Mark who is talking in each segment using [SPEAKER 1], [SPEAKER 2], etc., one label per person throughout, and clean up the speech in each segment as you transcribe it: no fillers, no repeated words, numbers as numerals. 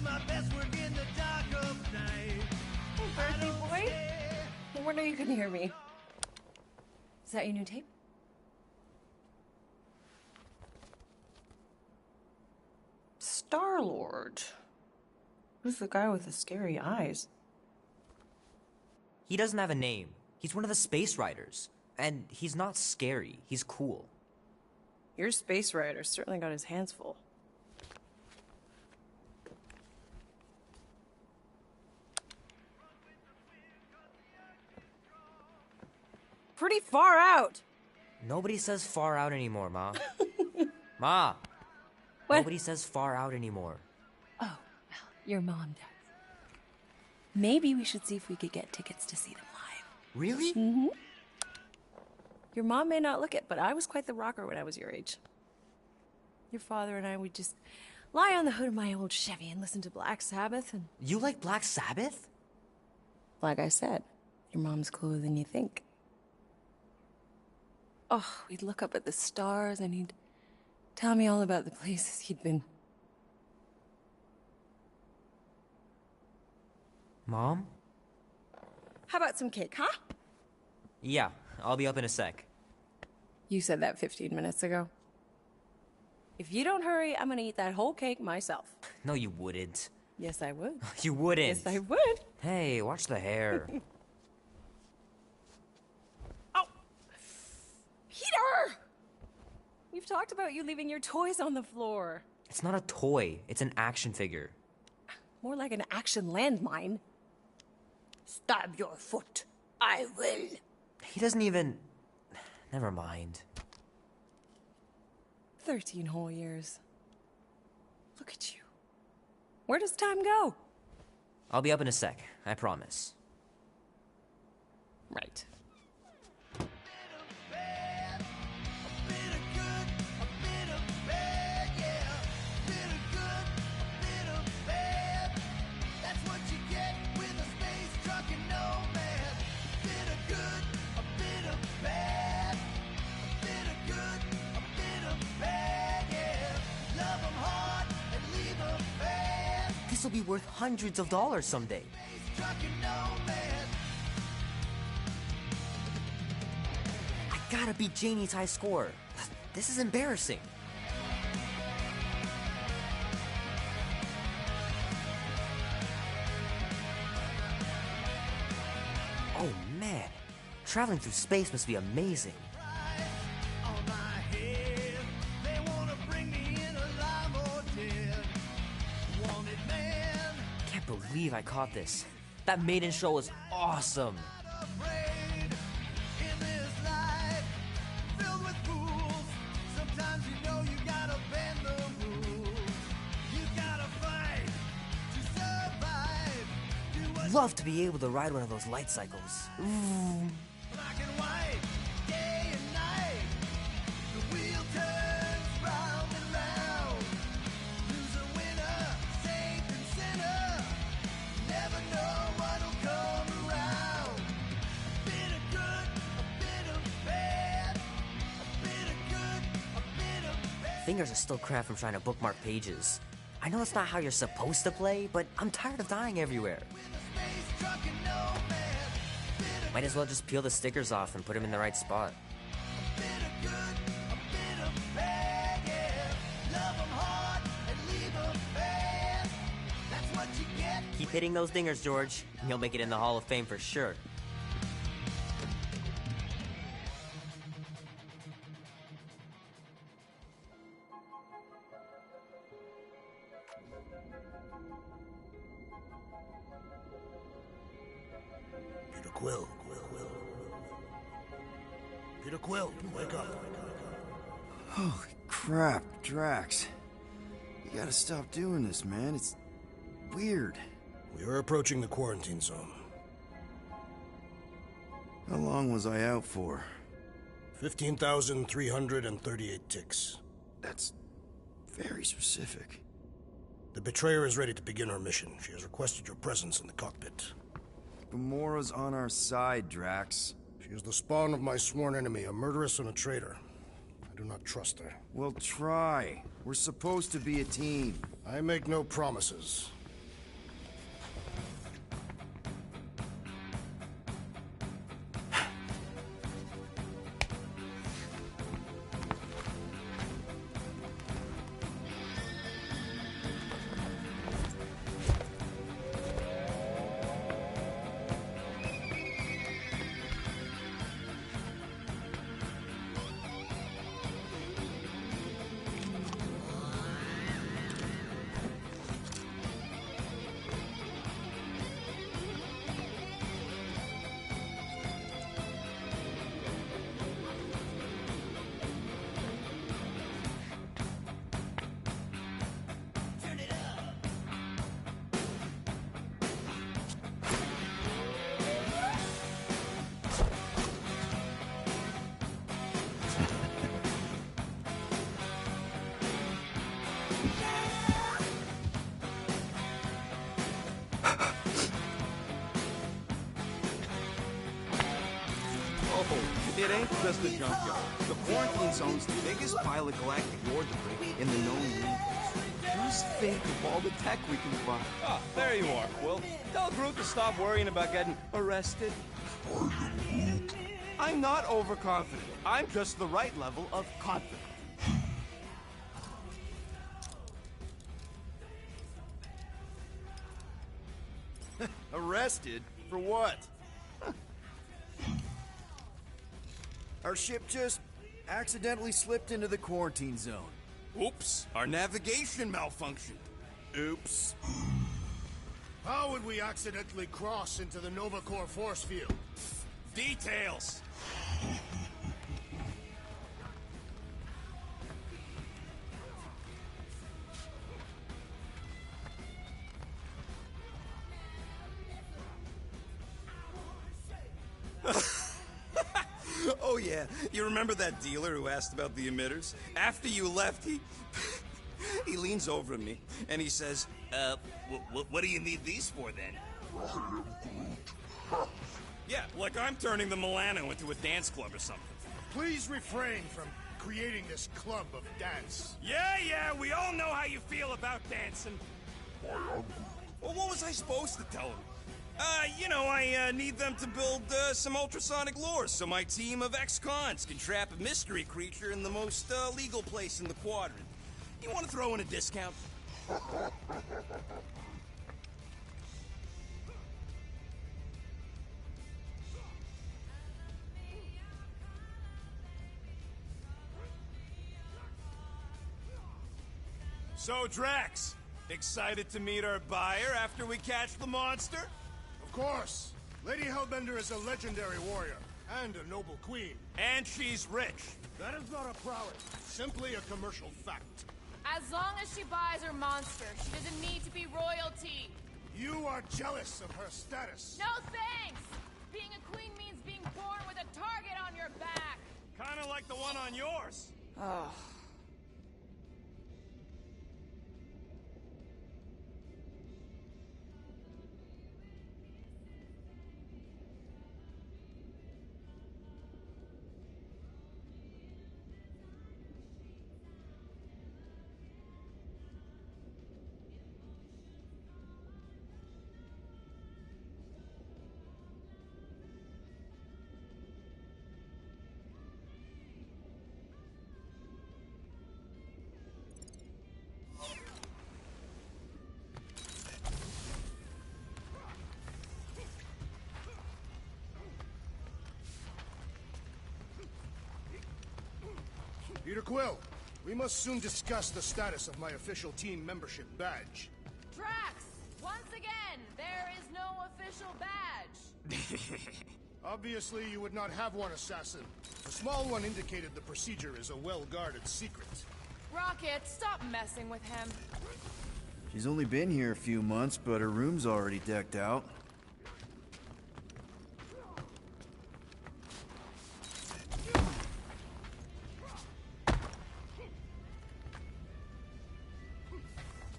[SPEAKER 1] Hey, birthday boy. No wonder you couldn't hear me. Is that your new tape? Star-Lord. Who's the guy with the scary eyes?
[SPEAKER 2] He doesn't have a name. He's one of the space riders. And he's not scary. He's cool.
[SPEAKER 1] Your space rider certainly got his hands full. Pretty far out.
[SPEAKER 2] Nobody says far out anymore, Ma. Ma!
[SPEAKER 1] What?
[SPEAKER 2] Nobody says far out anymore.
[SPEAKER 1] Oh, well, your mom does. Maybe we should see if we could get tickets to see them live.
[SPEAKER 2] Really?
[SPEAKER 1] Mm-hmm. Your mom may not look it, but I was quite the rocker when I was your age. Your father and I would just lie on the hood of my old Chevy and listen to Black Sabbath and...
[SPEAKER 2] You like Black Sabbath?
[SPEAKER 1] Like I said, your mom's cooler than you think. Oh, we'd look up at the stars and he'd tell me all about the places he'd been.
[SPEAKER 2] Mom?
[SPEAKER 1] How about some cake, huh?
[SPEAKER 2] Yeah, I'll be up in a sec.
[SPEAKER 1] You said that 15 minutes ago. If you don't hurry, I'm gonna eat that whole cake myself.
[SPEAKER 2] No, you wouldn't.
[SPEAKER 1] Yes, I would.
[SPEAKER 2] You wouldn't.
[SPEAKER 1] Yes, I would.
[SPEAKER 2] Hey, watch the hair.
[SPEAKER 1] Oh! Peter! We've talked about you leaving your toys on the floor.
[SPEAKER 2] It's not a toy. It's an action figure.
[SPEAKER 1] More like an action landmine. Stab your foot. I will.
[SPEAKER 2] He doesn't even... Never mind.
[SPEAKER 1] 13 whole years. Look at you. Where does time go?
[SPEAKER 2] I'll be up in a sec, I promise.
[SPEAKER 1] Right.
[SPEAKER 2] This will be worth hundreds of dollars someday. I gotta beat Janie's high score. This is embarrassing. Oh man, traveling through space must be amazing. Can't believe I caught this. That maiden show was awesome. Love to be able to ride one of those light cycles. Ooh. Fingers are still cramped from trying to bookmark pages. I know it's not how you're supposed to play, but I'm tired of dying everywhere. Might as well just peel the stickers off and put them in the right spot. Keep hitting those dingers, George, and you'll make it in the Hall of Fame for sure.
[SPEAKER 3] Quill. Peter Quill, wake up.
[SPEAKER 4] Holy crap, Drax. You gotta stop doing this, man. It's weird.
[SPEAKER 3] We are approaching the quarantine zone.
[SPEAKER 4] How long was I out for?
[SPEAKER 3] 15,338 ticks.
[SPEAKER 4] That's very specific.
[SPEAKER 3] The betrayer is ready to begin her mission. She has requested your presence in the cockpit.
[SPEAKER 4] Gamora's on our side, Drax.
[SPEAKER 3] She is the spawn of my sworn enemy, a murderess and a traitor. I do not trust her.
[SPEAKER 4] Well, try. We're supposed to be a team.
[SPEAKER 3] I make no promises.
[SPEAKER 5] It ain't just a junkyard. The quarantine zone's the biggest pile of galactic war debris in the known universe. Just think of all the tech we can find.
[SPEAKER 6] Ah, there you are, Quill. Tell Groot to stop worrying about getting arrested.
[SPEAKER 5] I'm not overconfident. I'm just the right level of confident.
[SPEAKER 4] Arrested? For what? Our ship just accidentally slipped into the quarantine zone.
[SPEAKER 5] Oops, our navigation malfunctioned. Oops.
[SPEAKER 3] How would we accidentally cross into the Nova Corps force field?
[SPEAKER 5] Details. Oh yeah, you remember that dealer who asked about the emitters? After you left, he leans over to me and he says, what do you need these for then? Yeah, like I'm turning the Milano into a dance club or something.
[SPEAKER 3] Please refrain from creating this club of dance.
[SPEAKER 5] Yeah, we all know how you feel about dancing. Well, what was I supposed to tell him? I need them to build some ultrasonic lures so my team of ex-cons can trap a mystery creature in the most legal place in the quadrant. You want to throw in a discount? So, Drax, excited to meet our buyer after we catch the monster?
[SPEAKER 3] Of course. Lady Hellbender is a legendary warrior and a noble queen.
[SPEAKER 5] And she's rich.
[SPEAKER 3] That is not a prowess, simply a commercial fact.
[SPEAKER 7] As long as she buys her monster, she doesn't need to be royalty.
[SPEAKER 3] You are jealous of her status.
[SPEAKER 7] No thanks! Being a queen means being born with a target on your back.
[SPEAKER 5] Kinda like the one on yours.
[SPEAKER 7] Oh.
[SPEAKER 3] Peter Quill, we must soon discuss the status of my official team membership badge.
[SPEAKER 7] Drax, once again, there is no official badge.
[SPEAKER 3] Obviously, you would not have one, Assassin. A small one indicated the procedure is a well-guarded secret.
[SPEAKER 7] Rocket, stop messing with him.
[SPEAKER 4] She's only been here a few months, but her room's already decked out.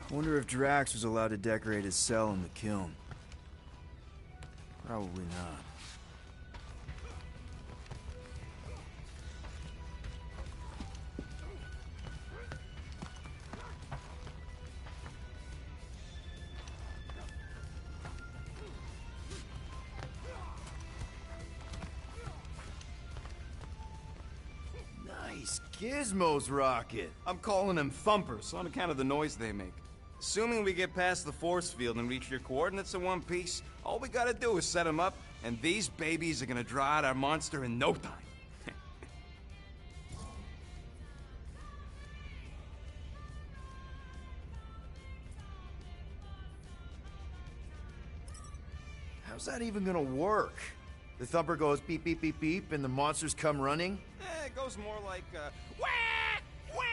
[SPEAKER 4] I wonder if Drax was allowed to decorate his cell in the kiln. Probably not. Nice gizmos, Rocket.
[SPEAKER 5] I'm calling them thumpers on account of the noise they make. Assuming we get past the force field and reach your coordinates in one piece, all we gotta do is set them up, and these babies are gonna draw out our monster in no time.
[SPEAKER 4] How's that even gonna work? The thumper goes beep, beep, beep, beep, and the monsters come running?
[SPEAKER 5] It goes more like, wah! Wah!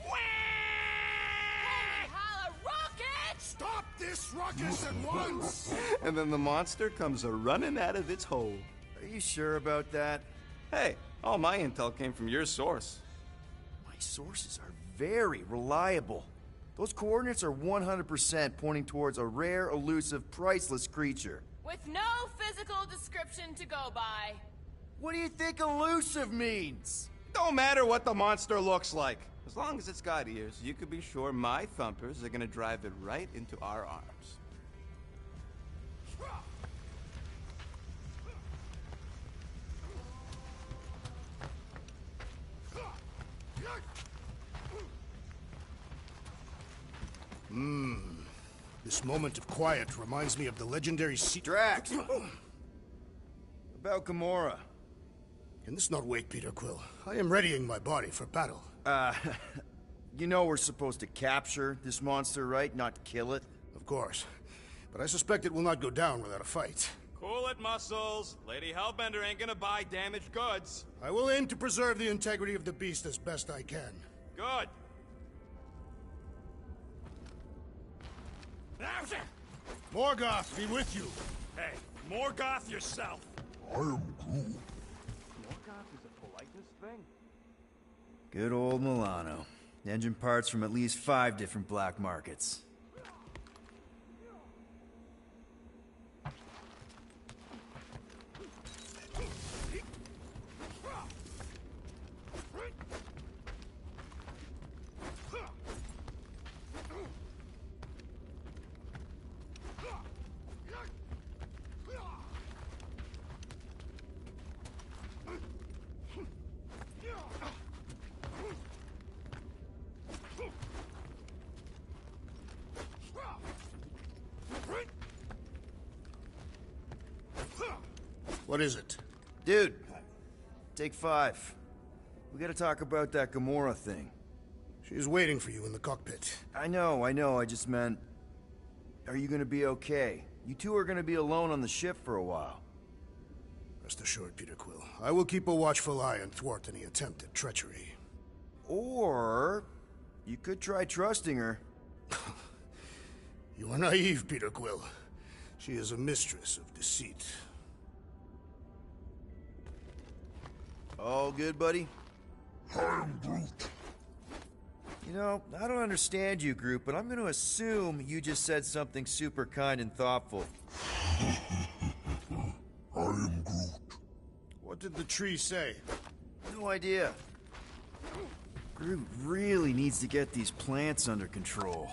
[SPEAKER 5] Wah!
[SPEAKER 7] Holla, Rocket!
[SPEAKER 3] Stop this ruckus at once!
[SPEAKER 5] And then the monster comes a-running out of its hole.
[SPEAKER 4] Are you sure about that?
[SPEAKER 5] Hey, all my intel came from your source.
[SPEAKER 4] My sources are very reliable. Those coordinates are 100% pointing towards a rare, elusive, priceless creature.
[SPEAKER 7] With no physical description to go by.
[SPEAKER 4] What do you think elusive means?
[SPEAKER 6] Don't matter what the monster looks like. As long as it's got ears, you can be sure my thumpers are gonna drive it right into our arms.
[SPEAKER 3] This moment of quiet reminds me of the legendary sea...
[SPEAKER 4] Drax! About Gamora.
[SPEAKER 3] Can this not wait, Peter Quill? I am readying my body for battle.
[SPEAKER 4] You know we're supposed to capture this monster, right? Not kill it?
[SPEAKER 3] Of course. But I suspect it will not go down without a fight.
[SPEAKER 6] Cool it, Muscles. Lady Hellbender ain't gonna buy damaged goods.
[SPEAKER 3] I will aim to preserve the integrity of the beast as best I can.
[SPEAKER 6] Good.
[SPEAKER 3] Morgoth, be with you.
[SPEAKER 6] Hey, Morgoth yourself.
[SPEAKER 3] I am Groot.
[SPEAKER 6] Morgoth is a politeness thing?
[SPEAKER 4] Good old Milano. Engine parts from at least 5 different black markets.
[SPEAKER 3] What is it?
[SPEAKER 4] Dude, take 5. We gotta talk about that Gamora thing.
[SPEAKER 3] She is waiting for you in the cockpit.
[SPEAKER 4] I know, I just meant... Are you gonna be okay? You two are gonna be alone on the ship for a while.
[SPEAKER 3] Rest assured, Peter Quill. I will keep a watchful eye and thwart any attempt at treachery.
[SPEAKER 4] Or... you could try trusting her.
[SPEAKER 3] You are naive, Peter Quill. She is a mistress of deceit.
[SPEAKER 4] All good, buddy? I am Groot. You know, I don't understand you, Groot, but I'm gonna assume you just said something super kind and thoughtful.
[SPEAKER 3] I am Groot. What did the tree say?
[SPEAKER 4] No idea. Groot really needs to get these plants under control.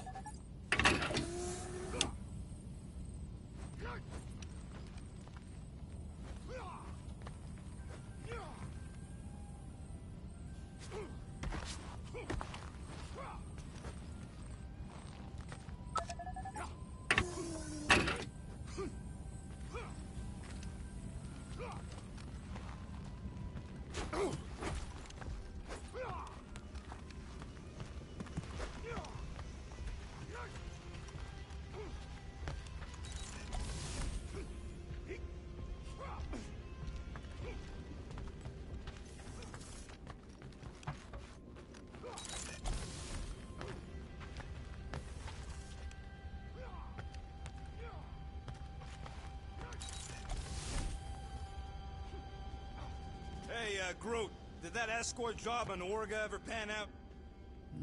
[SPEAKER 6] Hey, Groot, did that escort job on Orga ever pan out?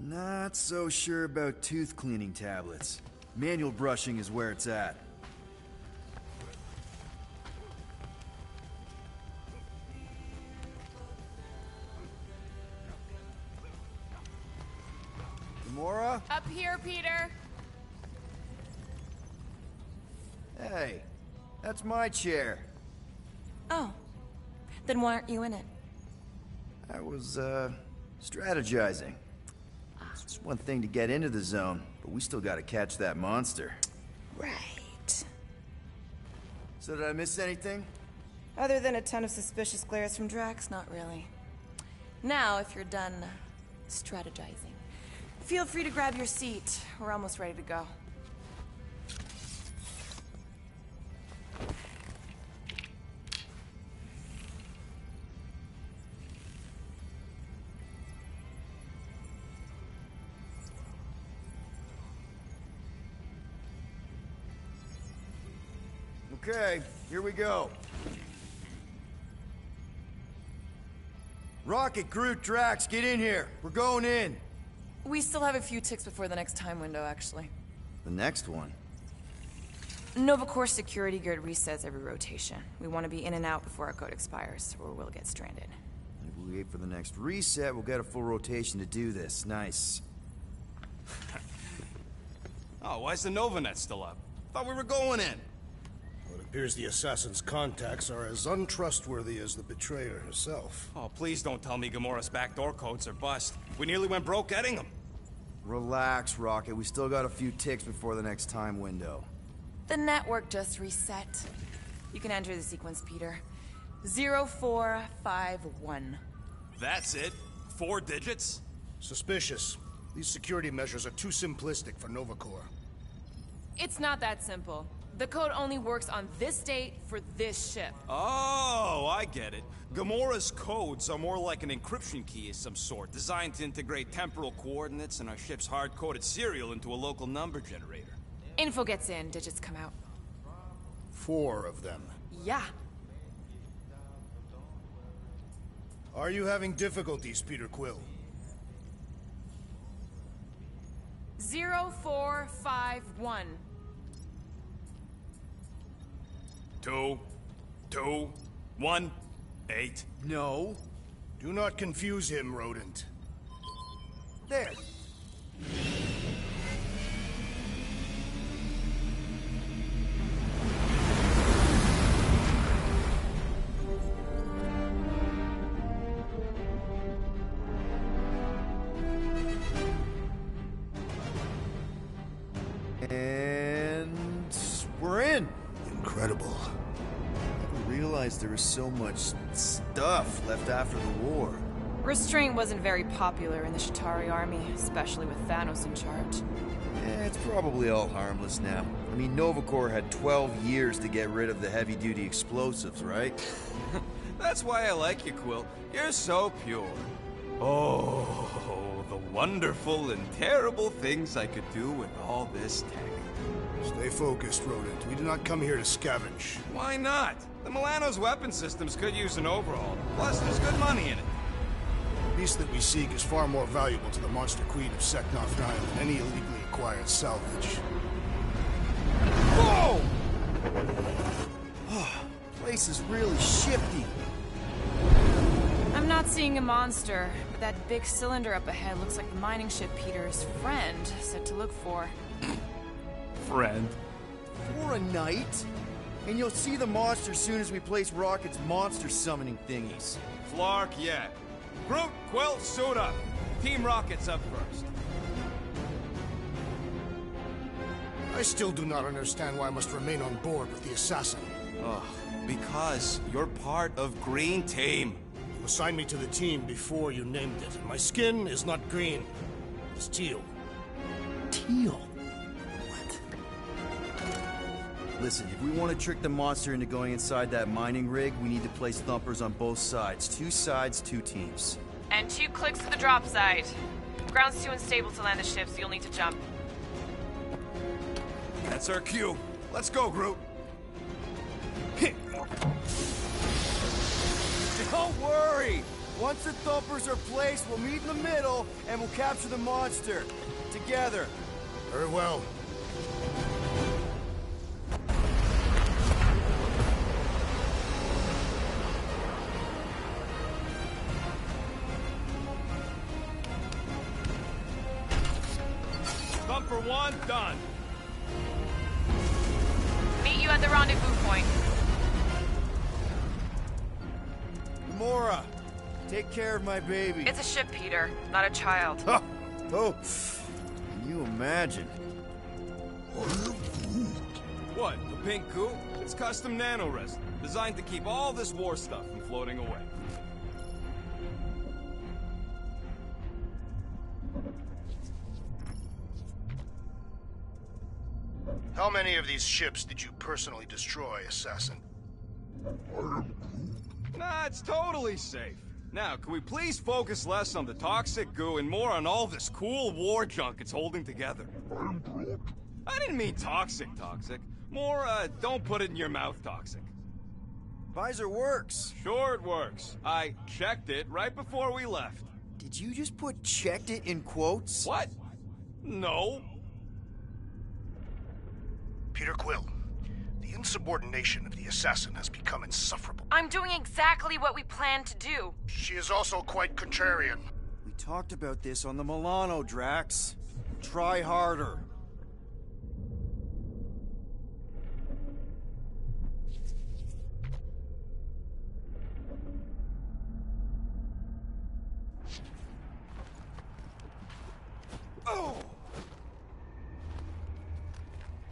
[SPEAKER 4] Not so sure about tooth cleaning tablets. Manual brushing is where it's at. Gamora?
[SPEAKER 7] Up here, Peter.
[SPEAKER 4] Hey, that's my chair.
[SPEAKER 8] Oh. Then why aren't you in it?
[SPEAKER 4] I was, strategizing. It's one thing to get into the zone, but we still gotta catch that monster.
[SPEAKER 8] Right.
[SPEAKER 4] So did I miss anything?
[SPEAKER 8] Other than a ton of suspicious glares from Drax, not really. Now, if you're done strategizing, feel free to grab your seat. We're almost ready to go.
[SPEAKER 4] Okay, here we go. Rocket, Groot, Drax, get in here. We're going in.
[SPEAKER 8] We still have a few ticks before the next time window, actually.
[SPEAKER 4] The next one?
[SPEAKER 8] Nova Corps security grid resets every rotation. We want to be in and out before our code expires, or we'll get stranded.
[SPEAKER 4] If we wait for the next reset, we'll get a full rotation to do this. Nice.
[SPEAKER 5] Oh, why's the Novanet still up? Thought we were going in.
[SPEAKER 3] Well, it appears the assassin's contacts are as untrustworthy as the betrayer herself.
[SPEAKER 5] Oh, please don't tell me Gamora's backdoor codes are bust. We nearly went broke getting them.
[SPEAKER 4] Relax, Rocket. We still got a few ticks before the next time window.
[SPEAKER 8] The network just reset. You can enter the sequence, Peter. 0451.
[SPEAKER 5] That's it? 4 digits?
[SPEAKER 3] Suspicious. These security measures are too simplistic for Nova Corps.
[SPEAKER 7] It's not that simple. The code only works on this date for this ship.
[SPEAKER 5] Oh, I get it. Gamora's codes are more like an encryption key of some sort, designed to integrate temporal coordinates and our ship's hard-coded serial into a local number generator.
[SPEAKER 7] Info gets in, digits come out.
[SPEAKER 3] 4 of them.
[SPEAKER 8] Yeah.
[SPEAKER 3] Are you having difficulties, Peter Quill?
[SPEAKER 7] 0451.
[SPEAKER 5] 2, 2, 1, 8.
[SPEAKER 4] No.
[SPEAKER 3] Do not confuse him, rodent.
[SPEAKER 4] There. And we're in.
[SPEAKER 3] Incredible.
[SPEAKER 4] I never realized there was so much stuff left after the war.
[SPEAKER 8] Restraint wasn't very popular in the Shatari army, especially with Thanos in charge.
[SPEAKER 4] It's probably all harmless now. I mean, Nova Corps had 12 years to get rid of the heavy-duty explosives, right?
[SPEAKER 5] That's why I like you, Quill. You're so pure. Oh, the wonderful and terrible things I could do with all this tech.
[SPEAKER 3] Stay focused, rodent. We do not come here to scavenge.
[SPEAKER 5] Why not? The Milano's weapon systems could use an overhaul. Plus, there's good money in it.
[SPEAKER 3] The beast that we seek is far more valuable to the Monster Queen of Seknov 9 than any illegally acquired salvage.
[SPEAKER 4] Whoa! Oh, place is really shifty.
[SPEAKER 8] I'm not seeing a monster, but that big cylinder up ahead looks like the mining ship Peter's friend said to look for.
[SPEAKER 5] Friend.
[SPEAKER 4] For a night? And you'll see the monster soon as we place Rocket's monster summoning thingies.
[SPEAKER 5] Flark, yeah. Groot, Quill, suit up. Team Rocket's up first.
[SPEAKER 3] I still do not understand why I must remain on board with the assassin.
[SPEAKER 5] Ugh, because you're part of Green Team.
[SPEAKER 3] You assigned me to the team before you named it. My skin is not green. It's teal.
[SPEAKER 4] Teal? Listen, if we want to trick the monster into going inside that mining rig, we need to place thumpers on both sides. 2 sides, 2 teams.
[SPEAKER 7] And 2 clicks to the drop site. Ground's too unstable to land the ship, so you'll need to jump.
[SPEAKER 5] That's our cue. Let's go, Groot.
[SPEAKER 4] Don't worry! Once the thumpers are placed, we'll meet in the middle, and we'll capture the monster. Together.
[SPEAKER 3] Very well.
[SPEAKER 5] Thumper 1, done.
[SPEAKER 7] Meet you at the rendezvous point.
[SPEAKER 4] Gamora, take care of my baby.
[SPEAKER 7] It's a ship, Peter, not a child.
[SPEAKER 4] Oh, can you imagine?
[SPEAKER 5] What, the pink coup? It's custom nanoresin, designed to keep all this war stuff from floating away.
[SPEAKER 3] How many of these ships did you personally destroy, Assassin?
[SPEAKER 5] Nah, it's totally safe. Now, can we please focus less on the toxic goo and more on all this cool war junk it's holding together? I didn't mean toxic. More, don't put it in your mouth toxic.
[SPEAKER 4] Visor works.
[SPEAKER 5] Sure it works. I checked it right before we left.
[SPEAKER 4] Did you just put checked it in quotes?
[SPEAKER 5] What? No.
[SPEAKER 3] Peter Quill, insubordination of the assassin has become insufferable.
[SPEAKER 8] I'm doing exactly what we planned to do.
[SPEAKER 3] She is also quite contrarian.
[SPEAKER 4] We talked about this on the Milano, Drax. Try harder.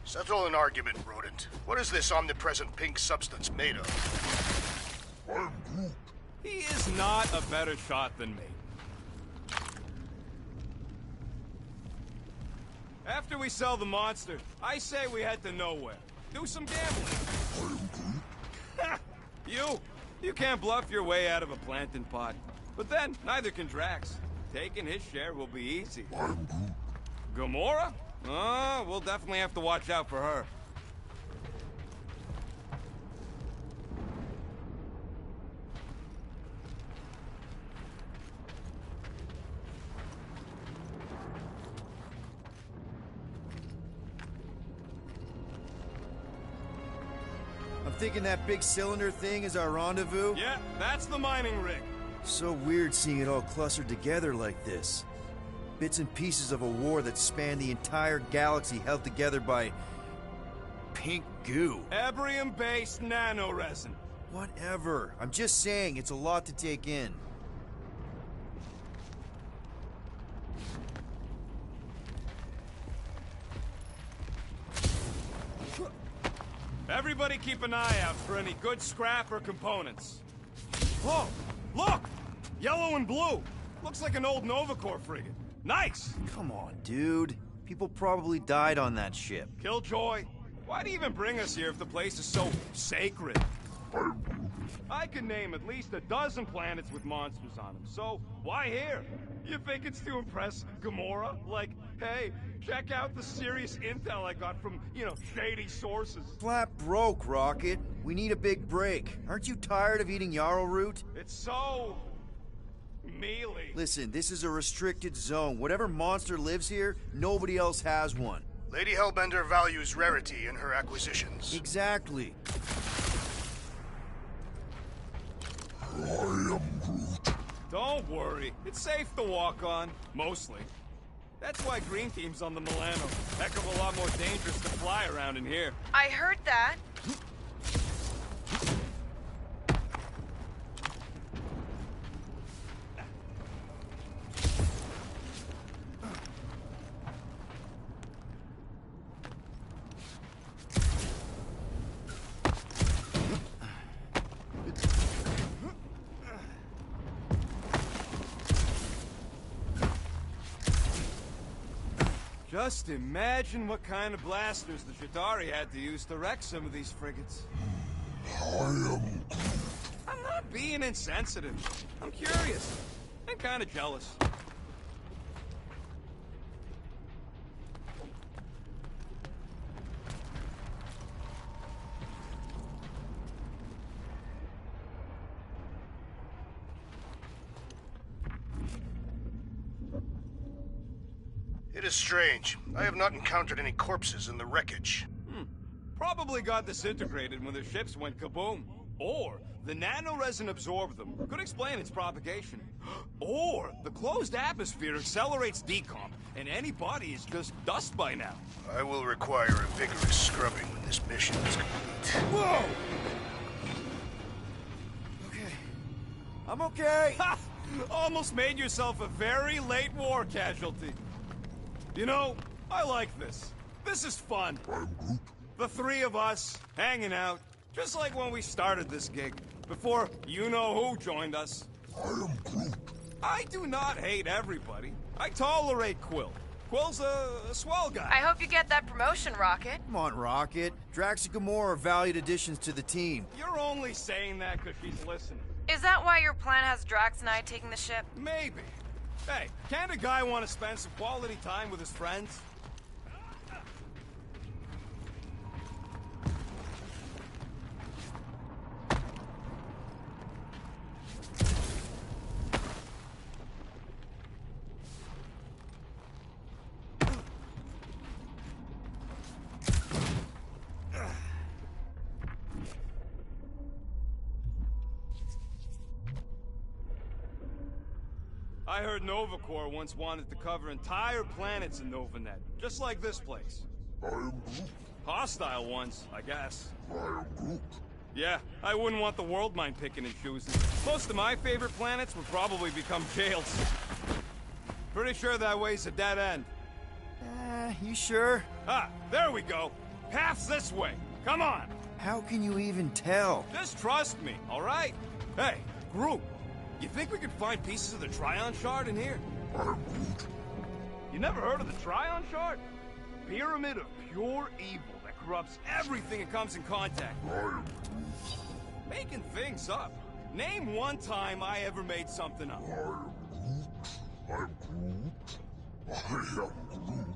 [SPEAKER 3] Settle an argument, rodent. What is this omnipresent pink substance made of?
[SPEAKER 5] He is not a better shot than me. After we sell the monster, I say we head to nowhere. Do some gambling. You can't bluff your way out of a plantain pot. But then, neither can Drax. Taking his share will be easy. Gamora? We'll definitely have to watch out for her.
[SPEAKER 4] I'm thinking that big cylinder thing is our rendezvous.
[SPEAKER 5] Yeah, that's the mining rig.
[SPEAKER 4] So weird seeing it all clustered together like this. Bits and pieces of a war that spanned the entire galaxy held together by pink goo.
[SPEAKER 5] Ebrium-based nanoresin.
[SPEAKER 4] Whatever. I'm just saying, it's a lot to take in.
[SPEAKER 5] Everybody keep an eye out for any good scrap or components. Whoa! Look! Yellow and blue! Looks like an old Nova Corps frigate. Nice!
[SPEAKER 4] Come on, dude. People probably died on that ship.
[SPEAKER 5] Killjoy, why do you even bring us here if the place is so sacred? I can name at least a dozen planets with monsters on them, so why here? You think it's to impress Gamora? Like, hey, check out the serious intel I got from, shady sources.
[SPEAKER 4] Flat broke, Rocket. We need a big break. Aren't you tired of eating yarrow root?
[SPEAKER 5] It's so... mealy.
[SPEAKER 4] Listen, this is a restricted zone. Whatever monster lives here, nobody else has one.
[SPEAKER 3] Lady Hellbender values rarity in her acquisitions.
[SPEAKER 4] Exactly.
[SPEAKER 5] Don't worry. It's safe to walk on. Mostly. That's why Green Team's on the Milano. Heck of a lot more dangerous to fly around in here.
[SPEAKER 8] I heard that.
[SPEAKER 5] Just imagine what kind of blasters the Chitauri had to use to wreck some of these frigates. I'm not being insensitive. I'm curious. And kind of jealous.
[SPEAKER 3] It is strange. I have not encountered any corpses in the wreckage.
[SPEAKER 5] Probably got disintegrated when their ships went kaboom. Or the nanoresin absorbed them. Could explain its propagation. Or the closed atmosphere accelerates decomp, and any body is just dust by now.
[SPEAKER 3] I will require a vigorous scrubbing when this mission is complete.
[SPEAKER 5] Whoa!
[SPEAKER 4] Okay. I'm okay.
[SPEAKER 5] Ha! Almost made yourself a very late war casualty. You know, I like this. This is fun. The three of us, hanging out, just like when we started this gig, before you-know-who joined us. I do not hate everybody. I tolerate Quill. Quill's a swell guy.
[SPEAKER 8] I hope you get that promotion, Rocket.
[SPEAKER 4] Come on, Rocket. Drax and Gamora are valued additions to the team.
[SPEAKER 5] You're only saying that because she's listening.
[SPEAKER 8] Is that why your plan has Drax and I taking the ship?
[SPEAKER 5] Maybe. Hey, can't a guy want to spend some quality time with his friends?
[SPEAKER 6] I heard Nova Corps once wanted to cover entire planets in NovaNet, just like this place.
[SPEAKER 9] I am Groot.
[SPEAKER 6] Hostile ones, I guess.
[SPEAKER 9] I am Groot.
[SPEAKER 6] Yeah, I wouldn't want the world mind picking and choosing. Most of my favorite planets would probably become jails. Pretty sure that way's a dead end.
[SPEAKER 4] You sure?
[SPEAKER 6] Ah, there we go. Path's this way. Come on.
[SPEAKER 4] How can you even tell?
[SPEAKER 6] Just trust me, all right? Hey, Groot, you think we could find pieces of the Tryon Shard in here?
[SPEAKER 9] I am Groot.
[SPEAKER 6] You never heard of the Tryon Shard? Pyramid of pure evil that corrupts everything it comes in contact.
[SPEAKER 9] I am Groot.
[SPEAKER 6] Making things up. Name one time I ever made something up.
[SPEAKER 9] I am Groot. I am Groot. I am Groot.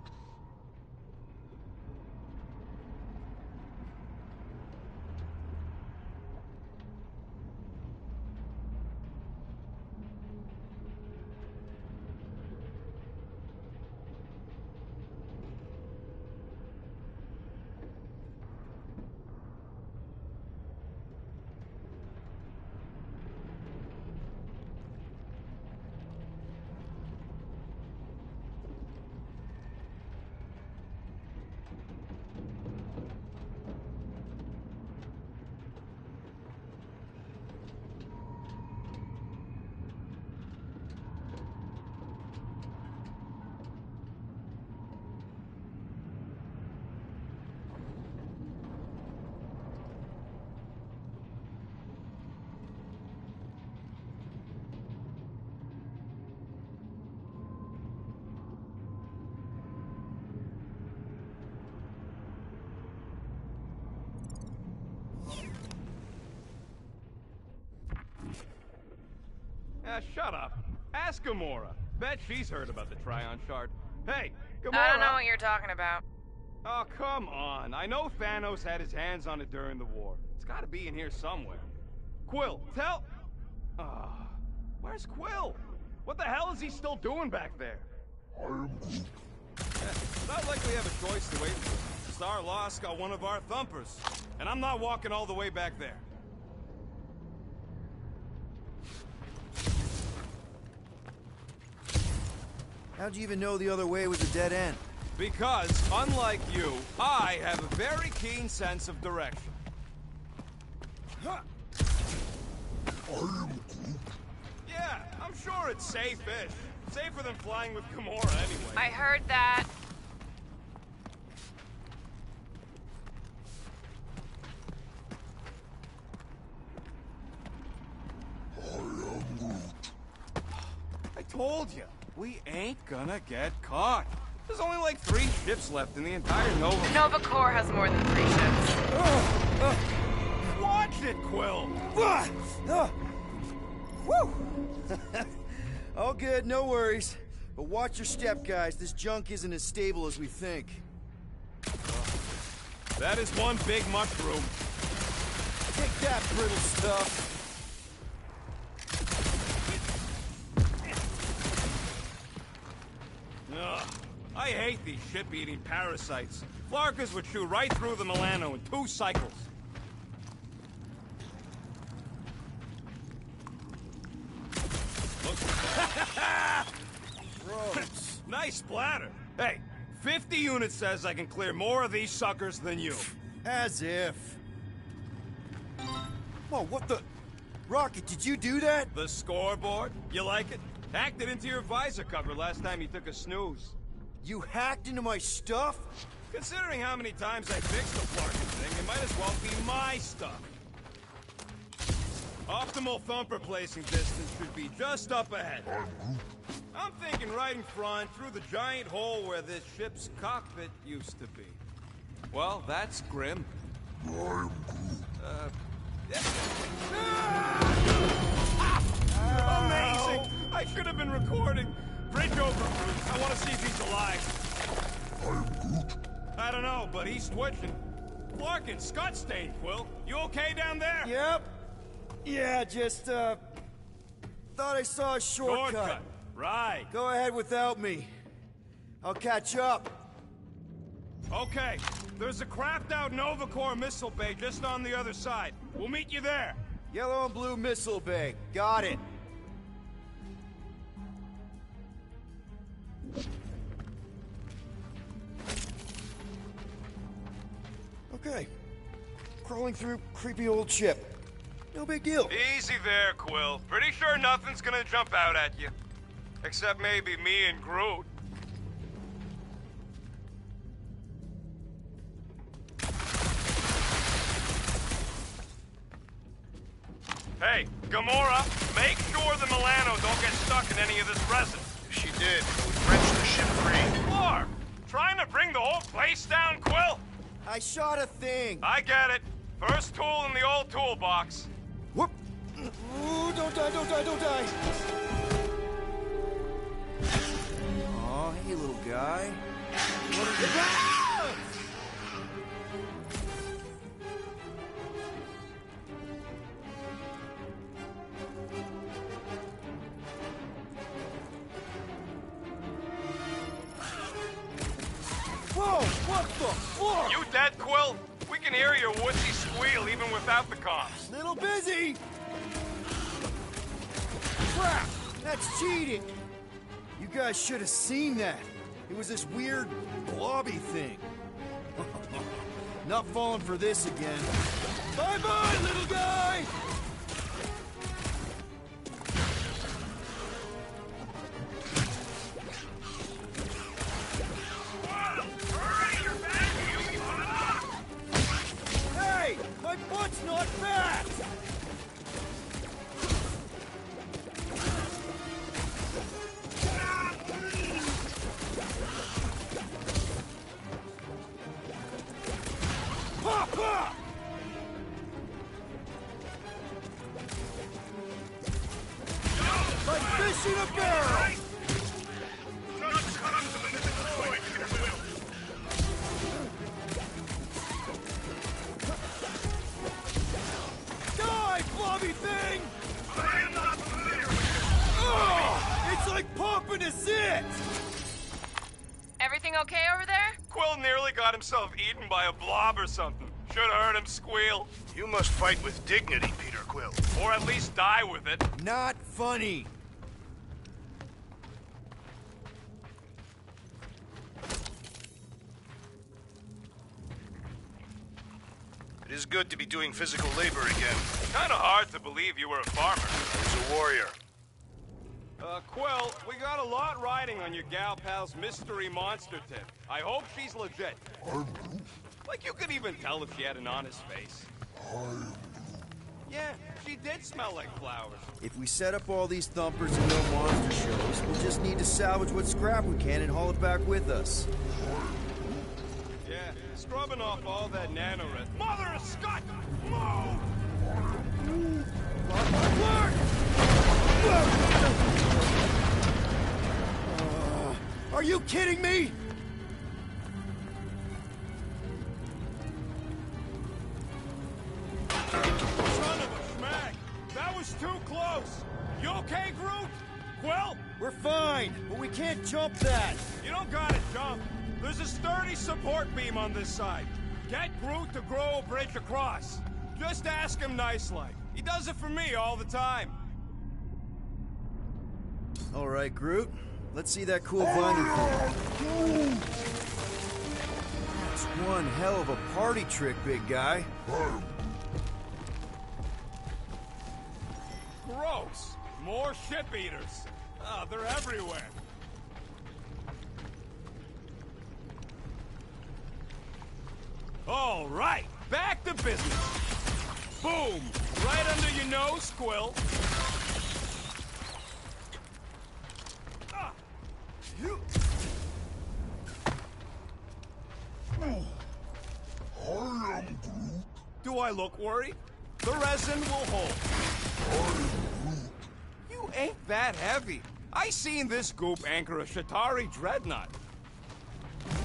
[SPEAKER 6] Shut up. Ask Gamora. Bet she's heard about the Tryon Shard. Hey, Gamora!
[SPEAKER 8] I don't know what you're talking about.
[SPEAKER 6] Oh, come on. I know Thanos had his hands on it during the war. It's gotta be in here somewhere. Quill, tell... where's Quill? What the hell is he still doing back there?
[SPEAKER 9] I am Groot.
[SPEAKER 6] Not like we have a choice to wait for. Star Lost got one of our thumpers. And I'm not walking all the way back there.
[SPEAKER 4] How'd you even know the other way was a dead end?
[SPEAKER 6] Because, unlike you, I have a very keen sense of direction.
[SPEAKER 9] I am Groot.
[SPEAKER 6] Yeah, I'm sure it's safe-ish. Safer than flying with Gamora anyway.
[SPEAKER 8] I heard that.
[SPEAKER 9] I am Groot.
[SPEAKER 6] I told you, we ain't gonna get caught. There's only like 3 ships left in the entire Nova...
[SPEAKER 8] Nova Corps has more than 3 ships.
[SPEAKER 6] Watch it, Quill!
[SPEAKER 4] Woo! All good, no worries. But watch your step, guys. This junk isn't as stable as we think.
[SPEAKER 6] That is one big mushroom.
[SPEAKER 4] Take that, brittle stuff.
[SPEAKER 6] Ugh, I hate these ship-eating parasites. Flarkers would chew right through the Milano in 2 cycles.
[SPEAKER 4] Gross.
[SPEAKER 6] Nice splatter. Hey, 50 units says I can clear more of these suckers than you.
[SPEAKER 4] As if. Whoa, what the... Rocket, did you do that?
[SPEAKER 6] The scoreboard? You like it? Hacked it into your visor cover last time you took a snooze.
[SPEAKER 4] You hacked into my stuff?
[SPEAKER 6] Considering how many times I fixed the Flarkin thing, it might as well be my stuff. Optimal thumper placing distance should be just up ahead. I'm thinking right in front, through the giant hole where this ship's cockpit used to be. Well, that's grim.
[SPEAKER 9] I am Groot.
[SPEAKER 6] Amazing! I should have been recording. Bridge over, Bruce. I want to see if he's alive.
[SPEAKER 9] I am Groot.
[SPEAKER 6] I don't know, but he's twitching. Flarkin, Scott stained, Quill. You okay down there?
[SPEAKER 4] Yep. Yeah, just, thought I saw a shortcut.
[SPEAKER 6] Right.
[SPEAKER 4] Go ahead without me. I'll catch up.
[SPEAKER 6] Okay. There's a crapped-out Nova Corps missile bay just on the other side. We'll meet you there.
[SPEAKER 4] Yellow and blue missile bay. Got it. Okay. Crawling through creepy old ship. No big deal.
[SPEAKER 6] Easy there, Quill. Pretty sure nothing's gonna jump out at you. Except maybe me and Groot. Hey, Gamora, make sure the Milano don't get stuck in any of this resin.
[SPEAKER 3] If she did, it would wrench the ship free.
[SPEAKER 6] Or, trying to bring the whole place down, Quill?
[SPEAKER 4] I shot a thing.
[SPEAKER 6] I get it. First tool in the old toolbox.
[SPEAKER 4] Whoop. Ooh, don't die, don't die, don't die. Aw, hey, little guy. What are you... Ah! Whoa, what the fuck?
[SPEAKER 6] You dead, Quill? We can hear your wussy squeal even without the comms.
[SPEAKER 4] Little busy. Crap, that's cheating. You guys should have seen that. It was this weird blobby thing. Not falling for this again. Bye-bye, little guy! Hey, my butt's not fat! Ha! Like fish in a barrel! Die, blobby thing! Oh, it's like popping a zit!
[SPEAKER 8] Everything okay over there?
[SPEAKER 6] Quill nearly got himself eaten by a blob or something. Should've heard him squeal.
[SPEAKER 3] You must fight with dignity, Peter Quill.
[SPEAKER 6] Or at least die with it.
[SPEAKER 4] Not funny.
[SPEAKER 3] It is good to be doing physical labor again.
[SPEAKER 6] Kinda hard to believe you were a farmer.
[SPEAKER 3] I was a warrior.
[SPEAKER 6] Quill, we got a lot riding on your gal pal's mystery monster tip. I hope she's legit. Like you could even tell if she had an honest face. Yeah, she did smell like flowers.
[SPEAKER 4] If we set up all these thumpers and no monster shows, we'll just need to salvage what scrap we can and haul it back with us.
[SPEAKER 6] Yeah, scrubbing off all that nanoresin. Mother of Scott! Move!
[SPEAKER 4] Are you kidding me?
[SPEAKER 6] Son of a schmack! That was too close! You okay, Groot? Quill?
[SPEAKER 4] We're fine, but we can't jump that.
[SPEAKER 6] You don't gotta jump. There's a sturdy support beam on this side. Get Groot to grow a bridge across. Just ask him nice-like. He does it for me all the time.
[SPEAKER 4] All right, Groot. Let's see that cool vine thing. That's one hell of a party trick, big guy.
[SPEAKER 6] Gross! More ship-eaters. Oh, they're everywhere. All right, back to business. Boom! Right under your nose, Quill.
[SPEAKER 9] You... I am Groot.
[SPEAKER 6] Do I look worried? The resin will hold. You ain't that heavy. I seen this goop anchor a Shatari dreadnought.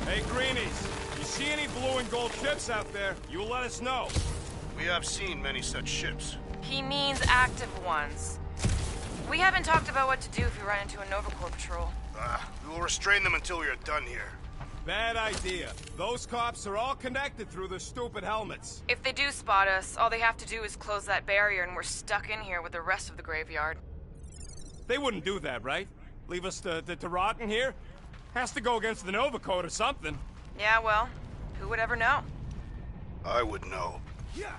[SPEAKER 6] Hey, Greenies, you see any blue and gold ships out there, you will let us know.
[SPEAKER 3] We have seen many such ships.
[SPEAKER 8] He means active ones. We haven't talked about what to do if we run into a Nova Corps patrol.
[SPEAKER 3] We will restrain them until we are done here.
[SPEAKER 6] Bad idea. Those cops are all connected through their stupid helmets.
[SPEAKER 8] If they do spot us, all they have to do is close that barrier and we're stuck in here with the rest of the graveyard.
[SPEAKER 6] They wouldn't do that, right? Leave us to rot in here? Has to go against the Nova Code or something.
[SPEAKER 8] Yeah, well, who would ever know?
[SPEAKER 3] I would know.
[SPEAKER 6] Yeah.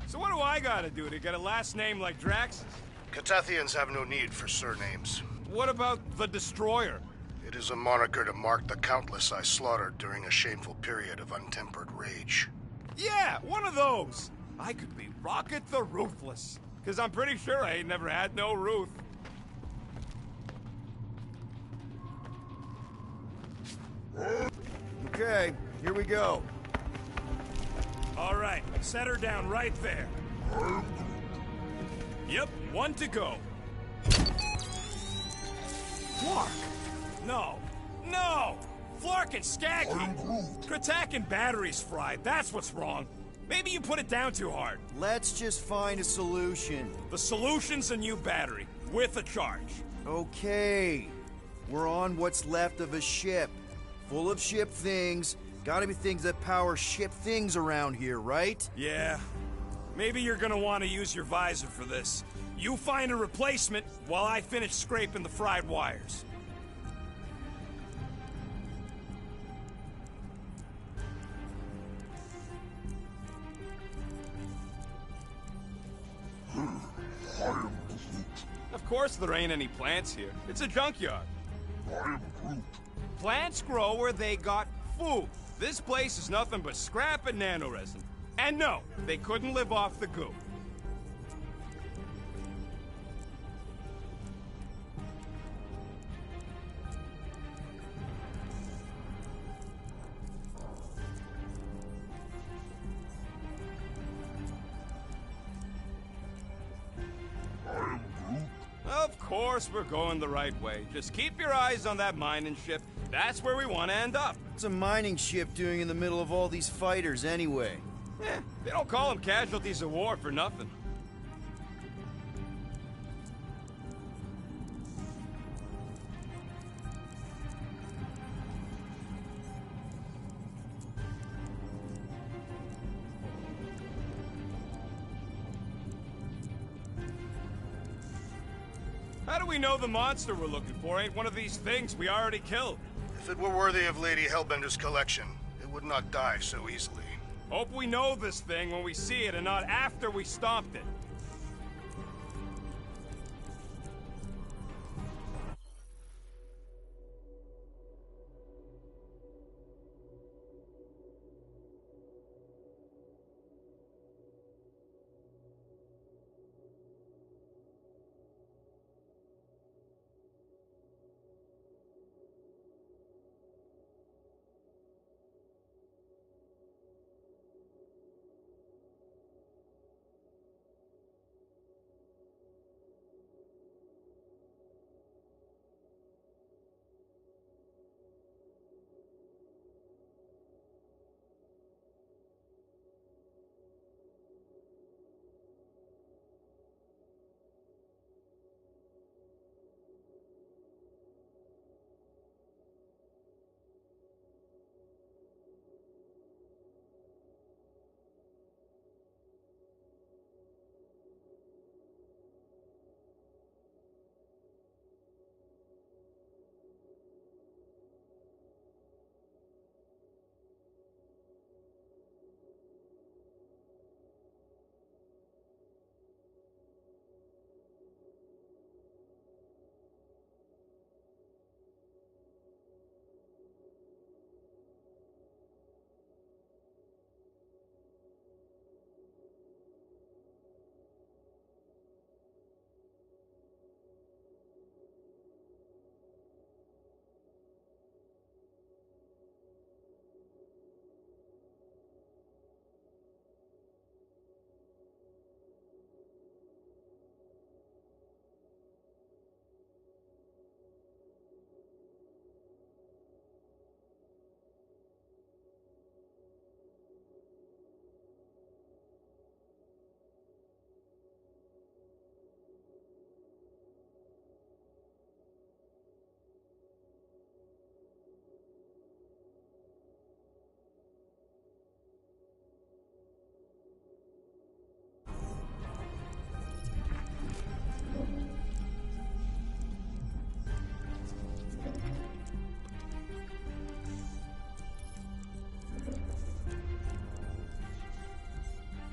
[SPEAKER 6] So what do I gotta do to get a last name like Drax's?
[SPEAKER 3] Catathians have no need for surnames.
[SPEAKER 6] What about the Destroyer?
[SPEAKER 3] It is a moniker to mark the countless I slaughtered during a shameful period of untempered rage.
[SPEAKER 6] Yeah, one of those. I could be Rocket the Ruthless. Because I'm pretty sure I ain't never had no Ruth.
[SPEAKER 4] Okay, here we go.
[SPEAKER 6] All right, set her down right there. Yep, one to go. Flark! No, no! Flark and Skaggy! Kratak and batteries fried, that's what's wrong. Maybe you put it down too hard.
[SPEAKER 4] Let's just find a solution.
[SPEAKER 6] The solution's a new battery, with a charge.
[SPEAKER 4] Okay. We're on what's left of a ship. Full of ship things. Gotta be things that power ship things around here, right?
[SPEAKER 6] Yeah. Maybe you're gonna want to use your visor for this. You find a replacement while I finish scraping the fried wires. Of course there ain't any plants here. It's a junkyard.
[SPEAKER 9] I am Groot.
[SPEAKER 6] Plants grow where they got food. This place is nothing but scrap and nanoresin. And no, they couldn't live off the goo. Of course we're going the right way. Just keep your eyes on that mining ship. That's where we want to end up.
[SPEAKER 4] What's a mining ship doing in the middle of all these fighters anyway?
[SPEAKER 6] They don't call them casualties of war for nothing. How do we know the monster we're looking for ain't one of these things we already killed?
[SPEAKER 3] If it were worthy of Lady Hellbender's collection, it would not die so easily.
[SPEAKER 6] Hope we know this thing when we see it and not after we stomped it.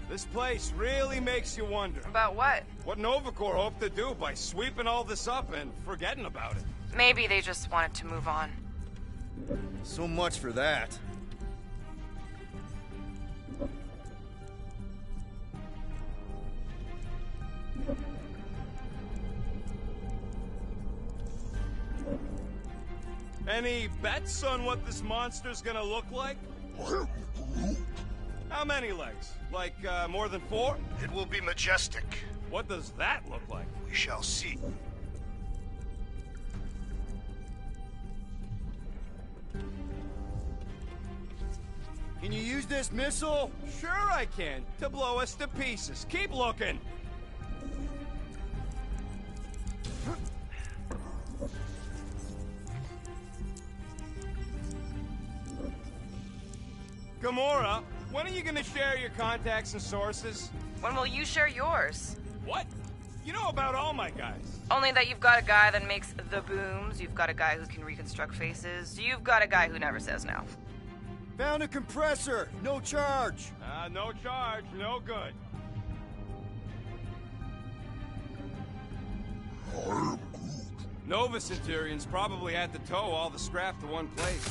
[SPEAKER 6] This place really makes you wonder.
[SPEAKER 8] About what?
[SPEAKER 6] What Nova Corps hoped to do by sweeping all this up and forgetting about it.
[SPEAKER 8] Maybe they just wanted to move on.
[SPEAKER 4] So much for that.
[SPEAKER 6] Any bets on what this monster's gonna look like? How many legs? Like, more than 4?
[SPEAKER 3] It will be majestic.
[SPEAKER 6] What does that look like?
[SPEAKER 3] We shall see.
[SPEAKER 4] Can you use this missile?
[SPEAKER 6] Sure I can, to blow us to pieces. Keep looking! Gamora, when are you gonna share your contacts and sources?
[SPEAKER 8] When will you share yours?
[SPEAKER 6] What? You know about all my guys.
[SPEAKER 8] Only that you've got a guy that makes the booms, you've got a guy who can reconstruct faces, you've got a guy who never says no.
[SPEAKER 4] Found a compressor. No charge.
[SPEAKER 6] No charge, no good. Nova Centurions probably had to tow all the scrap to one place.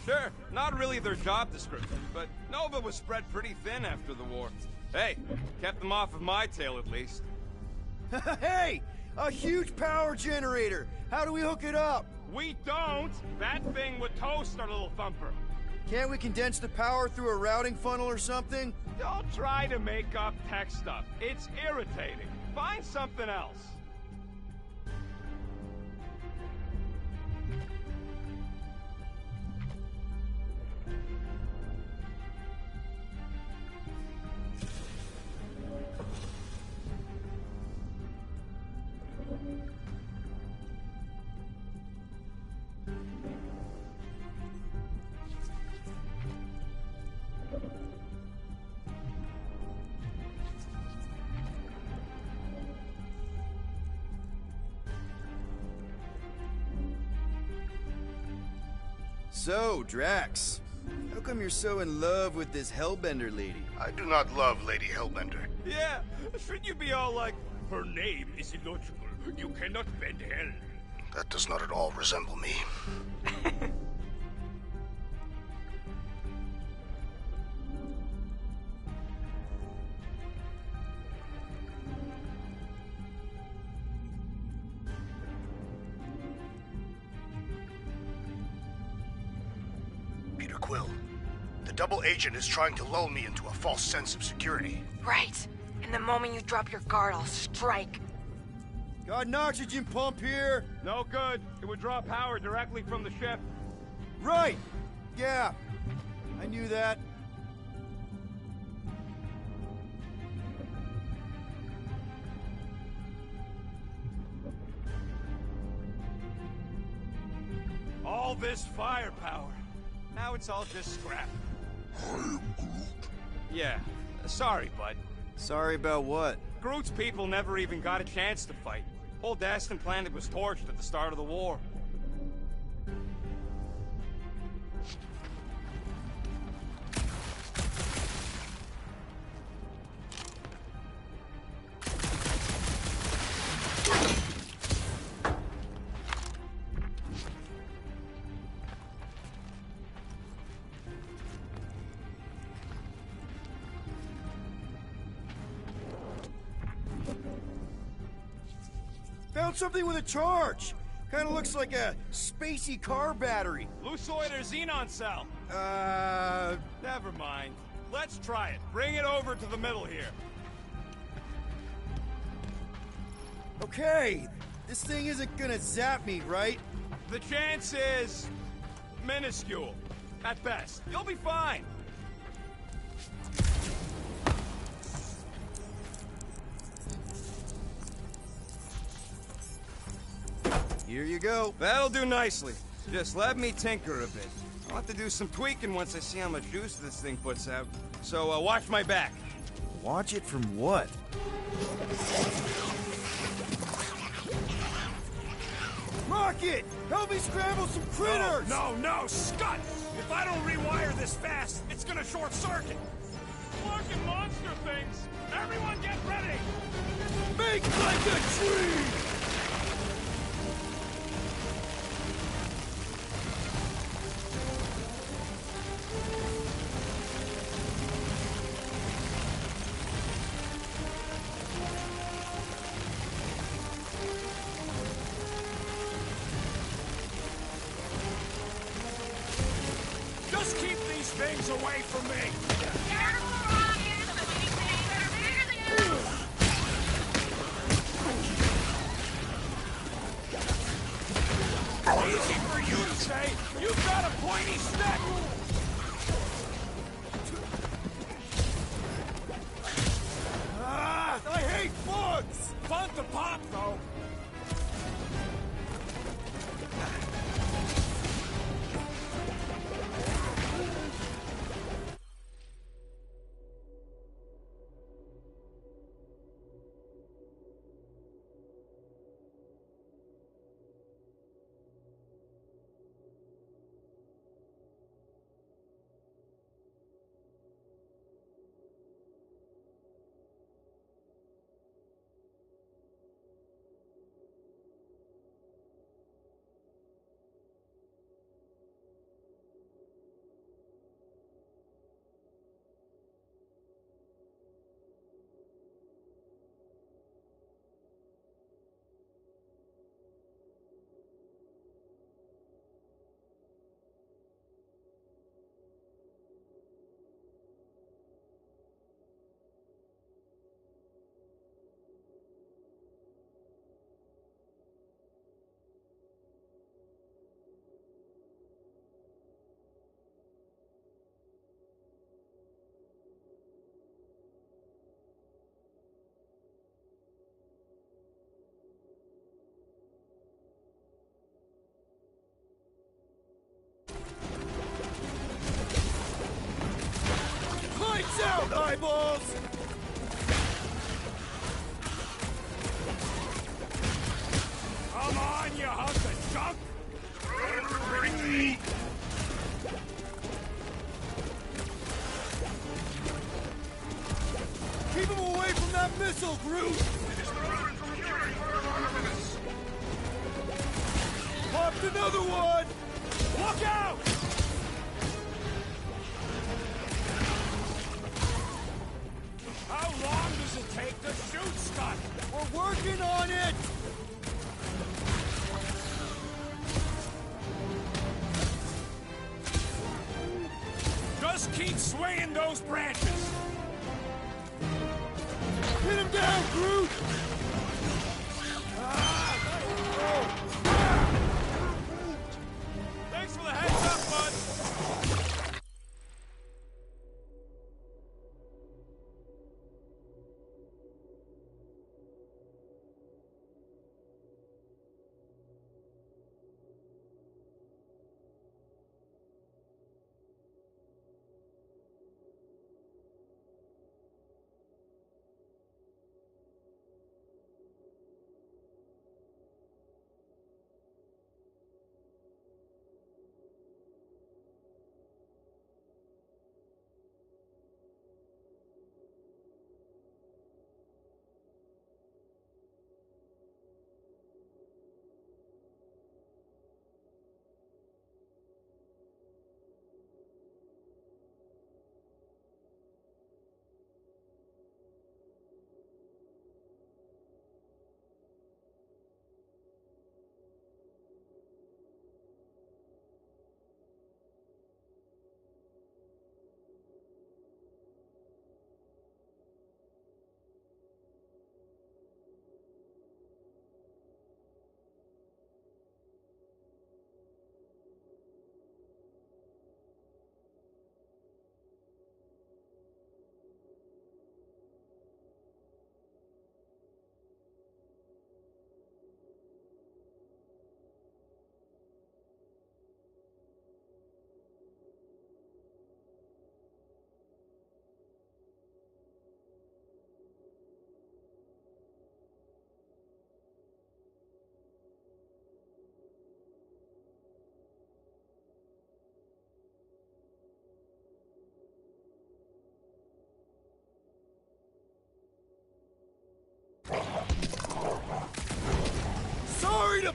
[SPEAKER 6] Sure, not really their job description, but Nova was spread pretty thin after the war. Hey, kept them off of my tail at least.
[SPEAKER 4] Hey! A huge power generator! How do we hook it up?
[SPEAKER 6] We don't! That thing would toast our little thumper.
[SPEAKER 4] Can't we condense the power through a routing funnel or something?
[SPEAKER 6] Don't try to make up tech stuff. It's irritating. Find something else.
[SPEAKER 4] So, Drax, how come you're so in love with this Hellbender lady?
[SPEAKER 3] I do not love Lady Hellbender.
[SPEAKER 6] Yeah, shouldn't you be all like, her name is illogical. You cannot bend hell.
[SPEAKER 3] That does not at all resemble me. Peter Quill, the double agent is trying to lull me into a false sense of security.
[SPEAKER 8] Right. And the moment you drop your guard, I'll strike.
[SPEAKER 4] Got an oxygen pump here?
[SPEAKER 6] No good. It would draw power directly from the ship.
[SPEAKER 4] Right! Yeah, I knew that.
[SPEAKER 6] All this firepower. Now it's all just scrap. Yeah. Sorry, bud.
[SPEAKER 4] Sorry about what?
[SPEAKER 6] Groot's people never even got a chance to fight. Whole Daston planet was torched at the start of the war.
[SPEAKER 4] Found something with a charge! Kinda looks like a spacey car battery.
[SPEAKER 6] Lucioid or xenon cell? Never mind. Let's try it. Bring it over to the middle here.
[SPEAKER 4] Okay, this thing isn't gonna zap me, right?
[SPEAKER 6] The chance is minuscule. At best. You'll be fine.
[SPEAKER 4] Here you go.
[SPEAKER 6] That'll do nicely. Just let me tinker a bit. I'll have to do some tweaking once I see how much juice this thing puts out. So, watch my back.
[SPEAKER 4] Watch it from what? Rocket! Help me scramble some critters!
[SPEAKER 3] No, Scott! If I don't rewire this fast, it's gonna short circuit!
[SPEAKER 6] lurking monster things! Everyone get ready!
[SPEAKER 4] Make like a tree!
[SPEAKER 6] Just keep these things away from me! Easy for you to say! You've got a pointy stick!
[SPEAKER 4] Ah, I hate bugs!
[SPEAKER 6] Fun to pop, though!
[SPEAKER 4] Lights out, eyeballs!
[SPEAKER 6] Come on, you hunk of junk!
[SPEAKER 4] Keep him away from that missile, Groot! Popped another one!
[SPEAKER 6] Look out! How long does it take to shoot stuff?
[SPEAKER 4] We're working on it!
[SPEAKER 6] Just keep swinging those branches!
[SPEAKER 4] Hit him down, Groot!
[SPEAKER 6] Thanks for the heads up, bud!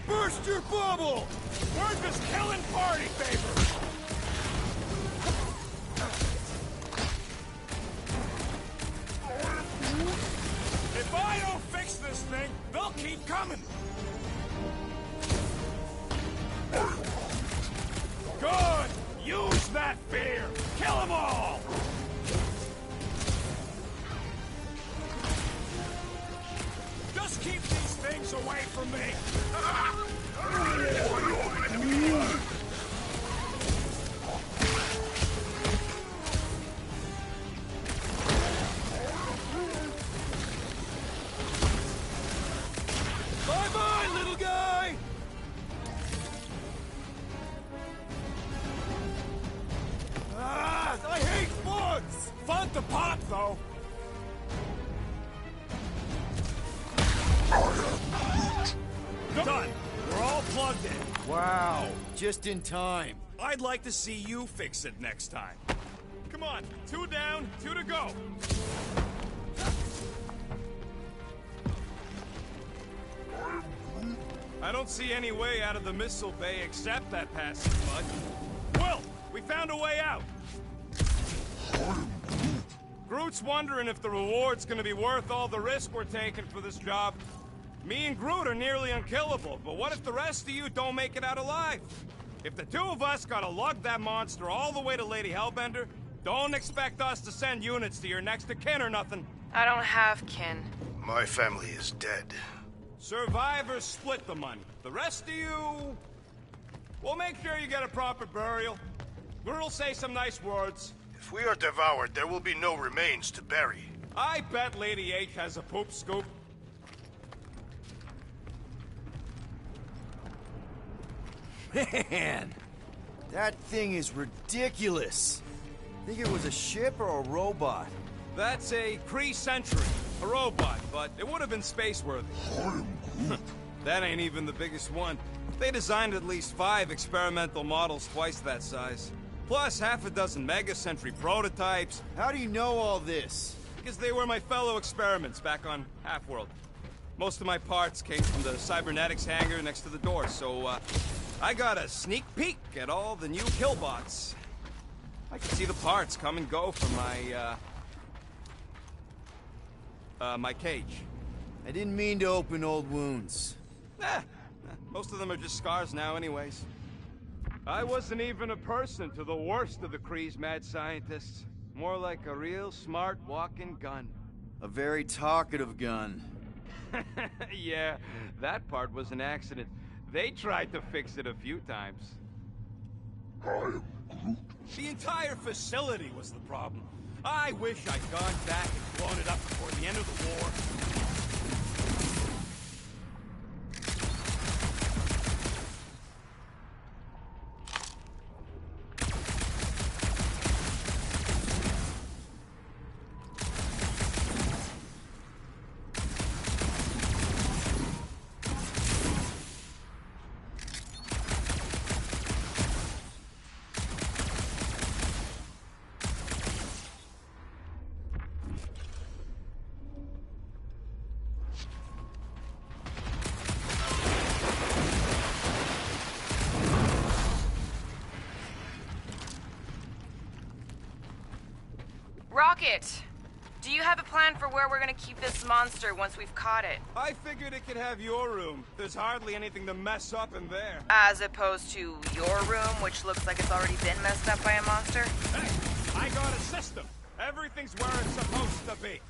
[SPEAKER 4] burst your bubble!
[SPEAKER 6] Where's this killing party favor? If I don't fix this thing, they'll keep coming. Good! Use that fear! Kill them all! Just keep these things away from me!
[SPEAKER 4] Bye-bye, little guy! Ah, I hate bugs!
[SPEAKER 6] Fun to pop, though! Done! We're all plugged in.
[SPEAKER 4] Wow, just in time.
[SPEAKER 6] I'd like to see you fix it next time. Come on, 2 down, 2 to go. I don't see any way out of the missile bay except that passage, bud. Will, we found a way out. Groot's wondering if the reward's gonna be worth all the risk we're taking for this job. Me and Groot are nearly unkillable, but what if the rest of you don't make it out alive? If the 2 of us gotta lug that monster all the way to Lady Hellbender, don't expect us to send units to your next of kin or nothing.
[SPEAKER 8] I don't have kin.
[SPEAKER 3] My family is dead.
[SPEAKER 6] Survivors split the money. The rest of you... we'll make sure you get a proper burial. Groot'll say some nice words.
[SPEAKER 3] If we are devoured, there will be no remains to bury.
[SPEAKER 6] I bet Lady H has a poop scoop.
[SPEAKER 4] Man, that thing is ridiculous. Think it was a ship or a robot?
[SPEAKER 6] That's a Kree Sentry, a robot, but it would have been space-worthy. That ain't even the biggest one. They designed at least 5 experimental models twice that size. Plus half a dozen Mega Sentry prototypes.
[SPEAKER 4] How do you know all this?
[SPEAKER 6] Because they were my fellow experiments back on Half-World. Most of my parts came from the cybernetics hangar next to the door, so I got a sneak peek at all the new killbots. I can see the parts come and go from my cage.
[SPEAKER 4] I didn't mean to open old wounds.
[SPEAKER 6] Most of them are just scars now anyways. I wasn't even a person to the worst of the Kree's mad scientists. More like a real smart walking gun.
[SPEAKER 4] A very talkative gun.
[SPEAKER 6] Yeah, that part was an accident. They tried to fix it a few times. The entire facility was the problem. I wish I'd gone back and blown it up before the end of the war.
[SPEAKER 8] Rocket! Do you have a plan for where we're gonna keep this monster once we've caught it?
[SPEAKER 6] I figured it could have your room. There's hardly anything to mess up in there.
[SPEAKER 8] As opposed to your room, which looks like it's already been messed up by a monster?
[SPEAKER 6] Hey, I got a system. Everything's where it's supposed to be.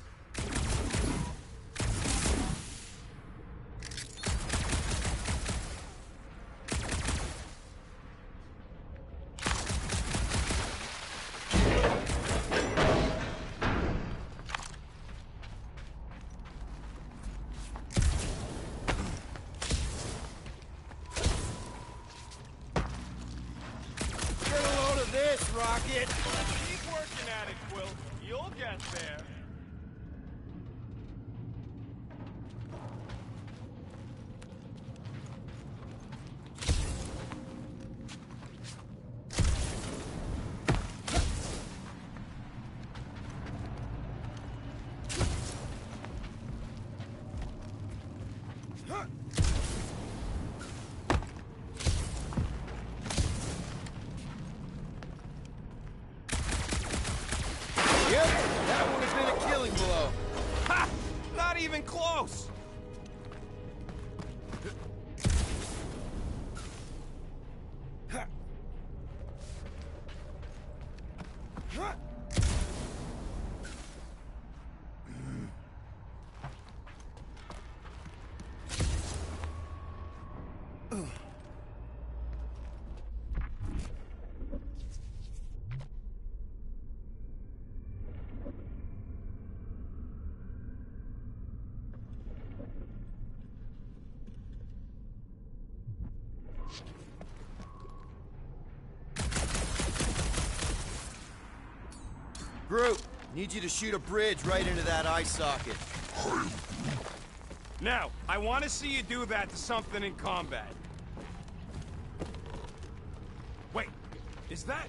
[SPEAKER 4] Rocket!
[SPEAKER 6] Keep working at it, Quill. You'll get there.
[SPEAKER 4] Yep, that would have been a killing blow.
[SPEAKER 6] Ha! Not even close!
[SPEAKER 4] Group, need you to shoot a bridge right into that eye socket.
[SPEAKER 6] Now, I want to see you do that to something in combat. Wait, is that...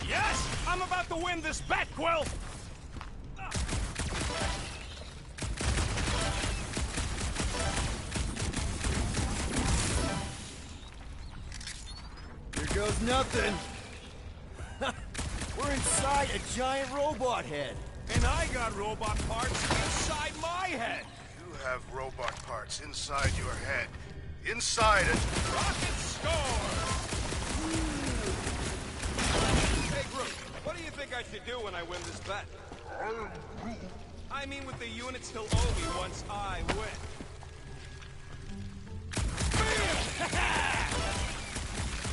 [SPEAKER 6] Yes! I'm about to win this bet, Quill!
[SPEAKER 4] Here goes nothing. We're inside a giant robot head.
[SPEAKER 6] And I got robot parts inside my head!
[SPEAKER 3] You have robot parts inside your head. Inside it.
[SPEAKER 6] Rocket score! Hey, Groot, what do you think I should do when I win this bet? I mean, with the units still owe me once I win.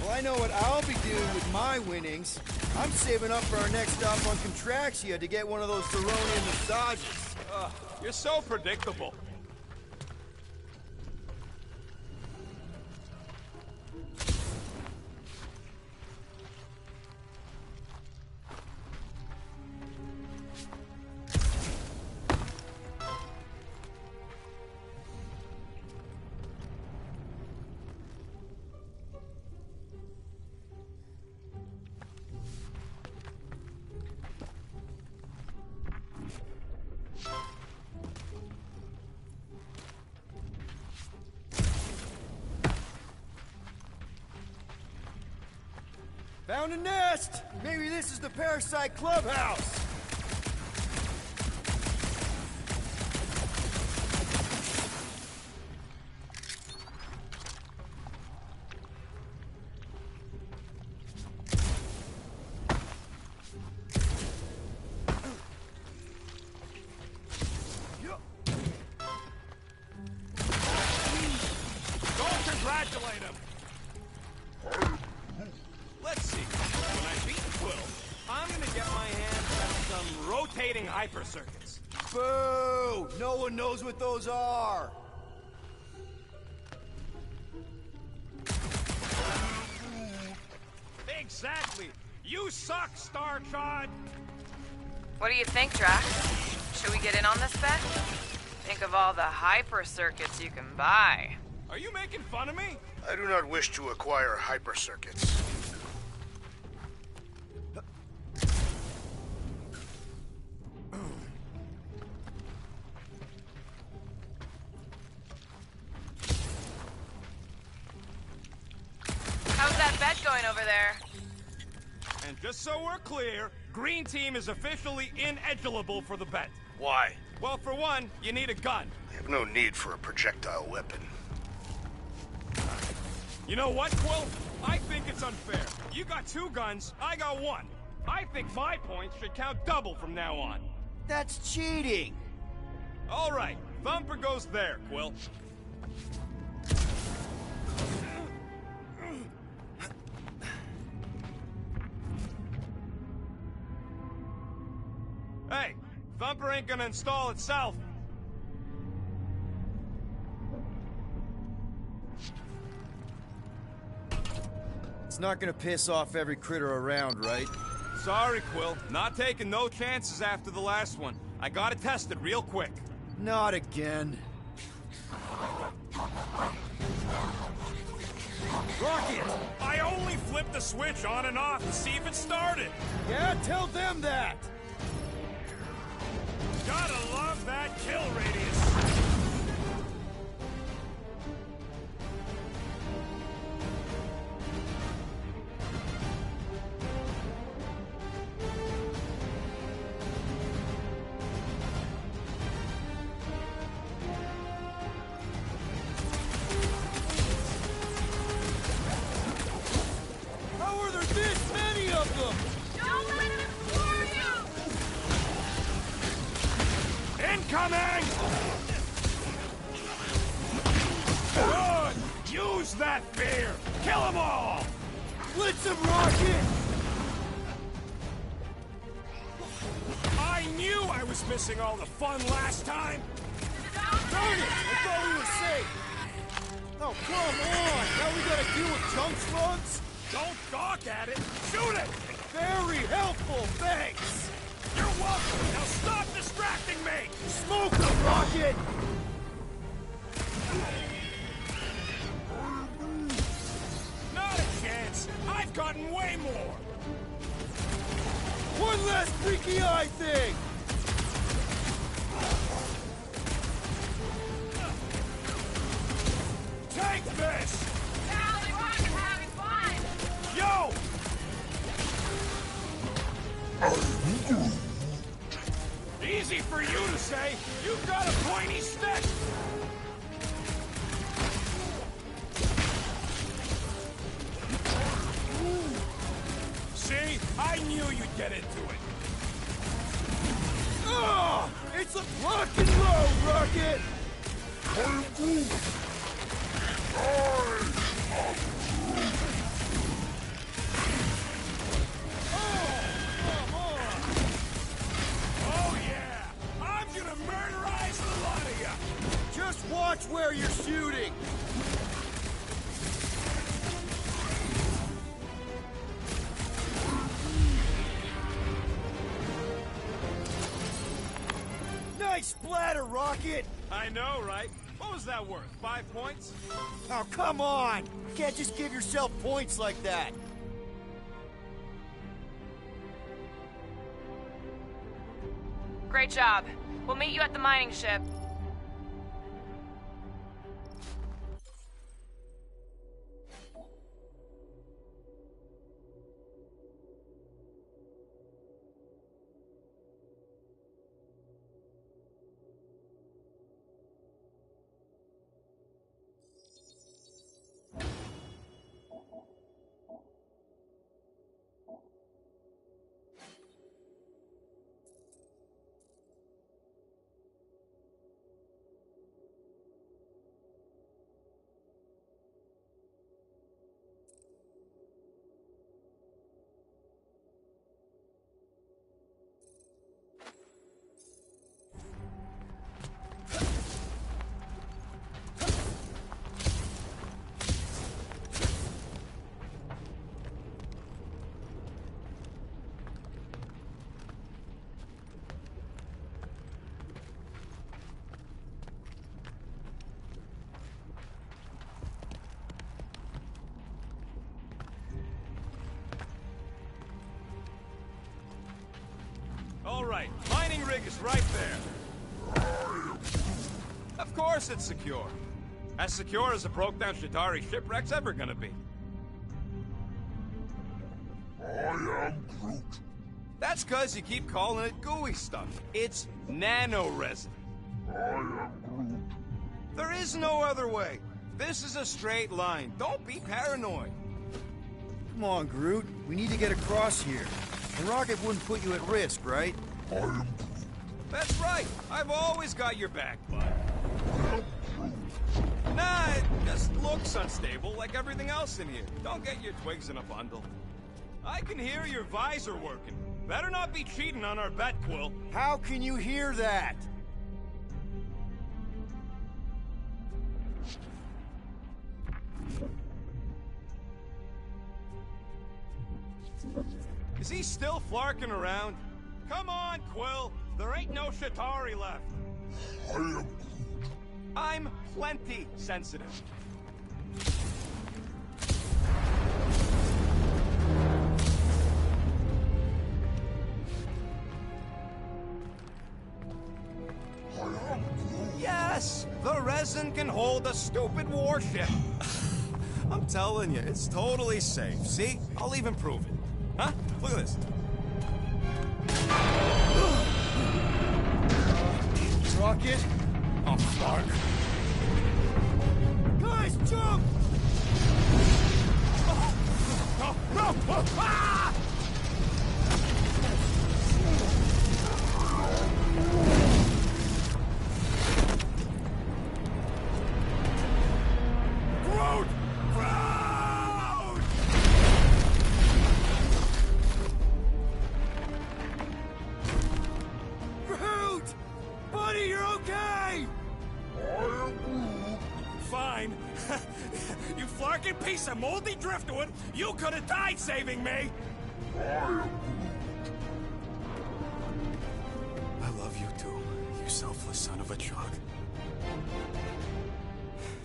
[SPEAKER 4] Well, I know what I'll be doing with my winnings. I'm saving up for our next stop on Contraxia to get one of those Theronian massages.
[SPEAKER 6] You're so predictable.
[SPEAKER 4] Found a nest! Maybe this is the Parasite Clubhouse!
[SPEAKER 6] Don't congratulate him! Let's see. When I beat Quill, I'm gonna get my hands on some rotating hyper circuits.
[SPEAKER 4] Boo! No one knows what those are!
[SPEAKER 6] Exactly! You suck, Starshot!
[SPEAKER 8] What do you think, Drax? Should we get in on this bet? Think of all the hyper circuits you can buy.
[SPEAKER 6] Are you making fun of me?
[SPEAKER 3] I do not wish to acquire hyper circuits.
[SPEAKER 8] How's that bet going over there?
[SPEAKER 6] And just so we're clear, Green Team is officially ineligible for the bet.
[SPEAKER 3] Why?
[SPEAKER 6] Well, for one, you need a gun.
[SPEAKER 3] I have no need for a projectile weapon.
[SPEAKER 6] You know what, Quill? I think it's unfair. You got 2 guns, I got 1. I think my points should count double from now on.
[SPEAKER 4] That's cheating!
[SPEAKER 6] All right, Thumper goes there, Quill. Hey, Thumper ain't gonna install itself.
[SPEAKER 4] It's not gonna piss off every critter around, right?
[SPEAKER 6] Sorry, Quill. Not taking no chances after the last one. I gotta test it real quick.
[SPEAKER 4] Not again.
[SPEAKER 6] Rocket! I only flipped the switch on and off to see if it started.
[SPEAKER 4] Yeah, tell them that!
[SPEAKER 6] Gotta love that kill radius. coming! Good! Use that fear! Kill them all!
[SPEAKER 4] Blitz him, Rocket!
[SPEAKER 6] I knew I was missing all the fun last time!
[SPEAKER 4] Darn it! I thought we were safe! Oh, come on! Now we gotta deal with junk slugs?
[SPEAKER 6] Don't gawk at it! Shoot it!
[SPEAKER 4] Very helpful, thanks!
[SPEAKER 6] You're welcome! Now stop distracting me!
[SPEAKER 4] Smoke him, Rocket!
[SPEAKER 6] Not a chance! I've gotten way more!
[SPEAKER 4] One last freaky eye thing!
[SPEAKER 6] Take this!
[SPEAKER 7] Now the rocket's having fun!
[SPEAKER 6] Yo! Easy for you to say! You've got a pointy stick! See? I knew you'd get into it!
[SPEAKER 4] Oh! It's a rock and roll, Rocket!
[SPEAKER 9] I'm Groot.
[SPEAKER 6] Oh yeah! I'm gonna murderize the lot of you!
[SPEAKER 4] Just watch where you're shooting! Nice splatter, Rocket!
[SPEAKER 6] I know, right? What was that worth? 5 points?
[SPEAKER 4] Oh, come on! You can't just give yourself points like that!
[SPEAKER 7] Great job. We'll meet you at the mining ship.
[SPEAKER 6] All right, mining rig is right there. Of course it's secure. As secure as a broke-down Shatari shipwreck's ever gonna be.
[SPEAKER 9] I am Groot.
[SPEAKER 6] That's cause you keep calling it gooey stuff. It's nano-resin.
[SPEAKER 9] I am Groot.
[SPEAKER 6] There is no other way. This is a straight line. Don't be paranoid.
[SPEAKER 4] Come on, Groot. We need to get across here. The rocket wouldn't put you at risk, right?
[SPEAKER 9] I am Groot.
[SPEAKER 6] That's right. I've always got your back, bud. Nah, it just looks unstable like everything else in here. Don't get your twigs in a bundle. I can hear your visor working. Better not be cheating on our bet, Quill.
[SPEAKER 4] How can you hear that?
[SPEAKER 6] Is he still flarking around? Come on, Quill. There ain't no Shatari left.
[SPEAKER 9] I am Groot.
[SPEAKER 6] I'm plenty sensitive.
[SPEAKER 9] I am Groot.
[SPEAKER 6] Yes, the resin can hold a stupid warship. I'm telling you, it's totally safe. See? I'll even prove it. Huh? Look at this.
[SPEAKER 4] Rocket?
[SPEAKER 6] Oh, fuck.
[SPEAKER 4] Guys, jump!
[SPEAKER 6] No! No! Ah!
[SPEAKER 5] mine. You flarkin' piece of moldy driftwood! You could have died saving me! I love you too, you selfless son of a truck.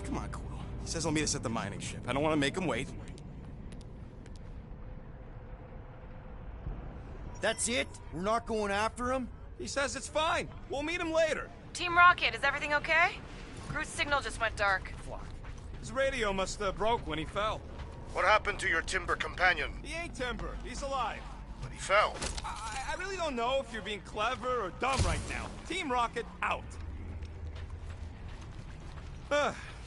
[SPEAKER 5] Come on, Quill. He says he'll meet us at the mining ship. I don't want to make him wait.
[SPEAKER 4] That's it? We're not going after him?
[SPEAKER 5] He says it's fine. We'll meet him later.
[SPEAKER 8] Team Rocket, is everything okay? Groot's signal just went dark.
[SPEAKER 5] Fuck. His radio must have broke when he fell.
[SPEAKER 3] What happened to your timber companion?
[SPEAKER 5] He ain't Timber. He's alive.
[SPEAKER 3] But he fell.
[SPEAKER 5] I really don't know if you're being clever or dumb right now. Team Rocket, out.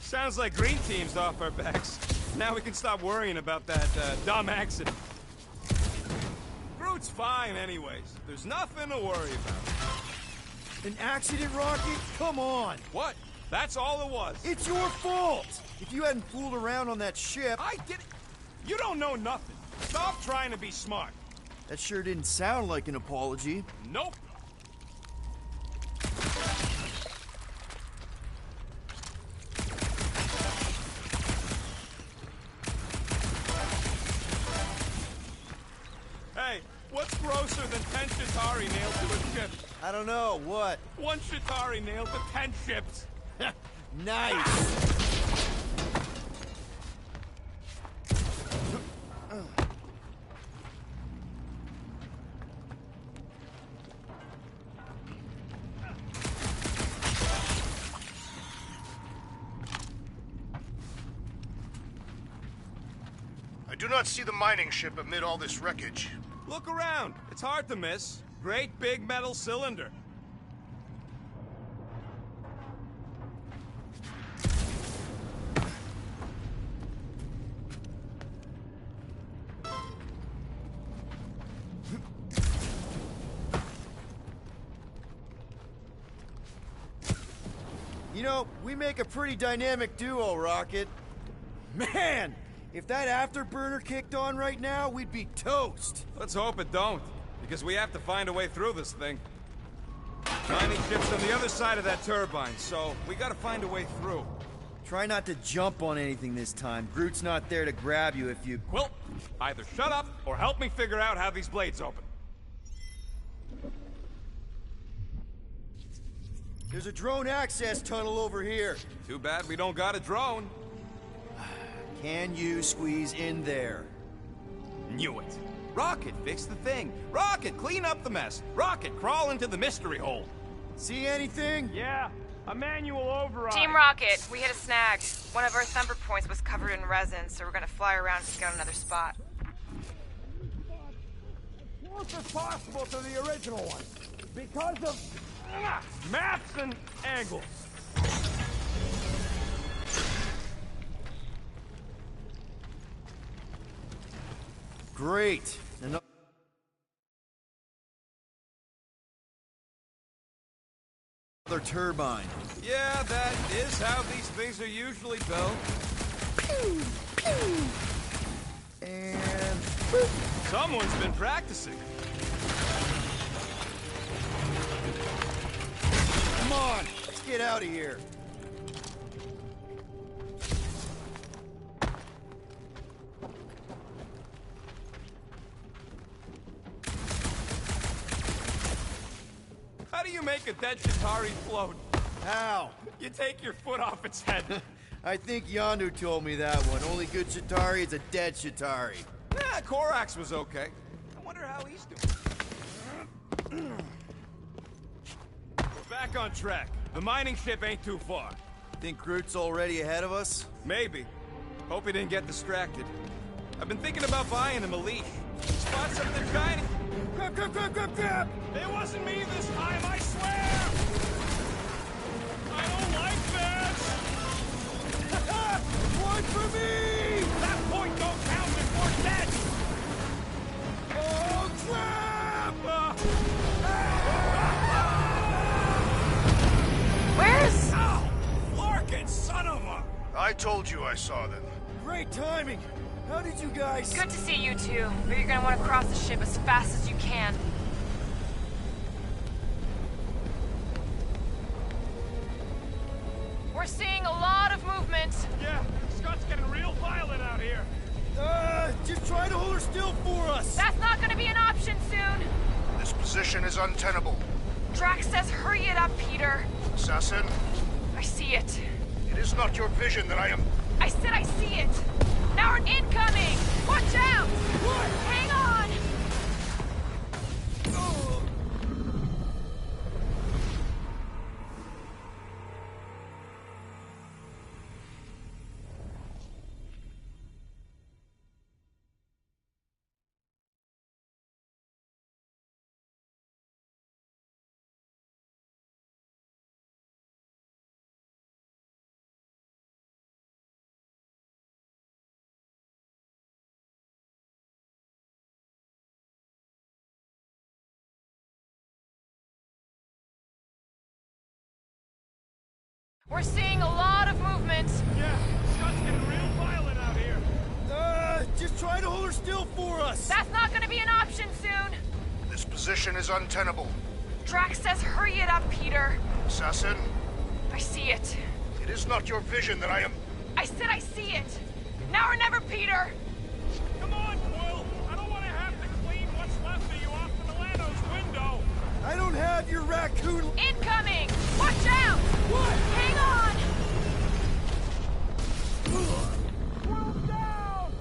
[SPEAKER 5] Sounds like Green Team's off our backs. Now we can stop worrying about that dumb accident. Groot's fine anyways. There's nothing to worry about.
[SPEAKER 4] An accident, Rocket? Come on!
[SPEAKER 5] What? That's all it was.
[SPEAKER 4] It's your fault! If you hadn't fooled around on that ship...
[SPEAKER 5] I did it. You don't know nothing. Stop trying to be smart.
[SPEAKER 4] That sure didn't sound like an apology.
[SPEAKER 5] Nope. Hey, what's grosser than 10 Chitauri nailed to a ship?
[SPEAKER 4] I don't know, what?
[SPEAKER 5] 1 Chitauri nailed to 10 ships.
[SPEAKER 4] Nice!
[SPEAKER 3] I do not see the mining ship amid all this wreckage.
[SPEAKER 5] Look around. It's hard to miss. Great big metal cylinder.
[SPEAKER 4] You know, we make a pretty dynamic duo, Rocket. Man! If that afterburner kicked on right now, we'd be toast.
[SPEAKER 5] Let's hope it don't, because we have to find a way through this thing. Mining ship's on the other side of that turbine, so we gotta find a way through.
[SPEAKER 4] Try not to jump on anything this time. Groot's not there to grab you if you...
[SPEAKER 5] Well, either shut up or help me figure out how these blades open.
[SPEAKER 4] There's a drone access tunnel over here.
[SPEAKER 5] Too bad we don't got a drone.
[SPEAKER 4] Can you squeeze in there?
[SPEAKER 5] Knew it. Rocket, fix the thing. Rocket, clean up the mess. Rocket, crawl into the mystery hole.
[SPEAKER 4] See anything?
[SPEAKER 6] Yeah, a manual override.
[SPEAKER 8] Team Rocket, we hit a snag. One of our thumper points was covered in resin, so we're gonna fly around and scout another spot.
[SPEAKER 6] Close as possible to the original one, because of maps and angles.
[SPEAKER 4] Great. Another turbine.
[SPEAKER 5] Yeah, that is how these things are usually built.
[SPEAKER 4] Pew! Pew! And... boop.
[SPEAKER 5] Someone's been practicing.
[SPEAKER 4] Come on, let's get out of here.
[SPEAKER 5] How do you make a dead Chitauri float?
[SPEAKER 4] How?
[SPEAKER 5] You take your foot off its head.
[SPEAKER 4] I think Yondu told me that one. Only good Chitauri is a dead Chitauri.
[SPEAKER 5] Nah, Korax was okay. I wonder how he's doing. We're back on track. The mining ship ain't too far.
[SPEAKER 4] Think Groot's already ahead of us?
[SPEAKER 5] Maybe. Hope he didn't get distracted. I've been thinking about buying him a leash. Spot something shiny.
[SPEAKER 4] Grab, grab, grab, grab, grab!
[SPEAKER 5] It wasn't me this time, I swear! I don't like this!
[SPEAKER 4] One for me!
[SPEAKER 5] That point don't count if we're dead!
[SPEAKER 4] Oh, crap!
[SPEAKER 8] Where's...
[SPEAKER 5] Ow! Larkin, son of a...
[SPEAKER 3] I told you I saw them.
[SPEAKER 4] Great timing! How did you guys...
[SPEAKER 8] Good to see you two, but you're gonna want to cross the ship as fast as you can. We're seeing a lot of movement. movement!
[SPEAKER 6] Yeah, Scott's getting real violent out here.
[SPEAKER 4] Just try to hold her still for us!
[SPEAKER 8] That's not gonna be an option soon!
[SPEAKER 3] This position is untenable.
[SPEAKER 8] Drax says hurry it up, Peter.
[SPEAKER 3] Assassin,
[SPEAKER 8] I see it.
[SPEAKER 3] it is not your vision that I am...
[SPEAKER 8] I said I see it! Now we're incoming! Watch out! What? Hang on! We're seeing a lot of movement.
[SPEAKER 6] Yeah, Scott's getting real violent out here.
[SPEAKER 4] Just try to hold her still for us!
[SPEAKER 8] That's not gonna be an option soon.
[SPEAKER 3] This position is untenable.
[SPEAKER 8] Drax says hurry it up, Peter.
[SPEAKER 3] Assassin,
[SPEAKER 8] I see it.
[SPEAKER 3] it is not your vision that I am...
[SPEAKER 8] I said I see it. Now or never, Peter.
[SPEAKER 6] Come on, Quill. I don't want to have to clean what's left of you off the Milano's window.
[SPEAKER 4] I don't have your raccoon...
[SPEAKER 8] Incoming! Watch out!
[SPEAKER 4] What?
[SPEAKER 8] Hang on!
[SPEAKER 6] Quill's down!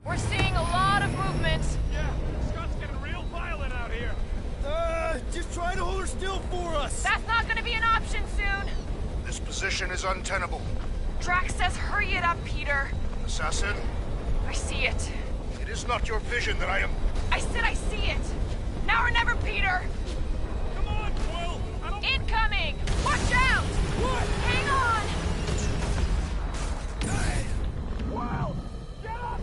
[SPEAKER 8] We're seeing a lot of movement.
[SPEAKER 6] Yeah, Scott's getting real violent out here.
[SPEAKER 4] Just try to hold her still for us!
[SPEAKER 8] That's not gonna be an option soon.
[SPEAKER 3] This position is untenable.
[SPEAKER 8] Drax says hurry it up, Peter.
[SPEAKER 3] Assassin,
[SPEAKER 8] I see it.
[SPEAKER 3] it is not your vision that I am...
[SPEAKER 8] I said I see it. Now or never, Peter.
[SPEAKER 6] Come on, Quill. I don't...
[SPEAKER 8] Incoming! Watch out!
[SPEAKER 4] What?
[SPEAKER 8] Hang on!
[SPEAKER 6] Quill! Get up!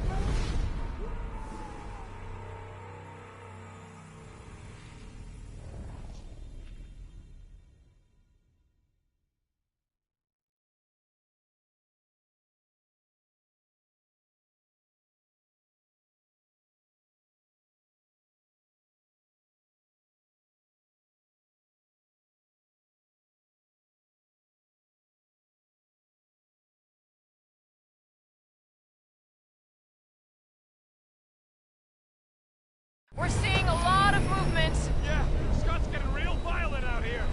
[SPEAKER 8] We're seeing a lot of movement.
[SPEAKER 6] Yeah, Scott's getting real violent out here.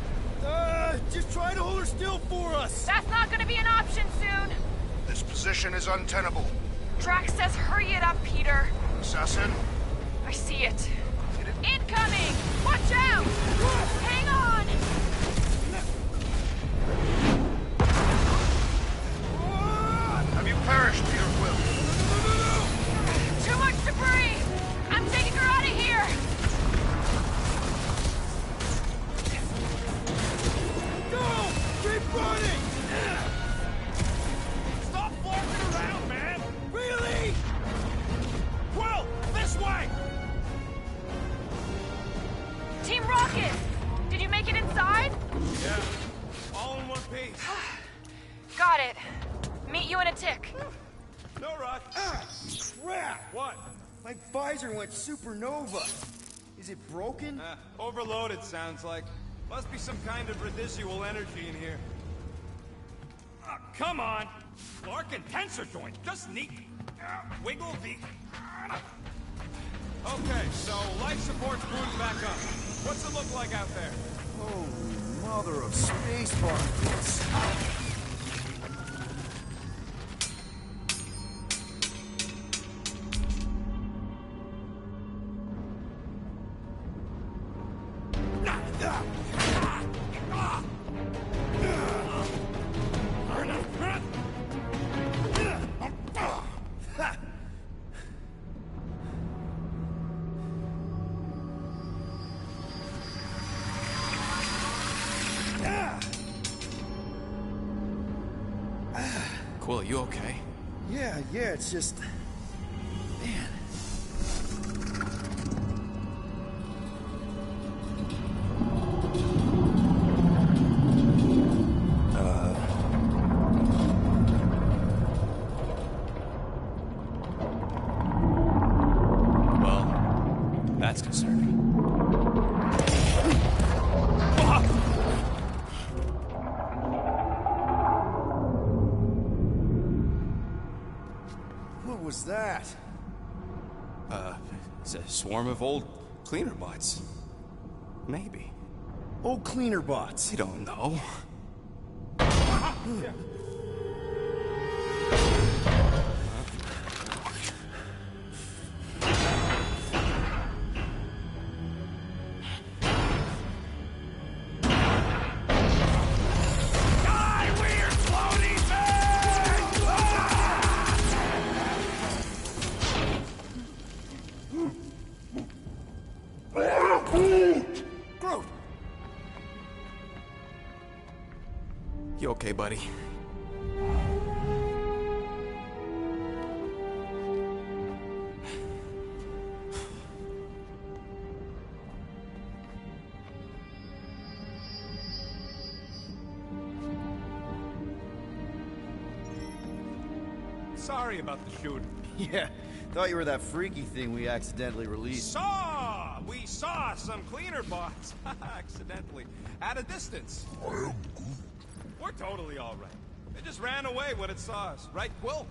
[SPEAKER 4] Just try to hold her still for us!
[SPEAKER 8] That's not gonna be an option soon.
[SPEAKER 3] This position is untenable.
[SPEAKER 8] Drax says hurry it up, Peter.
[SPEAKER 3] Assassin,
[SPEAKER 8] I see it. Incoming! Watch out! Hang on!
[SPEAKER 3] have you perished, Peter Quill?
[SPEAKER 8] Too much debris! I'm taking her out of here!
[SPEAKER 4] Go! Keep running!
[SPEAKER 6] Stop flirting around, man!
[SPEAKER 4] Really?
[SPEAKER 6] Quill, this way!
[SPEAKER 8] Team Rocket! Did you make it inside?
[SPEAKER 6] Yeah, all in one piece.
[SPEAKER 8] Got it. Meet you in a tick.
[SPEAKER 6] No rush.
[SPEAKER 4] Crap!
[SPEAKER 6] What?
[SPEAKER 4] My visor went supernova. Is it broken?
[SPEAKER 6] Overloaded, sounds like. Must be some kind of residual energy in here. Come on! Clark and tensor joint, just neat. Wiggle the... Okay, so life support's booted back up. What's it look like out there?
[SPEAKER 4] Holy mother of space buckets.
[SPEAKER 5] Quill, you okay?
[SPEAKER 4] Yeah, it's just... Man.
[SPEAKER 5] Well, that's concerning.
[SPEAKER 4] What was that?
[SPEAKER 5] It's a swarm of old cleaner bots. Maybe.
[SPEAKER 4] Old cleaner bots.
[SPEAKER 5] I don't know.
[SPEAKER 4] Groot!
[SPEAKER 5] You okay, buddy?
[SPEAKER 6] Sorry about the shooting.
[SPEAKER 4] Yeah, thought you were that freaky thing we accidentally released.
[SPEAKER 6] We saw some cleaner bots, accidentally, at a distance. We're totally all right. They just ran away when it saw us, right, Quill?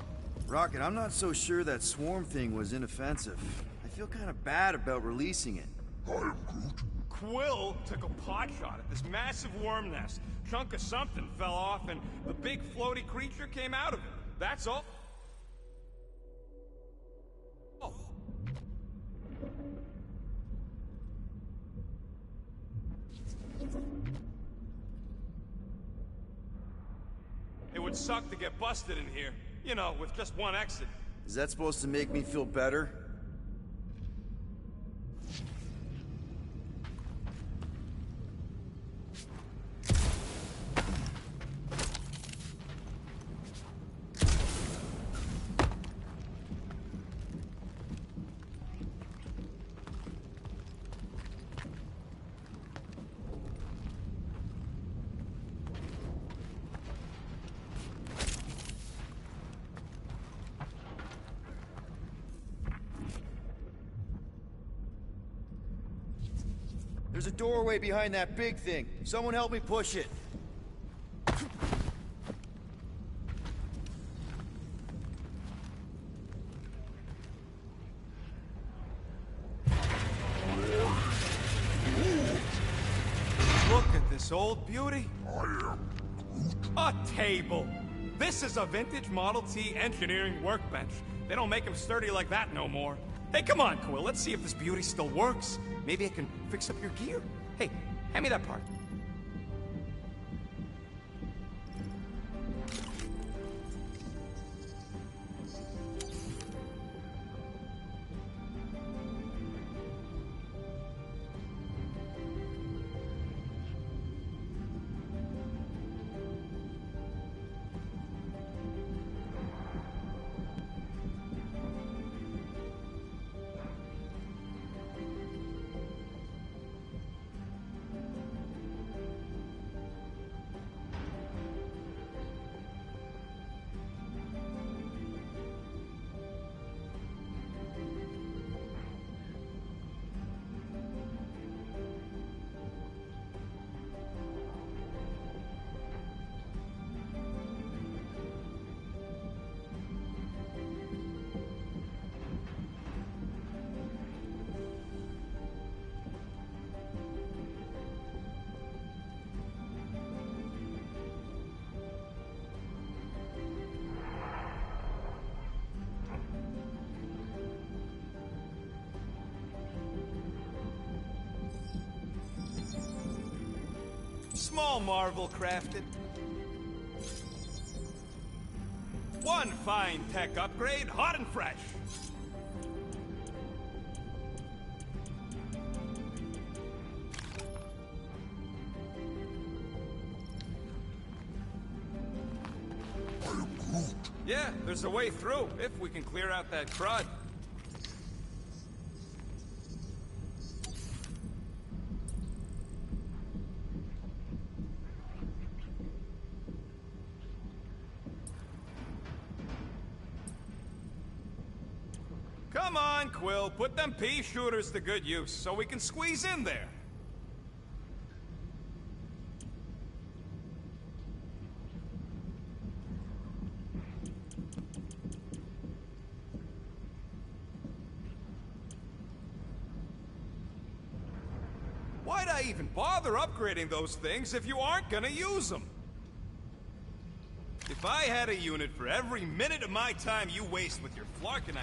[SPEAKER 4] Rocket, I'm not so sure that swarm thing was inoffensive. I feel kind of bad about releasing it.
[SPEAKER 6] Quill took a pot shot at this massive worm nest. Chunk of something fell off, and the big floaty creature came out of it. That's all. Oh. It would suck to get busted in here, you know, with just one exit.
[SPEAKER 4] Is that supposed to make me feel better? There's a doorway behind that big thing. Someone help me push it.
[SPEAKER 6] Look at this old beauty. A table. This is a vintage Model T engineering workbench. They don't make them sturdy like that no more. Hey, come on, Quill. Let's see if this beauty still works. Maybe I can fix up your gear. Hey, hand me that part. Small marvel crafted. One fine tech upgrade, hot and fresh. Yeah, there's a way through, if we can clear out that crud. Come on, Quill, put them pea shooters to good use, so we can squeeze in there. Why'd I even bother upgrading those things if you aren't gonna use them? If I had a unit for every minute of my time you waste with your flarkin',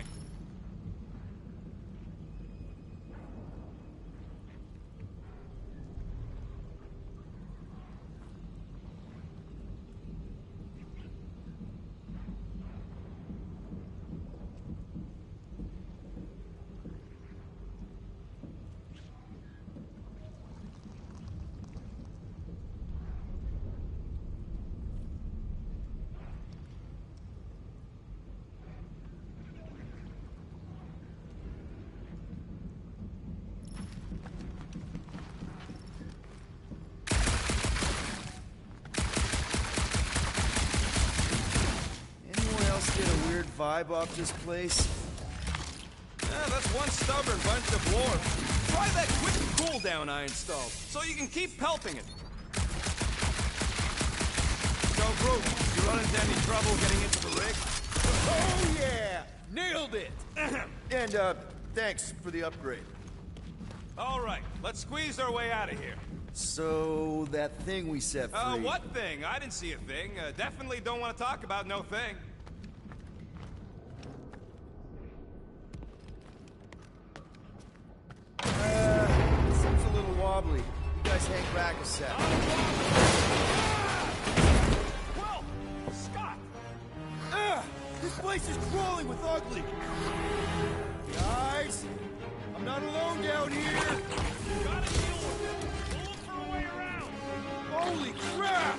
[SPEAKER 4] Vibe off this place?
[SPEAKER 6] Yeah, that's one stubborn bunch of dwarves. Try that quick cooldown I installed, so you can keep pelting it. So, Groot, you run into any trouble getting into the rig?
[SPEAKER 4] Oh, yeah! Nailed it! And, thanks for the upgrade.
[SPEAKER 6] All right, let's squeeze our way out of here.
[SPEAKER 4] So, that thing we set free...
[SPEAKER 6] What thing? I didn't see a thing. Definitely don't want to talk about no thing.
[SPEAKER 4] Seems a little wobbly. You guys hang back a sec.
[SPEAKER 6] Well, Scott!
[SPEAKER 4] This place is crawling with ugly. Guys, I'm not alone down here.
[SPEAKER 6] Gotta deal with it. We'll look for a way around.
[SPEAKER 4] Holy crap!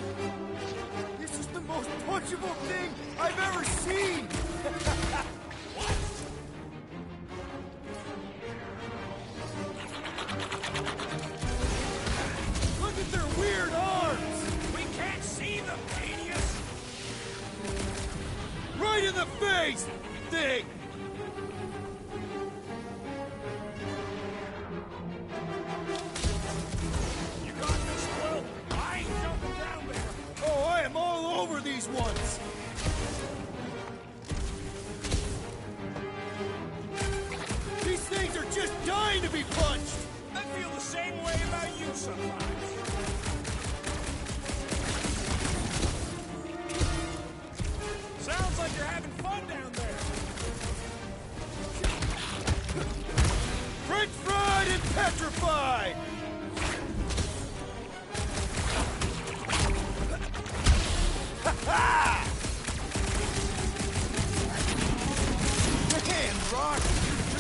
[SPEAKER 4] This is the most punchable thing I've ever seen! Look at their weird arms!
[SPEAKER 6] We can't see them, genius!
[SPEAKER 4] Right in the face! Thing!
[SPEAKER 6] You got this, Quill. I ain't jumping down there.
[SPEAKER 4] Oh, I am all over these ones! These things are just dying to be punched!
[SPEAKER 6] I feel the same way about you sometimes. Sounds like you're having fun down there.
[SPEAKER 4] French fried and petrified! Ha-ha! Man, Rock,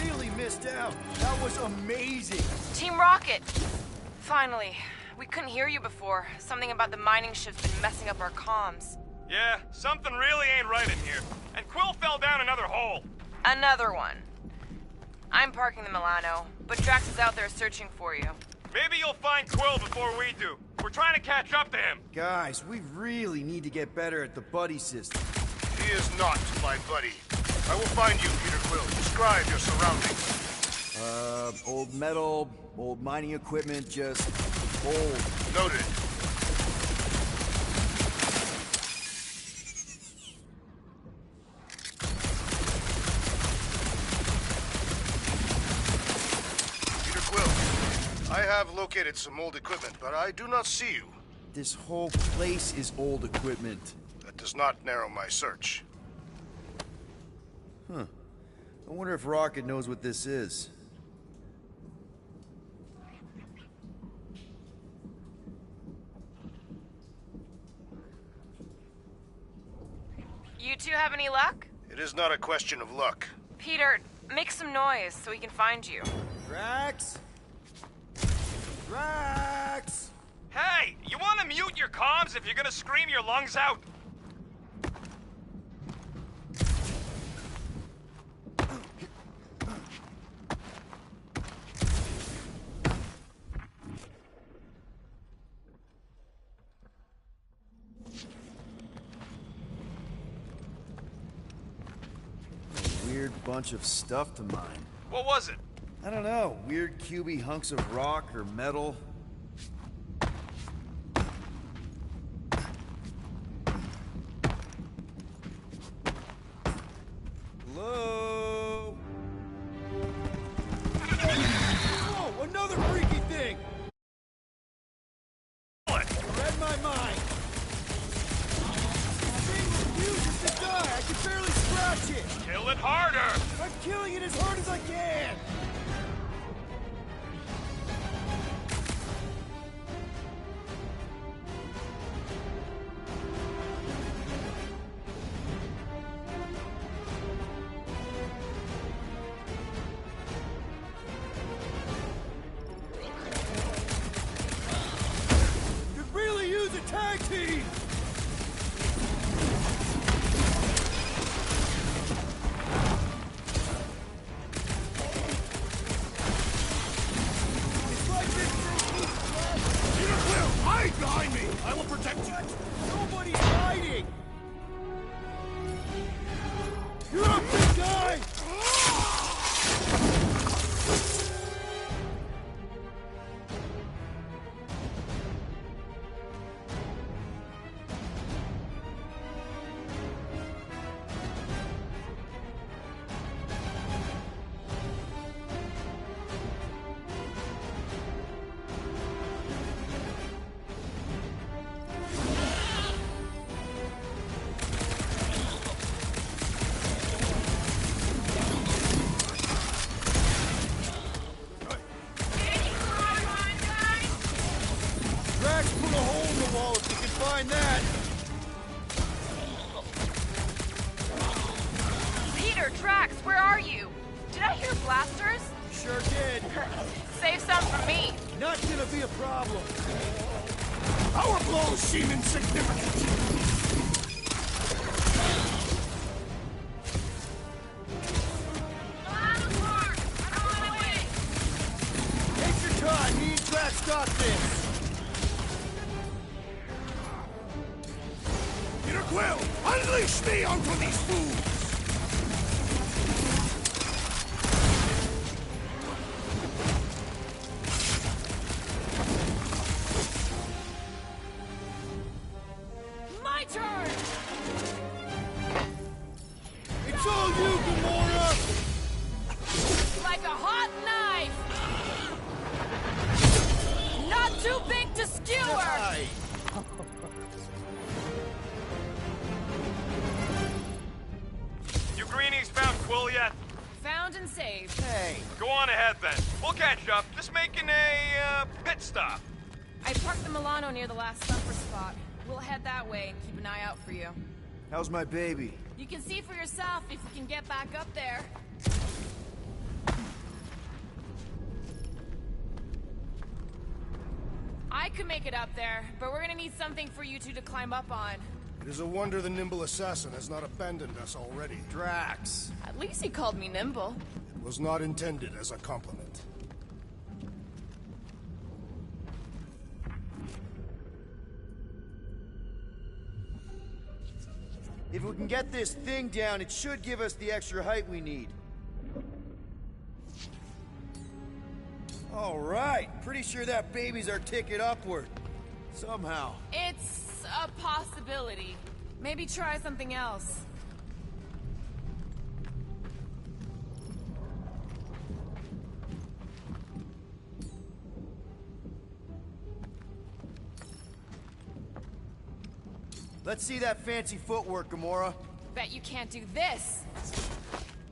[SPEAKER 4] you really missed out. That was amazing.
[SPEAKER 8] Team Rocket! Finally. We couldn't hear you before. Something about the mining ship's been messing up our comms.
[SPEAKER 6] Yeah, something really ain't right in here. And Quill fell down another hole.
[SPEAKER 8] Another one. I'm parking the Milano, but Drax is out there searching for you.
[SPEAKER 6] Maybe you'll find Quill before we do. We're trying to catch up to him.
[SPEAKER 4] Guys, we really need to get better at the buddy system.
[SPEAKER 3] He is not my buddy. I will find you, Peter Quill. Describe your surroundings.
[SPEAKER 4] Old metal, old mining equipment, just old.
[SPEAKER 3] Noted. Peter Quill, I have located some old equipment, but I do not see you.
[SPEAKER 4] This whole place is old equipment.
[SPEAKER 3] That does not narrow my search.
[SPEAKER 4] Huh. I wonder if Rocket knows what this is.
[SPEAKER 8] You two have any luck?
[SPEAKER 3] It is not a question of luck.
[SPEAKER 8] Peter, make some noise so we can find you.
[SPEAKER 4] Drax? Drax!
[SPEAKER 6] Hey, you want to mute your comms if you're gonna scream your lungs out?
[SPEAKER 4] bunch of stuff to mine.
[SPEAKER 6] What was it?
[SPEAKER 4] I don't know, weird cubey hunks of rock or metal. Hello? Oh, another freaky thing!
[SPEAKER 6] What?
[SPEAKER 4] Read my mind. This thing refuses to die. I can barely scratch it.
[SPEAKER 6] Kill it harder!
[SPEAKER 4] I'm killing it as hard as I can. Could really use a tag team. It's like this thing needs blood.
[SPEAKER 3] Peter Quill, hide behind me! I will protect you!
[SPEAKER 4] Nobody's hiding. You're up, big guy. Drax put a hole in the wall if you can find that.
[SPEAKER 7] Peter, Drax, where are you? Did I hear blasters?
[SPEAKER 4] Sure did.
[SPEAKER 7] Save some for me.
[SPEAKER 4] Not gonna be a problem.
[SPEAKER 3] Our blows seem insignificant.
[SPEAKER 4] Take your time. Me and Drax got this.
[SPEAKER 3] Peter Quill, unleash me onto these fools!
[SPEAKER 7] My turn!
[SPEAKER 4] It's all you, Gamora.
[SPEAKER 7] Like a hot knife! Not too big to skewer!
[SPEAKER 4] Die.
[SPEAKER 6] You greenies found Quill yet?
[SPEAKER 7] Found and saved.
[SPEAKER 4] Hey,
[SPEAKER 6] Go on ahead then. We'll catch up. Just making a pit stop.
[SPEAKER 8] I parked the Milano near the last suffer spot. We'll head that way and keep an eye out for you.
[SPEAKER 4] how's my baby?
[SPEAKER 8] You can see for yourself if you can get back up there. I could make it up there, but we're gonna need something for you two to climb up on.
[SPEAKER 3] It is a wonder the nimble assassin has not abandoned us already.
[SPEAKER 4] Drax.
[SPEAKER 8] At least he called me nimble.
[SPEAKER 3] It was not intended as a compliment.
[SPEAKER 4] If we can get this thing down, it should give us the extra height we need. All right, pretty sure that baby's our ticket upward. Somehow.
[SPEAKER 8] It's a possibility. Maybe try something else.
[SPEAKER 4] Let's see that fancy footwork, Gamora.
[SPEAKER 8] Bet you can't do this.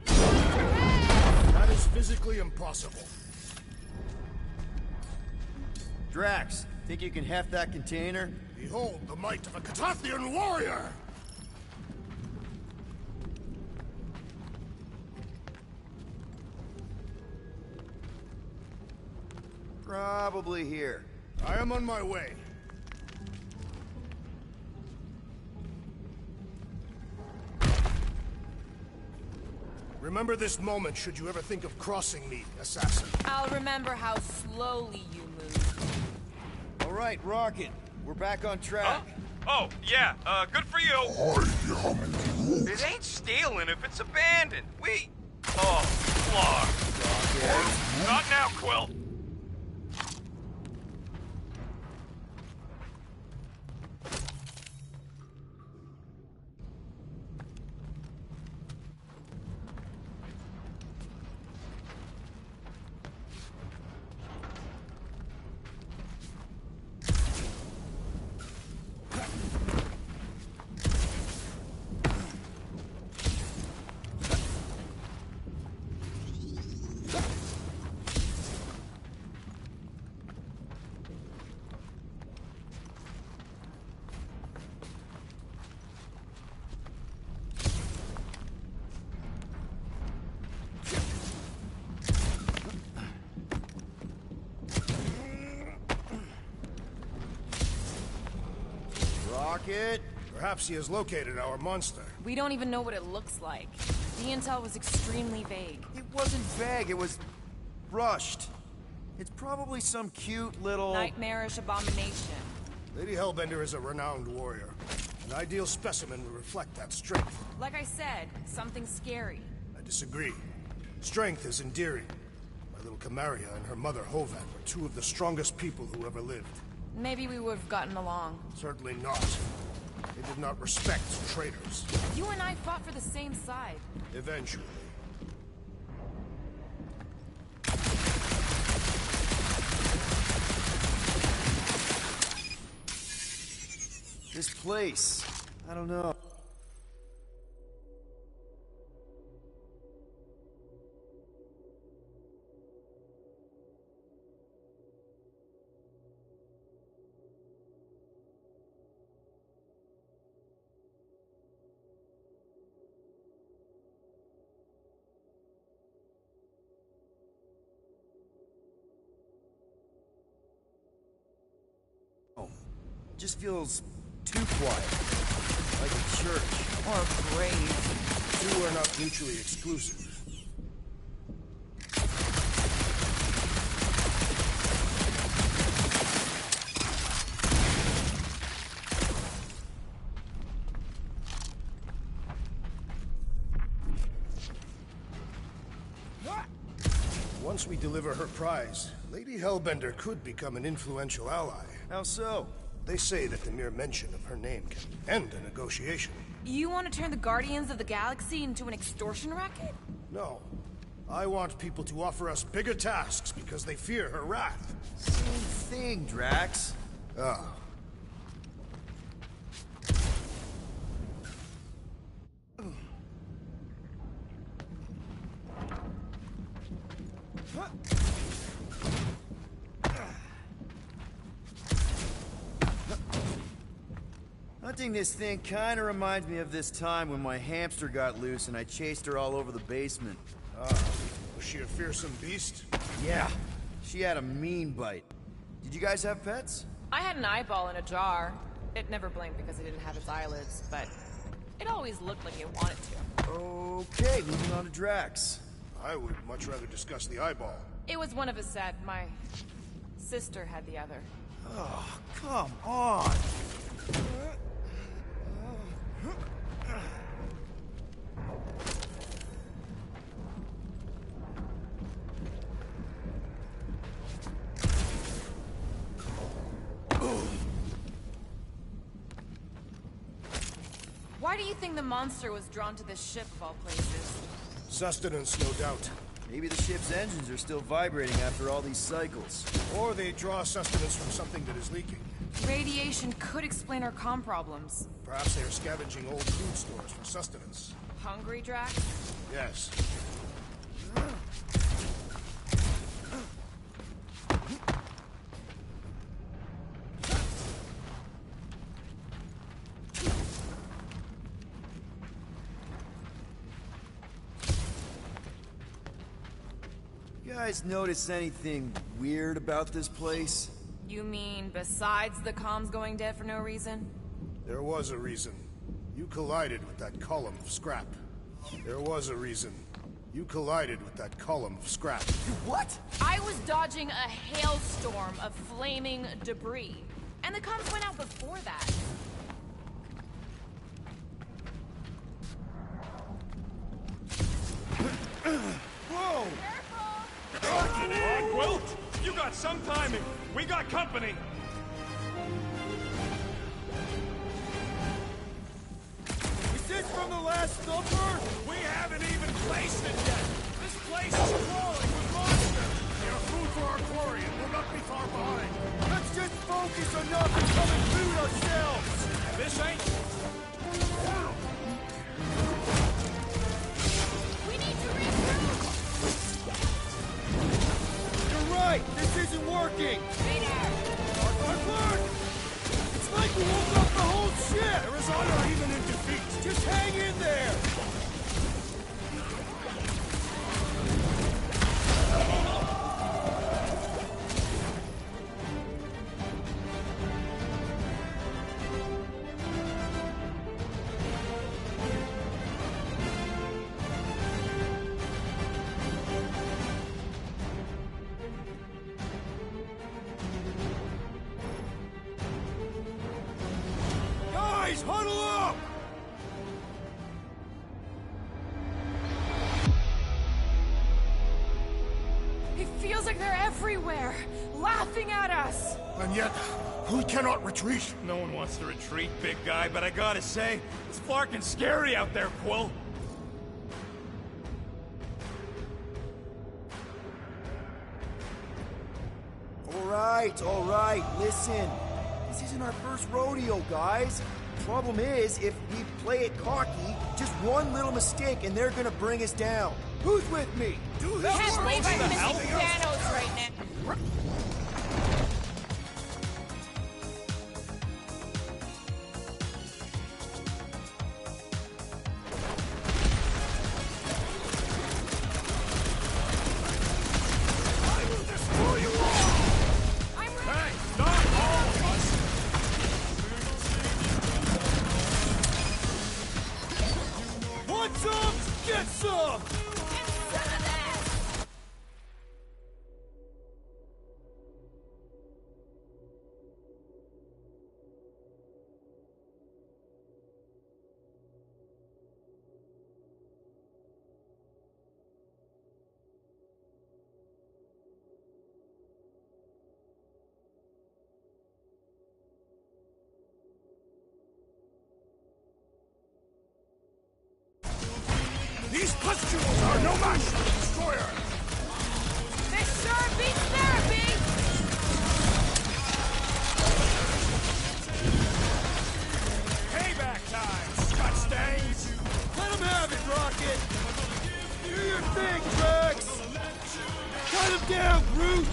[SPEAKER 3] That is physically impossible.
[SPEAKER 4] Drax, think you can heft that container?
[SPEAKER 3] Behold the might of a Catathian warrior!
[SPEAKER 4] Probably here.
[SPEAKER 3] I am on my way. Remember this moment should you ever think of crossing me, assassin.
[SPEAKER 8] I'll remember how slowly you move.
[SPEAKER 4] All right, Rocket. We're back on track.
[SPEAKER 6] Oh, yeah, good for you.
[SPEAKER 9] I am Groot.
[SPEAKER 6] It ain't stealing if it's abandoned. Oh, Flar. Not now, Quill.
[SPEAKER 4] Rocket?
[SPEAKER 3] Perhaps he has located our monster.
[SPEAKER 8] We don't even know what it looks like. The intel was extremely vague.
[SPEAKER 4] It wasn't vague, it was rushed. It's probably some cute little...
[SPEAKER 8] Nightmarish abomination.
[SPEAKER 3] Lady Hellbender is a renowned warrior. An ideal specimen would reflect that strength.
[SPEAKER 8] Like I said, something scary.
[SPEAKER 3] I disagree. Strength is endearing. My little Camaria and her mother Hovat were two of the strongest people who ever lived.
[SPEAKER 8] Maybe we would have gotten along.
[SPEAKER 3] Certainly not. They did not respect traitors.
[SPEAKER 8] You and I fought for the same side.
[SPEAKER 3] Eventually.
[SPEAKER 4] This place. I don't know. Just feels too quiet. Like a church.
[SPEAKER 8] Or a grave.
[SPEAKER 3] Two are not mutually exclusive. Once we deliver her prize, Lady Hellbender could become an influential ally.
[SPEAKER 4] How so?
[SPEAKER 3] They say that the mere mention of her name can end a negotiation.
[SPEAKER 8] You want to turn the Guardians of the Galaxy into an extortion racket?
[SPEAKER 3] No. I want people to offer us bigger tasks because they fear her wrath.
[SPEAKER 4] Same thing, Drax.
[SPEAKER 3] Ah.
[SPEAKER 4] Hunting this thing kinda reminds me of this time when my hamster got loose and I chased her all over the basement.
[SPEAKER 3] Was she a fearsome beast?
[SPEAKER 4] Yeah, she had a mean bite. Did you guys have pets?
[SPEAKER 8] I had an eyeball in a jar. It never blinked because it didn't have its eyelids, but it always looked like it wanted to.
[SPEAKER 4] Okay, moving on to Drax.
[SPEAKER 3] I would much rather discuss the eyeball.
[SPEAKER 8] It was one of a set. My sister had the other.
[SPEAKER 4] Oh, come on!
[SPEAKER 8] Why do you think the monster was drawn to this ship of all places?
[SPEAKER 3] Sustenance, no doubt.
[SPEAKER 4] Maybe the ship's engines are still vibrating after all these cycles.
[SPEAKER 3] Or they draw sustenance from something that is leaking.
[SPEAKER 8] Radiation could explain our comm problems.
[SPEAKER 3] Perhaps they are scavenging old food stores for sustenance.
[SPEAKER 8] Hungry, Drax?
[SPEAKER 3] Yes.
[SPEAKER 4] You guys notice anything weird about this place?
[SPEAKER 8] You mean besides the comms going dead for no reason?
[SPEAKER 3] There was a reason. You collided with that column of scrap. There was a reason. You collided with that column of scrap.
[SPEAKER 4] What?
[SPEAKER 8] I was dodging a hailstorm of flaming debris. And the comms went out before that.
[SPEAKER 4] Whoa!
[SPEAKER 6] Come on, Quill! You got some timing. We got company.
[SPEAKER 4] Is this from the last thumper?
[SPEAKER 6] We haven't even placed it yet. This place is crawling with monsters.
[SPEAKER 3] They're food for our quarry, and we'll not be far behind.
[SPEAKER 4] Let's just focus on not becoming food ourselves!
[SPEAKER 6] This ain't...
[SPEAKER 7] We need to regroup!
[SPEAKER 4] You're right! This isn't working!
[SPEAKER 7] Peter!
[SPEAKER 4] Clark! It's like we woke up the whole ship!
[SPEAKER 3] There is honor even in defeat.
[SPEAKER 4] Just hang in there! Guys, huddle up!
[SPEAKER 8] It feels like they're everywhere, laughing at us.
[SPEAKER 3] And yet, we cannot retreat.
[SPEAKER 6] No one wants to retreat, big guy, but I gotta say, it's fucking scary out there, Quill.
[SPEAKER 4] All right, listen. This isn't our first rodeo, guys. Problem is, if we play it cocky, just one little mistake and they're gonna bring us down. Who's with me?
[SPEAKER 7] Can't believe I'm missing Thanos right now.
[SPEAKER 4] Want some? Get some!
[SPEAKER 3] These pustules are no match for the destroyer.
[SPEAKER 7] This sure beats therapy!
[SPEAKER 6] Payback time, Scott Stains!
[SPEAKER 4] Let him have it, Rocket! Do your thing, Drax! Cut him down, Groot!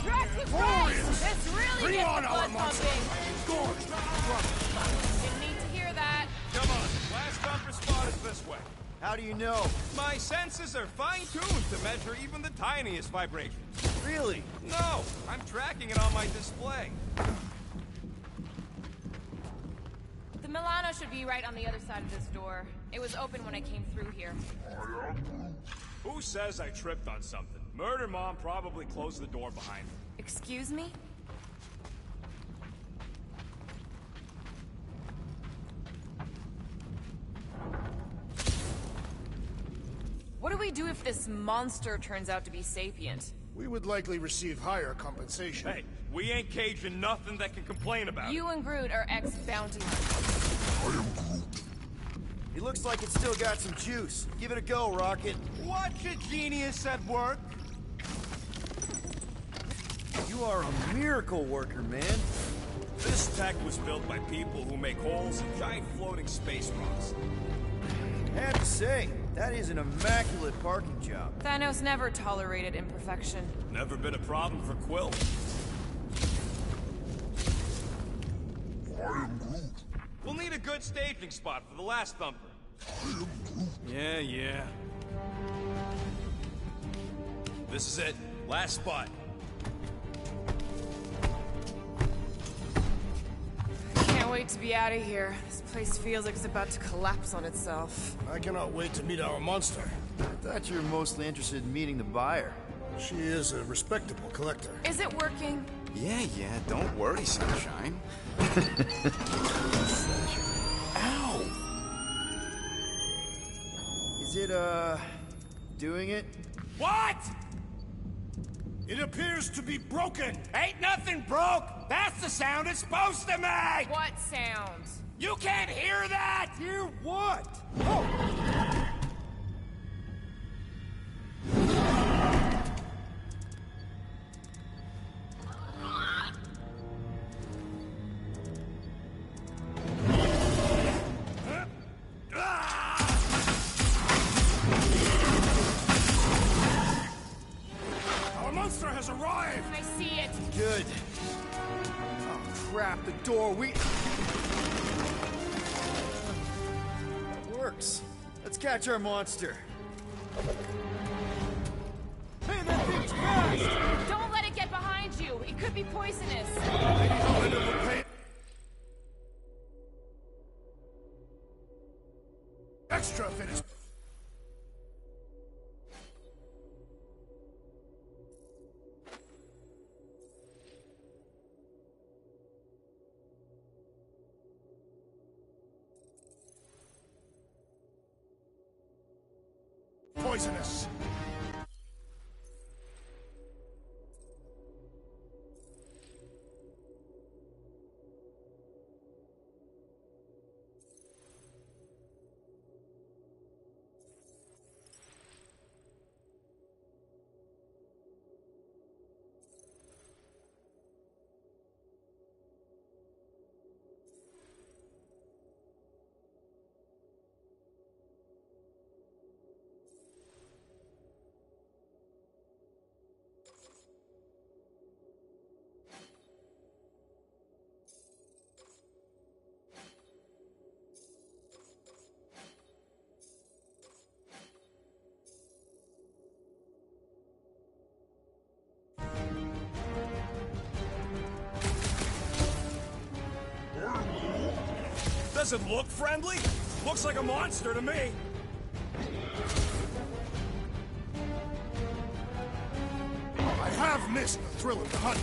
[SPEAKER 7] Drax is right! This really
[SPEAKER 3] Bring
[SPEAKER 7] gets
[SPEAKER 3] on
[SPEAKER 7] the
[SPEAKER 3] our
[SPEAKER 7] blood
[SPEAKER 3] monster.
[SPEAKER 7] pumping!
[SPEAKER 3] Gorge.
[SPEAKER 7] Didn't need to hear that.
[SPEAKER 6] Come on, last bumper spot is this way.
[SPEAKER 4] How do you know?
[SPEAKER 6] My senses are fine-tuned to measure even the tiniest vibrations.
[SPEAKER 4] Really?
[SPEAKER 6] No, I'm tracking it on my display.
[SPEAKER 7] The Milano should be right on the other side of this door. It was open when I came through here.
[SPEAKER 6] Who says I tripped on something? Murder Mom probably closed the door behind me.
[SPEAKER 8] Excuse me? What do we do if this monster turns out to be sapient?
[SPEAKER 3] We would likely receive higher compensation.
[SPEAKER 6] Hey, we ain't caging nothing that can complain about
[SPEAKER 8] You and Groot are ex-bounty hunters.
[SPEAKER 4] He looks like it's still got some juice. Give it a go, Rocket.
[SPEAKER 6] Watch a genius at work.
[SPEAKER 4] You are a miracle worker, man.
[SPEAKER 6] This tech was built by people who make holes in giant floating space rocks.
[SPEAKER 4] I have to say, that is an immaculate parking job.
[SPEAKER 8] Thanos never tolerated imperfection.
[SPEAKER 6] Never been a problem for Quill. We'll need a good staging spot for the last thumper. Yeah. This is it. Last spot.
[SPEAKER 8] Can't wait to be out of here. This place feels like it's about to collapse on itself.
[SPEAKER 3] I cannot wait to meet our monster.
[SPEAKER 4] I thought you were mostly interested in meeting the buyer.
[SPEAKER 3] She is a respectable collector.
[SPEAKER 8] Is it working?
[SPEAKER 5] Yeah, don't worry, Sunshine. Ow!
[SPEAKER 4] Is it, doing it?
[SPEAKER 5] What?
[SPEAKER 3] It appears to be broken!
[SPEAKER 5] Ain't nothing broke! That's the sound it's supposed to make!
[SPEAKER 7] What sound?
[SPEAKER 5] You can't hear that!
[SPEAKER 4] Hear what?
[SPEAKER 3] Our monster has arrived!
[SPEAKER 7] I see it.
[SPEAKER 4] Good. Oh, crap, the door, That works. Let's catch our monster. Hey, that thing's fast!
[SPEAKER 7] Don't let it get behind you. It could be poisonous.
[SPEAKER 3] Lady Helena will pay extra if it is. Poisonous.
[SPEAKER 5] Doesn't look friendly. Looks like a monster to me.
[SPEAKER 3] I have missed the thrill of the hunt.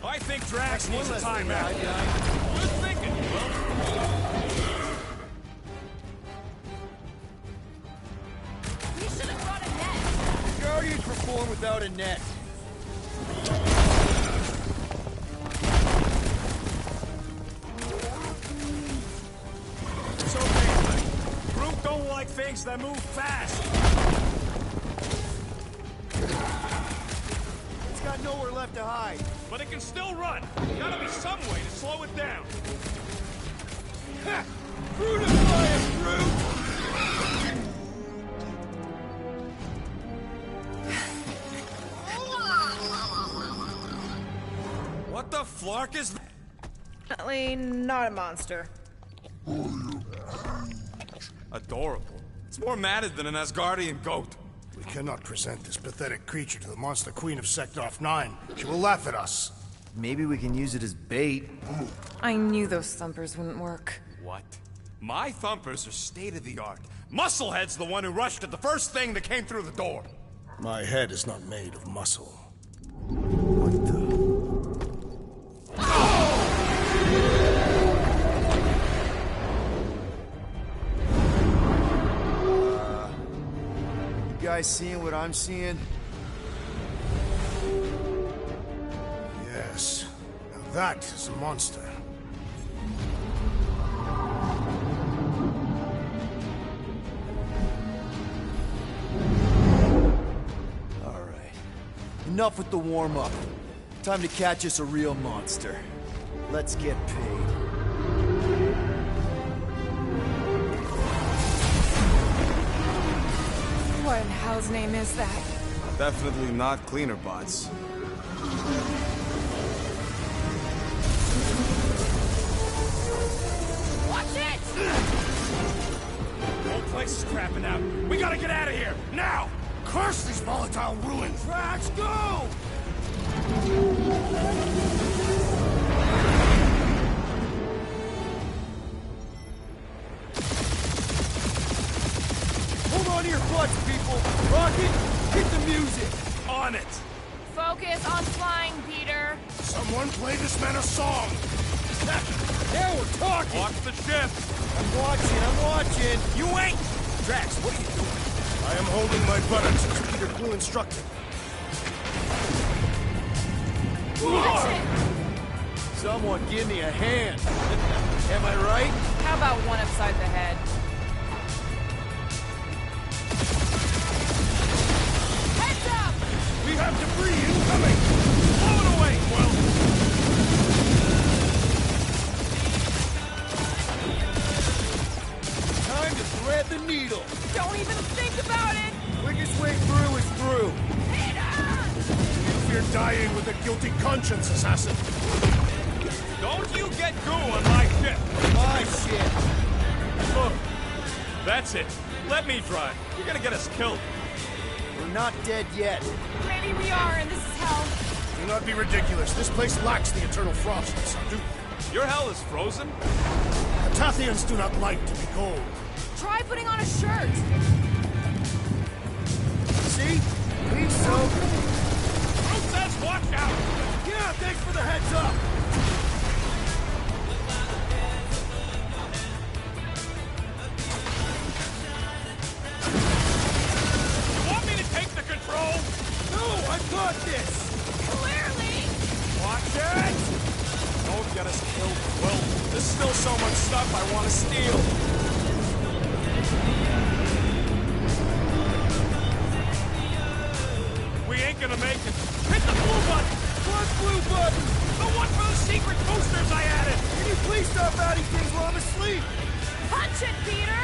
[SPEAKER 5] I think Drax needs a
[SPEAKER 4] thing
[SPEAKER 5] timeout. Good thinking, Will.
[SPEAKER 7] We should have brought a net.
[SPEAKER 4] Guardians perform without a net.
[SPEAKER 5] It's okay. Groot don't like things that move fast.
[SPEAKER 4] It's got nowhere left to hide.
[SPEAKER 5] But it can still run. Gotta be some way to slow it down.
[SPEAKER 4] Ha! Fruitify it, Groot!
[SPEAKER 5] What the flark is that?
[SPEAKER 8] Definitely not a monster.
[SPEAKER 5] Adorable. It's more matted than an Asgardian goat.
[SPEAKER 3] We cannot present this pathetic creature to the monster queen of Sector 9. She will laugh at us.
[SPEAKER 4] Maybe we can use it as bait.
[SPEAKER 8] I knew those thumpers wouldn't work.
[SPEAKER 5] What? My thumpers are state-of-the-art. Musclehead's the one who rushed at the first thing that came through the door.
[SPEAKER 3] My head is not made of muscle.
[SPEAKER 4] What the? You guys seeing what I'm seeing?
[SPEAKER 3] Yes. Now that is a monster.
[SPEAKER 4] All right. Enough with the warm-up. Time to catch us a real monster. Let's get paid.
[SPEAKER 8] What in hell's name is that?
[SPEAKER 5] Definitely not cleaner bots.
[SPEAKER 7] Watch it!
[SPEAKER 5] The whole place is crapping out. We gotta get out of here, now!
[SPEAKER 3] Curse these volatile ruins!
[SPEAKER 5] Drax, go!
[SPEAKER 4] Hold on to your butts, people! Rocket, hit the music!
[SPEAKER 5] On it!
[SPEAKER 7] Focus on flying, Peter.
[SPEAKER 3] Someone play this man a song!
[SPEAKER 4] Now we're talking!
[SPEAKER 5] Watch the ship!
[SPEAKER 4] I'm watching!
[SPEAKER 5] You ain't! Drax, what are you doing?
[SPEAKER 3] I am holding my buttocks as Peter Quill instructed.
[SPEAKER 4] Someone give me a hand. Am I right?
[SPEAKER 7] How about one upside the head? Heads up!
[SPEAKER 3] We have debris incoming! Blow it away, Quill!
[SPEAKER 4] Time to thread the needle.
[SPEAKER 7] Don't even think about it!
[SPEAKER 4] Quickest way through is through.
[SPEAKER 3] You fear dying with a guilty conscience, assassin.
[SPEAKER 6] Don't you get goo on my ship!
[SPEAKER 4] My shit.
[SPEAKER 6] Look, that's it. Let me drive. You're gonna get us killed.
[SPEAKER 4] We're not dead yet.
[SPEAKER 7] Maybe we are, and this is hell.
[SPEAKER 3] Do not be ridiculous. This place lacks the eternal frost, Sandu.
[SPEAKER 6] Your hell is frozen?
[SPEAKER 3] The Tathians do not like to be cold.
[SPEAKER 7] Try putting on a shirt.
[SPEAKER 4] See? Be so.
[SPEAKER 6] Who says watch out?
[SPEAKER 4] Yeah, thanks for the heads up.
[SPEAKER 6] You want me to take the control?
[SPEAKER 4] No, I've got this.
[SPEAKER 7] Clearly!
[SPEAKER 6] Watch it! Don't get us killed, Quill. There's still so much stuff I want to steal. We ain't gonna make it. Hit the blue button!
[SPEAKER 4] What blue button?
[SPEAKER 6] The one for the secret boosters I added!
[SPEAKER 4] Can you please stop adding things while I'm asleep?
[SPEAKER 7] Punch it, Peter!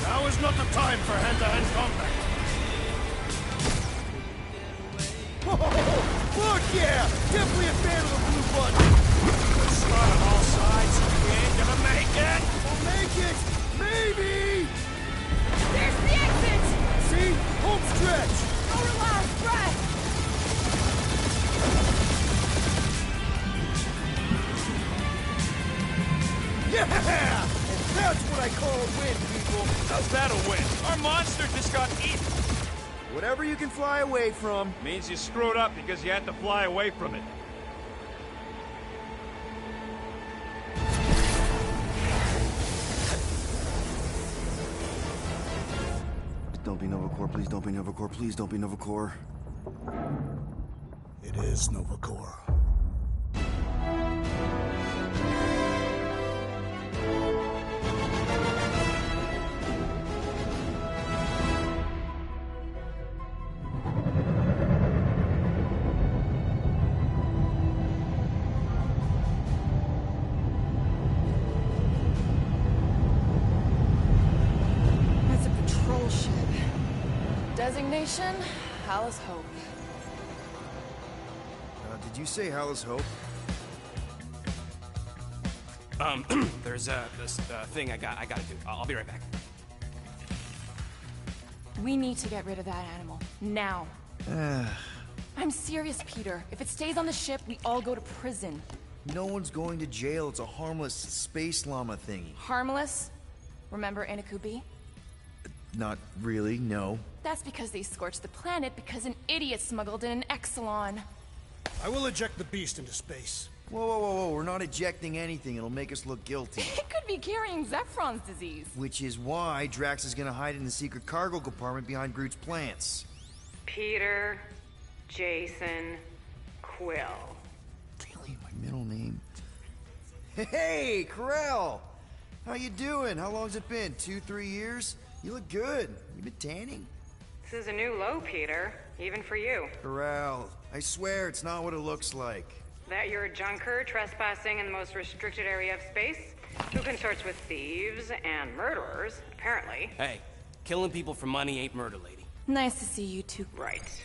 [SPEAKER 3] Now is not the time for hand-to-hand combat.
[SPEAKER 4] Oh, fuck yeah! Definitely a fan of the blue button.
[SPEAKER 6] Slot on all sides. We ain't gonna make it!
[SPEAKER 4] We'll make it! Maybe!
[SPEAKER 7] There's the exit!
[SPEAKER 4] See? Home stretch!
[SPEAKER 7] Our last breath!
[SPEAKER 4] Yeah! And that's what I call a win, people!
[SPEAKER 6] How's that a win? Our monster just got eaten.
[SPEAKER 4] Whatever you can fly away from.
[SPEAKER 6] Means you screwed up because you had to fly away from it.
[SPEAKER 4] Don't be Novacore, please don't be Novacore, please don't be Novacore.
[SPEAKER 3] It is Novacore.
[SPEAKER 8] That's a patrol ship. Designation, Hal's Hope.
[SPEAKER 4] Did you say Hal's Hope?
[SPEAKER 6] There's this thing I gotta do. I'll be right back.
[SPEAKER 8] We need to get rid of that animal. Now. I'm serious, Peter. If it stays on the ship, we all go to prison.
[SPEAKER 4] No one's going to jail. It's a harmless space llama thingy.
[SPEAKER 8] Harmless? Remember Inakubi?
[SPEAKER 4] Not really, no.
[SPEAKER 8] That's because they scorched the planet because an idiot smuggled in an Exelon.
[SPEAKER 3] I will eject the beast into space.
[SPEAKER 4] Whoa, whoa, whoa, whoa. We're not ejecting anything. It'll make us look guilty.
[SPEAKER 8] It could be carrying Zephron's disease.
[SPEAKER 4] Which is why Drax is gonna hide in the secret cargo compartment behind Groot's plants.
[SPEAKER 10] Peter, Jason, Quill.
[SPEAKER 4] Really? My middle name? Hey, Corell! How you doing? How long's it been? 2-3 years? You look good. You been tanning?
[SPEAKER 10] This is a new low, Peter. Even for you.
[SPEAKER 4] Corell, I swear it's not what it looks like.
[SPEAKER 10] That you're a junker trespassing in the most restricted area of space, who consorts with thieves and murderers, apparently.
[SPEAKER 2] Hey, killing people for money ain't murder, lady.
[SPEAKER 8] Nice to see you two.
[SPEAKER 10] Right.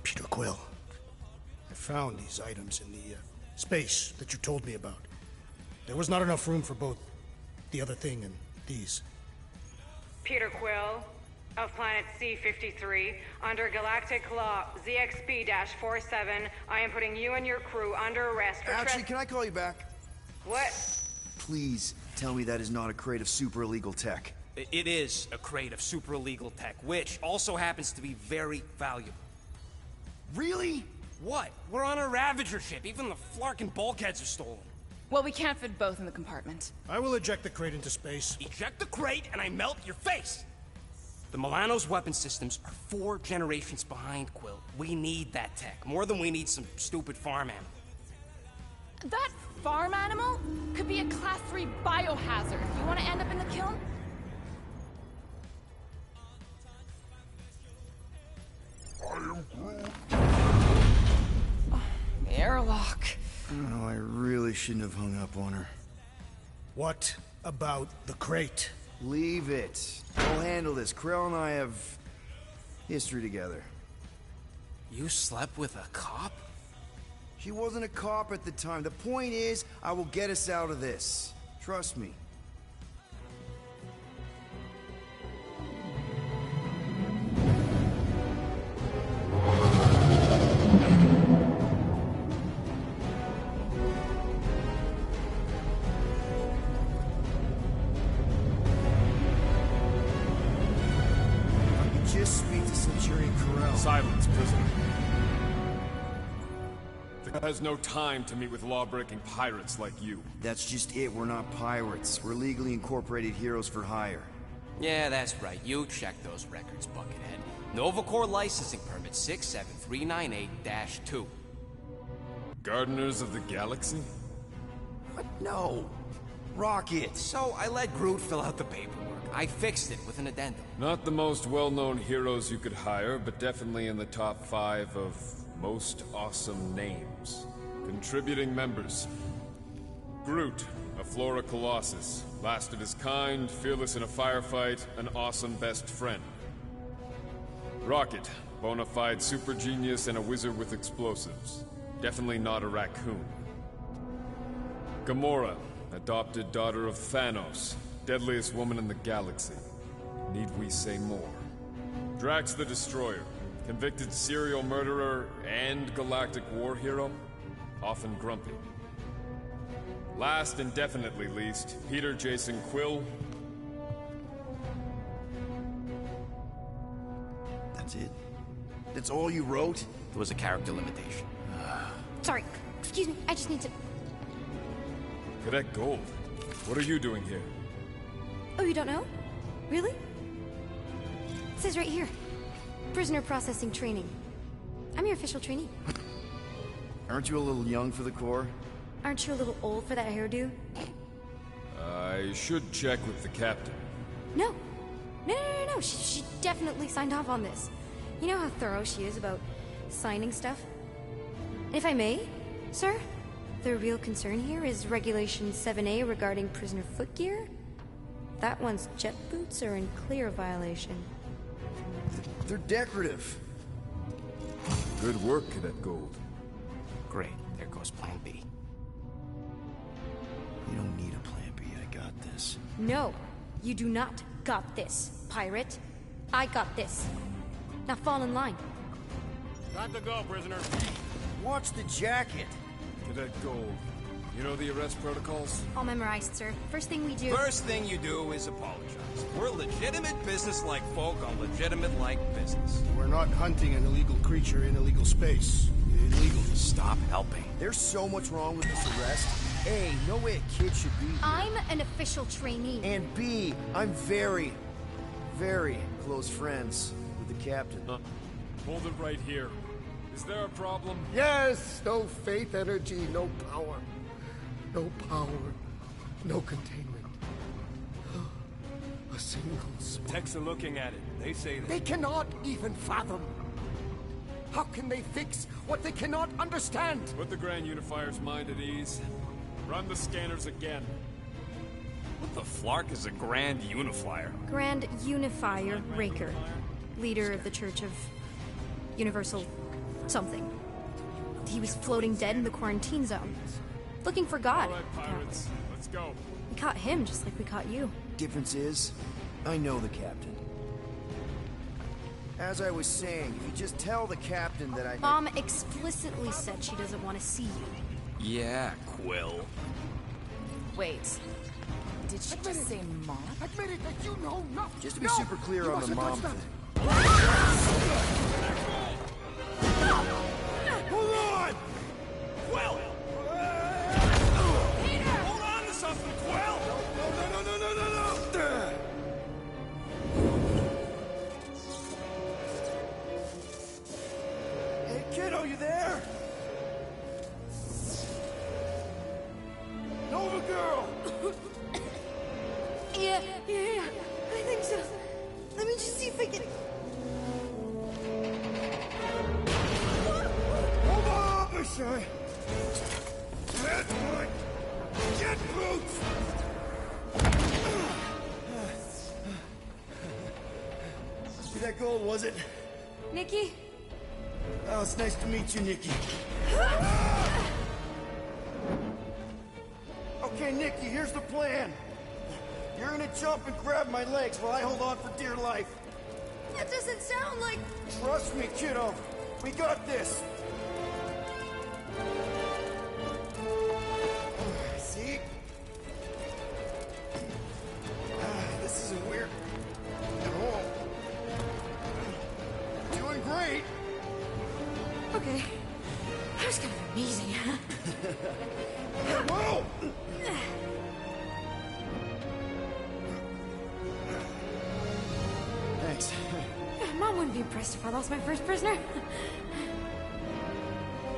[SPEAKER 3] Peter Quill. I found these items in the space that you told me about. There was not enough room for both the other thing and these.
[SPEAKER 10] Peter Quill, of planet C-53, under galactic law ZXB-47, I am putting you and your crew under arrest for
[SPEAKER 4] Actually, can I call you back?
[SPEAKER 10] What?
[SPEAKER 4] Please tell me that is not a crate of super illegal tech.
[SPEAKER 2] It is a crate of super illegal tech, which also happens to be very valuable.
[SPEAKER 4] Really?
[SPEAKER 2] What? We're on a Ravager ship. Even the Flarkin bulkheads are stolen.
[SPEAKER 8] Well, we can't fit both in the compartment.
[SPEAKER 3] I will eject the crate into space.
[SPEAKER 2] Eject the crate and I melt your face!
[SPEAKER 11] The Milano's weapon systems are 4 generations behind, Quill. We need that tech, more than we need some stupid farm animal.
[SPEAKER 8] That farm animal could be a Class 3 biohazard. You want to end up in the kiln?
[SPEAKER 9] I am Groot.
[SPEAKER 8] Airlock.
[SPEAKER 4] Oh, I really shouldn't have hung up on her.
[SPEAKER 3] What about the crate?
[SPEAKER 4] Leave it. We'll handle this. Krell and I have history together.
[SPEAKER 11] You slept with a cop?
[SPEAKER 4] She wasn't a cop at the time. The point is, I will get us out of this. Trust me. Just speak to Centurion Corell.
[SPEAKER 12] Silence, prisoner. The has no time to meet with law-breaking pirates like you.
[SPEAKER 4] That's just it. We're not pirates. We're legally incorporated heroes for hire.
[SPEAKER 11] Yeah, that's right. You check those records, Buckethead. Novacore licensing permit 67398-2.
[SPEAKER 12] Gardeners of the Galaxy?
[SPEAKER 11] What? No.
[SPEAKER 4] Rocket!
[SPEAKER 11] So I let Groot fill out the paperwork. I fixed it with an addendum.
[SPEAKER 12] Not the most well-known heroes you could hire, but definitely in the top 5 of most awesome names. Contributing members. Groot, a Flora Colossus. Last of his kind, fearless in a firefight, an awesome best friend. Rocket, bona fide super genius and a wizard with explosives. Definitely not a raccoon. Gamora, adopted daughter of Thanos, deadliest woman in the galaxy. Need we say more? Drax the Destroyer, convicted serial murderer and galactic war hero, often grumpy. Last and definitely least, Peter Jason Quill.
[SPEAKER 4] That's it? That's all you wrote?
[SPEAKER 11] There was a character limitation.
[SPEAKER 13] Sorry, excuse me, I just need to...
[SPEAKER 12] Cadet Gold, what are you doing here?
[SPEAKER 13] Oh, you don't know? Really? It says right here. Prisoner processing training. I'm your official trainee.
[SPEAKER 4] Aren't you a little young for the Corps?
[SPEAKER 13] Aren't you a little old for that hairdo?
[SPEAKER 12] I should check with the captain.
[SPEAKER 13] No. No. She definitely signed off on this. You know how thorough she is about signing stuff? And if I may, sir, the real concern here is Regulation 7A regarding prisoner footgear. That one's jet boots are in clear violation.
[SPEAKER 4] They're decorative.
[SPEAKER 12] Good work, Cadet Gold.
[SPEAKER 11] Great. There goes Plan B.
[SPEAKER 4] You don't need a Plan B. I got this.
[SPEAKER 13] No, you do not got this, pirate. I got this. Now fall in line.
[SPEAKER 12] Time to go, prisoner.
[SPEAKER 4] Watch the jacket.
[SPEAKER 12] Cadet Gold, you know the arrest protocols?
[SPEAKER 13] All memorized, sir. First thing we do...
[SPEAKER 5] First thing you do is apologize. We're legitimate business-like folk on legitimate-like business.
[SPEAKER 3] We're not hunting an illegal creature in illegal space. Illegal.
[SPEAKER 11] Stop helping.
[SPEAKER 4] There's so much wrong with this arrest. A, no way a kid should be here.
[SPEAKER 13] I'm an official trainee.
[SPEAKER 4] And B, I'm very, very close friends with the captain.
[SPEAKER 12] Hold it right here. Is there a problem?
[SPEAKER 14] Yes! No faith energy, no power. No power, no containment. A single spark.
[SPEAKER 12] Techs are looking at it. They say that.
[SPEAKER 14] They cannot even fathom. How can they fix what they cannot understand?
[SPEAKER 12] Put the Grand Unifier's mind at ease. Run the scanners again.
[SPEAKER 5] What the flark is a Grand Unifier?
[SPEAKER 13] Grand Unifier Raker, leader of the Church of Universal something. He was floating dead in the quarantine zone, looking for God.
[SPEAKER 12] All right, pirates, let's go.
[SPEAKER 13] We caught him just like we caught you.
[SPEAKER 4] Difference is, I know the captain. As I was saying, if you just tell the captain that I...
[SPEAKER 13] Mom explicitly said she doesn't want to see you.
[SPEAKER 5] Yeah, Quill.
[SPEAKER 8] Wait. Did she just say Mom?
[SPEAKER 14] Admit it that you know nothing.
[SPEAKER 4] Just to be super clear on the mom thing.
[SPEAKER 5] Hold on! Quill! Peter! Hold on to something, Quill! No!
[SPEAKER 13] Yeah. I think so. Let me just see if I can...
[SPEAKER 4] Hold on, Bashai! That's my jet boots! See that gold, was it?
[SPEAKER 13] Nikki?
[SPEAKER 4] Oh, it's nice to meet you, Nikki. Okay, Nikki, here's the plan. You're gonna jump and grab my legs while I hold on for dear life.
[SPEAKER 13] That doesn't sound like...
[SPEAKER 4] Trust me, kiddo. We got this. See? This isn't weird at all. Doing great.
[SPEAKER 13] Okay. That was kind of amazing, huh?
[SPEAKER 4] Whoa! Thanks.
[SPEAKER 13] Mom wouldn't be impressed if I lost my first prisoner.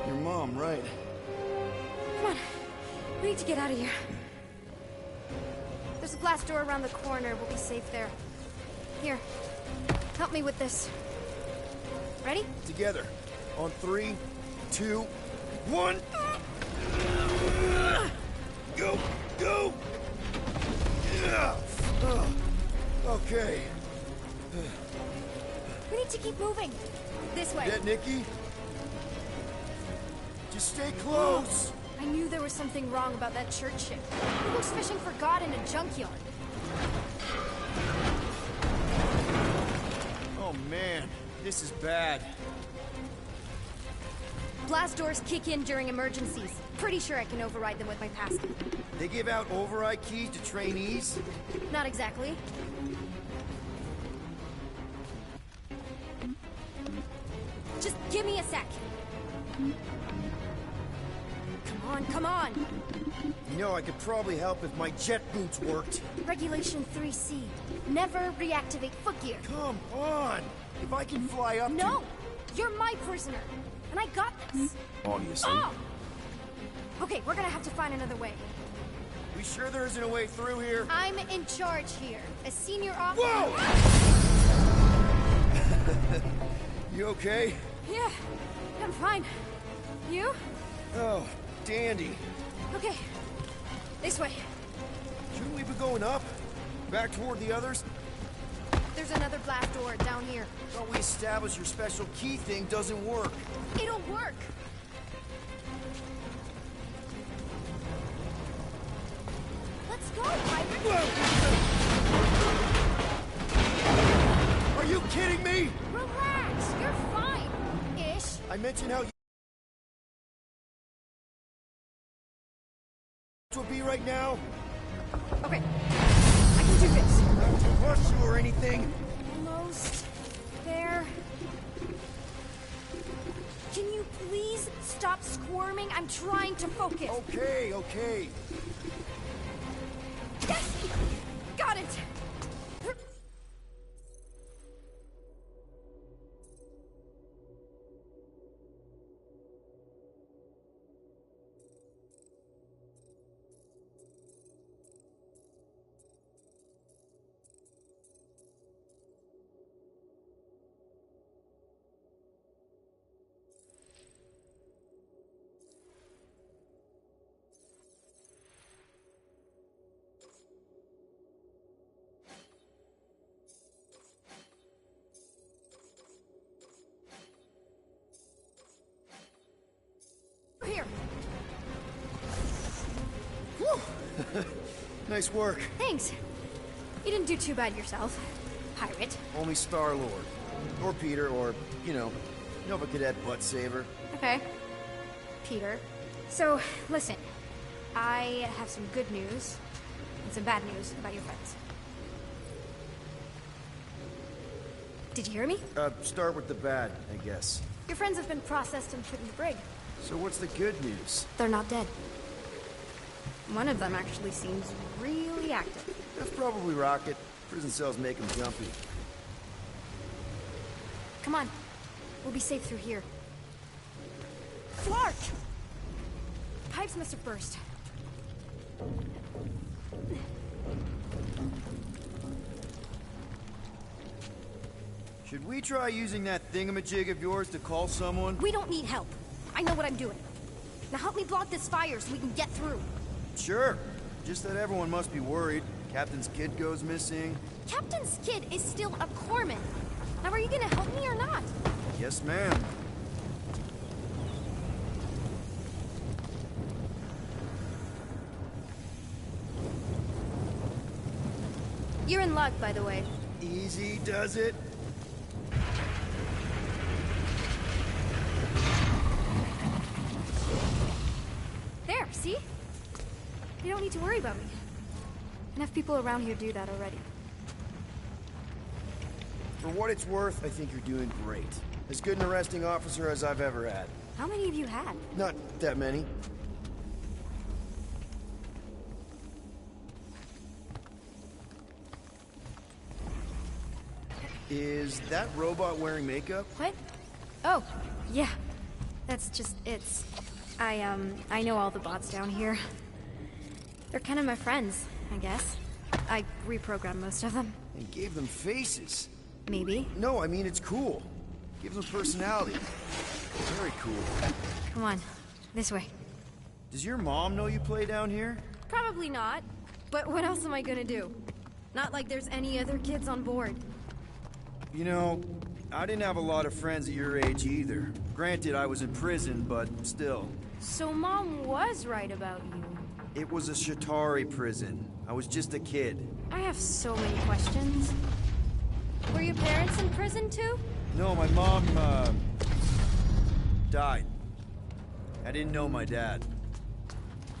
[SPEAKER 4] Your mom, right?
[SPEAKER 13] Come on. We need to get out of here. There's a glass door around the corner. We'll be safe there. Here. Help me with this. Ready?
[SPEAKER 4] Together. On 3, 2, 1. Go! Go! Yeah. Okay.
[SPEAKER 13] We need to keep moving. This way.
[SPEAKER 4] Yeah, Nikki? Just stay close.
[SPEAKER 13] I knew there was something wrong about that church ship. Who goes fishing for God in a junkyard?
[SPEAKER 4] Oh man, this is bad.
[SPEAKER 13] Blast doors kick in during emergencies. Pretty sure I can override them with my passkey.
[SPEAKER 4] They give out override keys to trainees?
[SPEAKER 13] Not exactly. Just give me a sec. Come on, come on.
[SPEAKER 4] You know, I could probably help if my jet boots worked.
[SPEAKER 13] Regulation 3C. Never reactivate foot gear.
[SPEAKER 4] Come on! If I can fly up
[SPEAKER 13] No! You're my prisoner. And I got this.
[SPEAKER 4] Obviously.
[SPEAKER 13] Oh! Okay, we're gonna have to find another way.
[SPEAKER 4] We sure there isn't a way through here?
[SPEAKER 13] I'm in charge here. As senior officer...
[SPEAKER 4] Whoa! You okay?
[SPEAKER 13] Yeah, I'm fine. You?
[SPEAKER 4] Oh, dandy.
[SPEAKER 13] Okay. This way.
[SPEAKER 4] Shouldn't we be going up? Back toward the others?
[SPEAKER 13] There's another blast door down here.
[SPEAKER 4] Thought we established your special key thing doesn't work.
[SPEAKER 13] It'll work. Let's go, pirate.
[SPEAKER 4] Are you kidding me?
[SPEAKER 13] Relax, you're fine. Ish.
[SPEAKER 4] I mentioned how you would be right now.
[SPEAKER 13] Okay, I can do this.
[SPEAKER 4] Not to rush you or anything.
[SPEAKER 13] Almost there. Can you please stop squirming? I'm trying to focus.
[SPEAKER 4] Okay, okay.
[SPEAKER 13] Yes! Got it! Here.
[SPEAKER 4] Nice work.
[SPEAKER 13] Thanks. You didn't do too bad yourself, pirate.
[SPEAKER 4] Only Star-Lord. Or Peter, or, you know, Nova Cadet Butt Saver.
[SPEAKER 13] Okay. Peter. So, listen. I have some good news and some bad news about your friends. Did you hear me?
[SPEAKER 4] Start with the bad, I guess.
[SPEAKER 13] Your friends have been processed and put in the brig.
[SPEAKER 4] So what's the good news?
[SPEAKER 13] They're not dead. One of them actually seems really active.
[SPEAKER 4] That's probably Rocket. Prison cells make him jumpy.
[SPEAKER 13] Come on. We'll be safe through here. Clark! Pipes must have burst.
[SPEAKER 4] Should we try using that thingamajig of yours to call someone?
[SPEAKER 13] We don't need help. I know what I'm doing. Now help me block this fire so we can get through.
[SPEAKER 4] Sure. Just that everyone must be worried. Captain's kid goes missing.
[SPEAKER 13] Captain's kid is still a corpsman. Now are you gonna help me or not?
[SPEAKER 4] Yes, ma'am.
[SPEAKER 13] You're in luck, by the way.
[SPEAKER 4] Easy does it.
[SPEAKER 13] There, see? You don't need to worry about me. Enough people around here do that already.
[SPEAKER 4] For what it's worth, I think you're doing great. As good an arresting officer as I've ever had.
[SPEAKER 13] How many have you had?
[SPEAKER 4] Not that many. Is that robot wearing makeup?
[SPEAKER 13] What? Oh, yeah. That's just, I know all the bots down here. They're kind of my friends, I guess. I reprogrammed most of them.
[SPEAKER 4] And gave them faces.
[SPEAKER 13] Maybe.
[SPEAKER 4] No, I mean, it's cool. Gives them personality. Very cool.
[SPEAKER 13] Come on, this way.
[SPEAKER 4] Does your mom know you play down here?
[SPEAKER 13] Probably not. But what else am I gonna do? Not like there's any other kids on board.
[SPEAKER 4] You know, I didn't have a lot of friends at your age either. Granted, I was in prison, but still.
[SPEAKER 13] So Mom was right about you.
[SPEAKER 4] It was a Shatari prison. I was just a kid.
[SPEAKER 13] I have so many questions. Were your parents in prison too?
[SPEAKER 4] No, my mom, died. I didn't know my dad.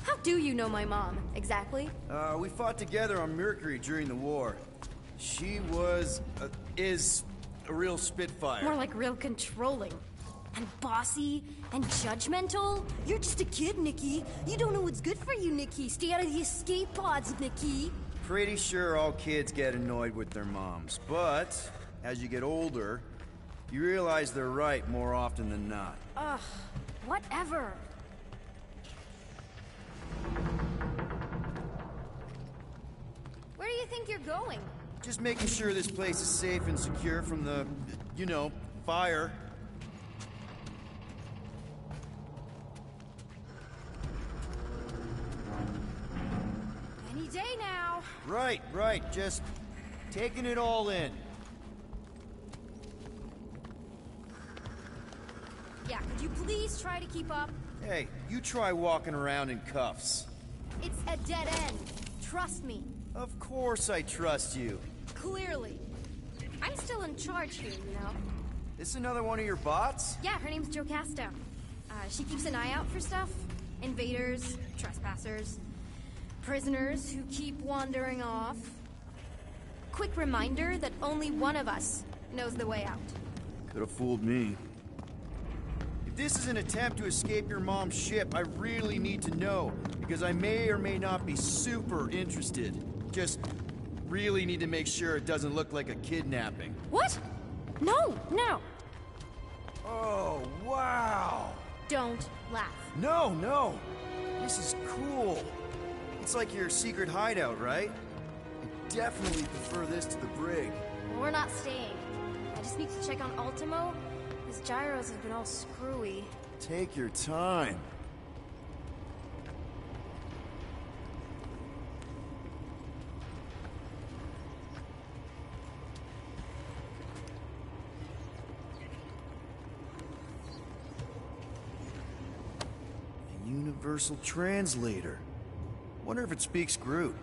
[SPEAKER 13] How do you know my mom, exactly?
[SPEAKER 4] We fought together on Mercury during the war. She is a real spitfire.
[SPEAKER 13] More like real controlling. And bossy, and judgmental. You're just a kid, Nikki. You don't know what's good for you, Nikki. Stay out of the escape pods, Nikki.
[SPEAKER 4] Pretty sure all kids get annoyed with their moms, but as you get older, you realize they're right more often than not.
[SPEAKER 13] Ugh, whatever. Where do you think you're going?
[SPEAKER 4] Just making sure this place is safe and secure from the, you know, fire.
[SPEAKER 13] Any day now.
[SPEAKER 4] Right. Just taking it all in.
[SPEAKER 13] Yeah, could you please try to keep up?
[SPEAKER 4] Hey, you try walking around in cuffs.
[SPEAKER 13] It's a dead end. Trust me.
[SPEAKER 4] Of course I trust you.
[SPEAKER 13] Clearly. I'm still in charge here, you know?
[SPEAKER 4] This another one of your bots?
[SPEAKER 13] Yeah, her name's Jocasta. She keeps an eye out for stuff. Invaders, trespassers, prisoners who keep wandering off. Quick reminder that only one of us knows the way out.
[SPEAKER 4] Could have fooled me. If this is an attempt to escape your mom's ship, I really need to know, because I may or may not be super interested. Just really need to make sure it doesn't look like a kidnapping.
[SPEAKER 13] What? No.
[SPEAKER 4] Oh, wow!
[SPEAKER 13] Don't laugh.
[SPEAKER 4] No! This is cool. It's like your secret hideout, right? I definitely prefer this to the brig.
[SPEAKER 13] We're not staying. I just need to check on Ultimo. His gyros have been all screwy.
[SPEAKER 4] Take your time. A universal translator. Wonder if it speaks Groot.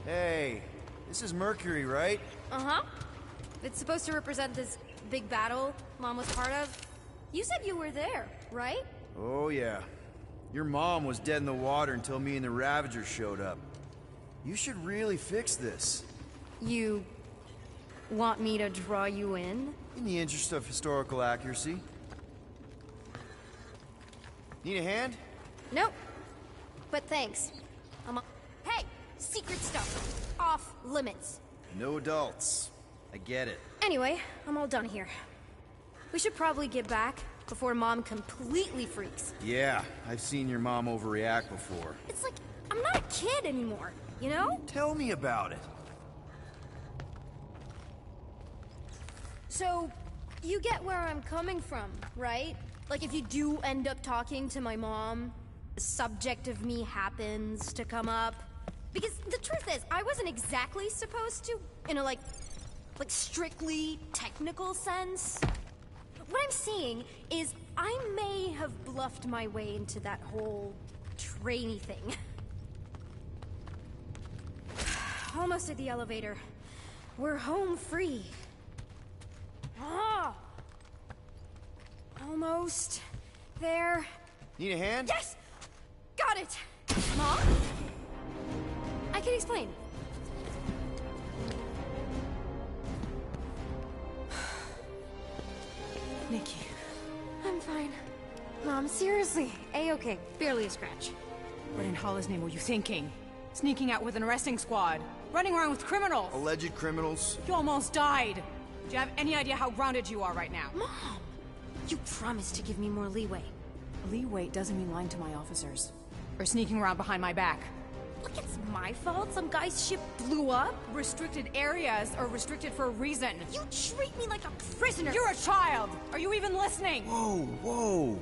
[SPEAKER 4] Hey, this is Mercury, right?
[SPEAKER 13] Uh-huh. It's supposed to represent this big battle Mom was part of. You said you were there, right?
[SPEAKER 4] Oh, yeah. Your mom was dead in the water until me and the Ravagers showed up. You should really fix this.
[SPEAKER 13] You want me to draw you in?
[SPEAKER 4] In the interest of historical accuracy. Need a hand?
[SPEAKER 13] Nope. But thanks. Hey! Secret stuff. Off limits.
[SPEAKER 4] No adults. I get it.
[SPEAKER 13] Anyway, I'm all done here. We should probably get back before Mom completely freaks.
[SPEAKER 4] Yeah, I've seen your mom overreact before.
[SPEAKER 13] It's like, I'm not a kid anymore, you know?
[SPEAKER 4] Tell me about it.
[SPEAKER 13] So, you get where I'm coming from, right? Like if you do end up talking to my mom, the subject of me happens to come up. Because the truth is, I wasn't exactly supposed to, in a like strictly technical sense. What I'm saying is, I may have bluffed my way into that whole trainee thing. Almost at the elevator. We're home free. Ah! Almost there.
[SPEAKER 4] Need a hand?
[SPEAKER 13] Yes! Got it! Mom? I can explain.
[SPEAKER 1] Nikki.
[SPEAKER 13] I'm fine. Mom, seriously. A-okay. Barely a scratch.
[SPEAKER 15] What in Hall's name were you thinking? Sneaking out with an arresting squad? Running around with criminals?
[SPEAKER 4] Alleged criminals?
[SPEAKER 15] You almost died. Do you have any idea how grounded you are right now?
[SPEAKER 13] Mom! You promised to give me more leeway.
[SPEAKER 15] Leeway doesn't mean lying to my officers. Or sneaking around behind my back.
[SPEAKER 13] Look, it's my fault some guy's ship blew up.
[SPEAKER 15] Restricted areas are restricted for a reason.
[SPEAKER 13] You treat me like a prisoner.
[SPEAKER 15] You're a child! Are you even listening?
[SPEAKER 4] Whoa, whoa.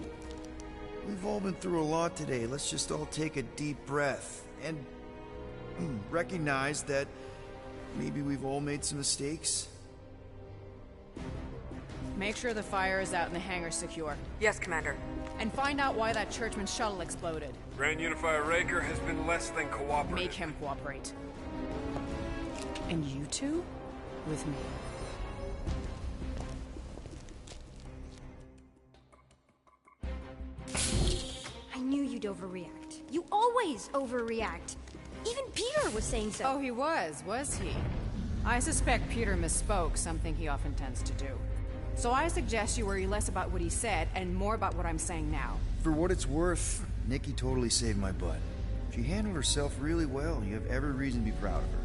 [SPEAKER 4] We've all been through a lot today. Let's just all take a deep breath and recognize that maybe we've all made some mistakes.
[SPEAKER 15] Make sure the fire is out and the hangar secure.
[SPEAKER 10] Yes, Commander.
[SPEAKER 15] And find out why that churchman's shuttle exploded.
[SPEAKER 16] Grand Unifier Raker has been less than cooperative.
[SPEAKER 15] Make him cooperate. And you two? With me.
[SPEAKER 13] I knew you'd overreact. You always overreact. Even Peter was saying so.
[SPEAKER 15] Oh, he was he? I suspect Peter misspoke, something he often tends to do. So I suggest you worry less about what he said and more about what I'm saying now.
[SPEAKER 4] For what it's worth, Nikki totally saved my butt. She handled herself really well. You have every reason to be proud of her.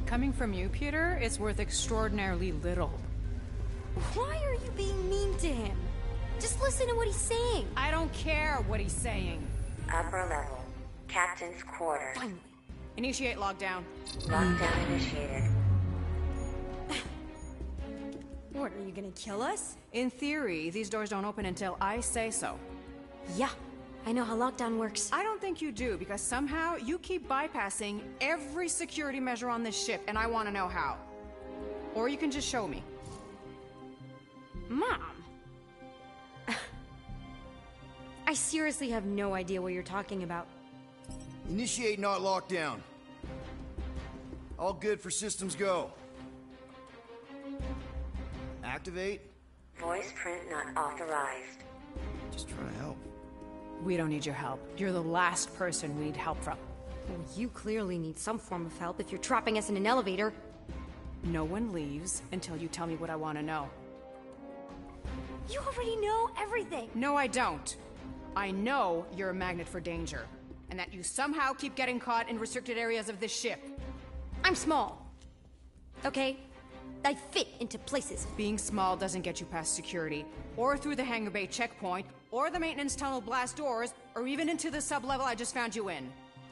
[SPEAKER 15] Coming from you, Peter, it's worth extraordinarily little.
[SPEAKER 13] Why are you being mean to him? Just listen to what he's saying.
[SPEAKER 15] I don't care what he's saying.
[SPEAKER 17] Upper level. Captain's quarters.
[SPEAKER 13] Finally.
[SPEAKER 15] Initiate lockdown.
[SPEAKER 17] Lockdown initiated.
[SPEAKER 13] What, are you gonna kill us?
[SPEAKER 15] In theory, these doors don't open until I say so.
[SPEAKER 13] Yeah, I know how lockdown works.
[SPEAKER 15] I don't think you do, because somehow you keep bypassing every security measure on this ship, and I want to know how. Or you can just show me.
[SPEAKER 13] Mom! I seriously have no idea what you're talking about.
[SPEAKER 4] Initiate not lockdown. All good for systems go. Activate.
[SPEAKER 17] Voice print not authorized.
[SPEAKER 4] Just trying to help.
[SPEAKER 15] We don't need your help. You're the last person we need help from.
[SPEAKER 13] Well, you clearly need some form of help if you're trapping us in an elevator.
[SPEAKER 15] No one leaves until you tell me what I want to know.
[SPEAKER 13] You already know everything!
[SPEAKER 15] No, I don't. I know you're a magnet for danger, and that you somehow keep getting caught in restricted areas of this ship.
[SPEAKER 13] I'm small. Okay? I fit into places.
[SPEAKER 15] Being small doesn't get you past security, or through the hangar bay checkpoint, or the maintenance tunnel blast doors, or even into the sub-level I just found you in.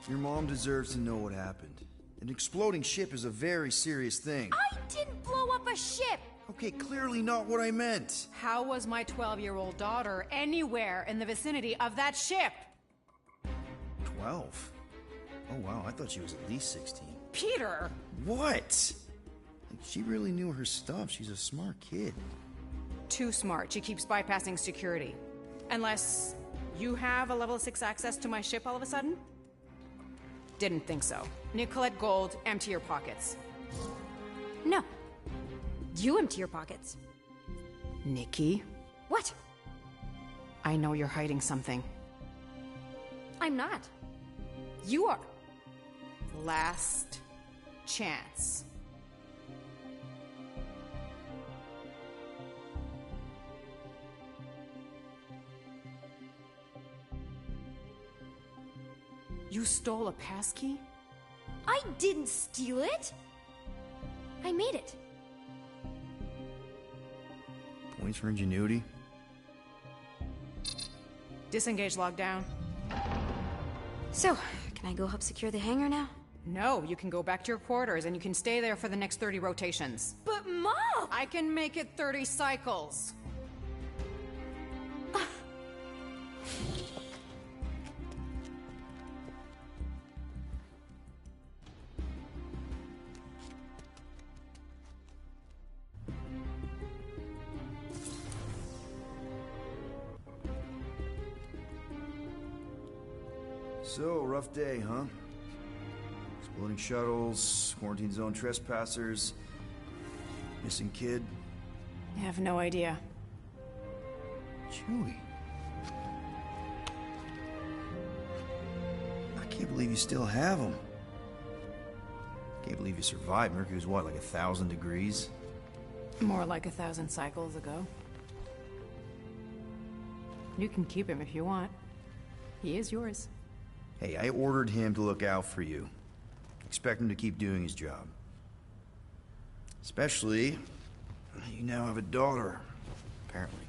[SPEAKER 4] Your mom deserves to know what happened. An exploding ship is a very serious thing.
[SPEAKER 13] I didn't blow up a ship!
[SPEAKER 4] Okay, clearly not what I meant.
[SPEAKER 15] How was my 12-year-old daughter anywhere in the vicinity of that ship?
[SPEAKER 4] 12? Oh wow, I thought she was at least 16.
[SPEAKER 15] Peter!
[SPEAKER 4] What? She really knew her stuff. She's a smart kid.
[SPEAKER 15] Too smart. She keeps bypassing security. Unless you have a level 6 access to my ship all of a sudden? Didn't think so. Nicolette Gold, empty your pockets.
[SPEAKER 13] No. You empty your pockets.
[SPEAKER 15] Nikki?
[SPEAKER 13] What?
[SPEAKER 15] I know you're hiding something.
[SPEAKER 13] I'm not. You are.
[SPEAKER 15] Last chance. You stole a passkey?
[SPEAKER 13] I didn't steal it! I made it.
[SPEAKER 4] Points for ingenuity?
[SPEAKER 15] Disengage lockdown.
[SPEAKER 13] So, can I go help secure the hangar now?
[SPEAKER 15] No, you can go back to your quarters and you can stay there for the next 30 rotations.
[SPEAKER 13] But Mom!
[SPEAKER 15] I can make it 30 cycles.
[SPEAKER 4] So, rough day, huh? Exploding shuttles, quarantine zone trespassers, missing kid.
[SPEAKER 15] I have no idea.
[SPEAKER 4] Chewie. I can't believe you still have him. Can't believe you survived. Mercury was what, like 1,000 degrees?
[SPEAKER 15] More like 1,000 cycles ago. You can keep him if you want. He is yours.
[SPEAKER 4] Hey, I ordered him to look out for you. Expect him to keep doing his job. Especially, you now have a daughter, apparently.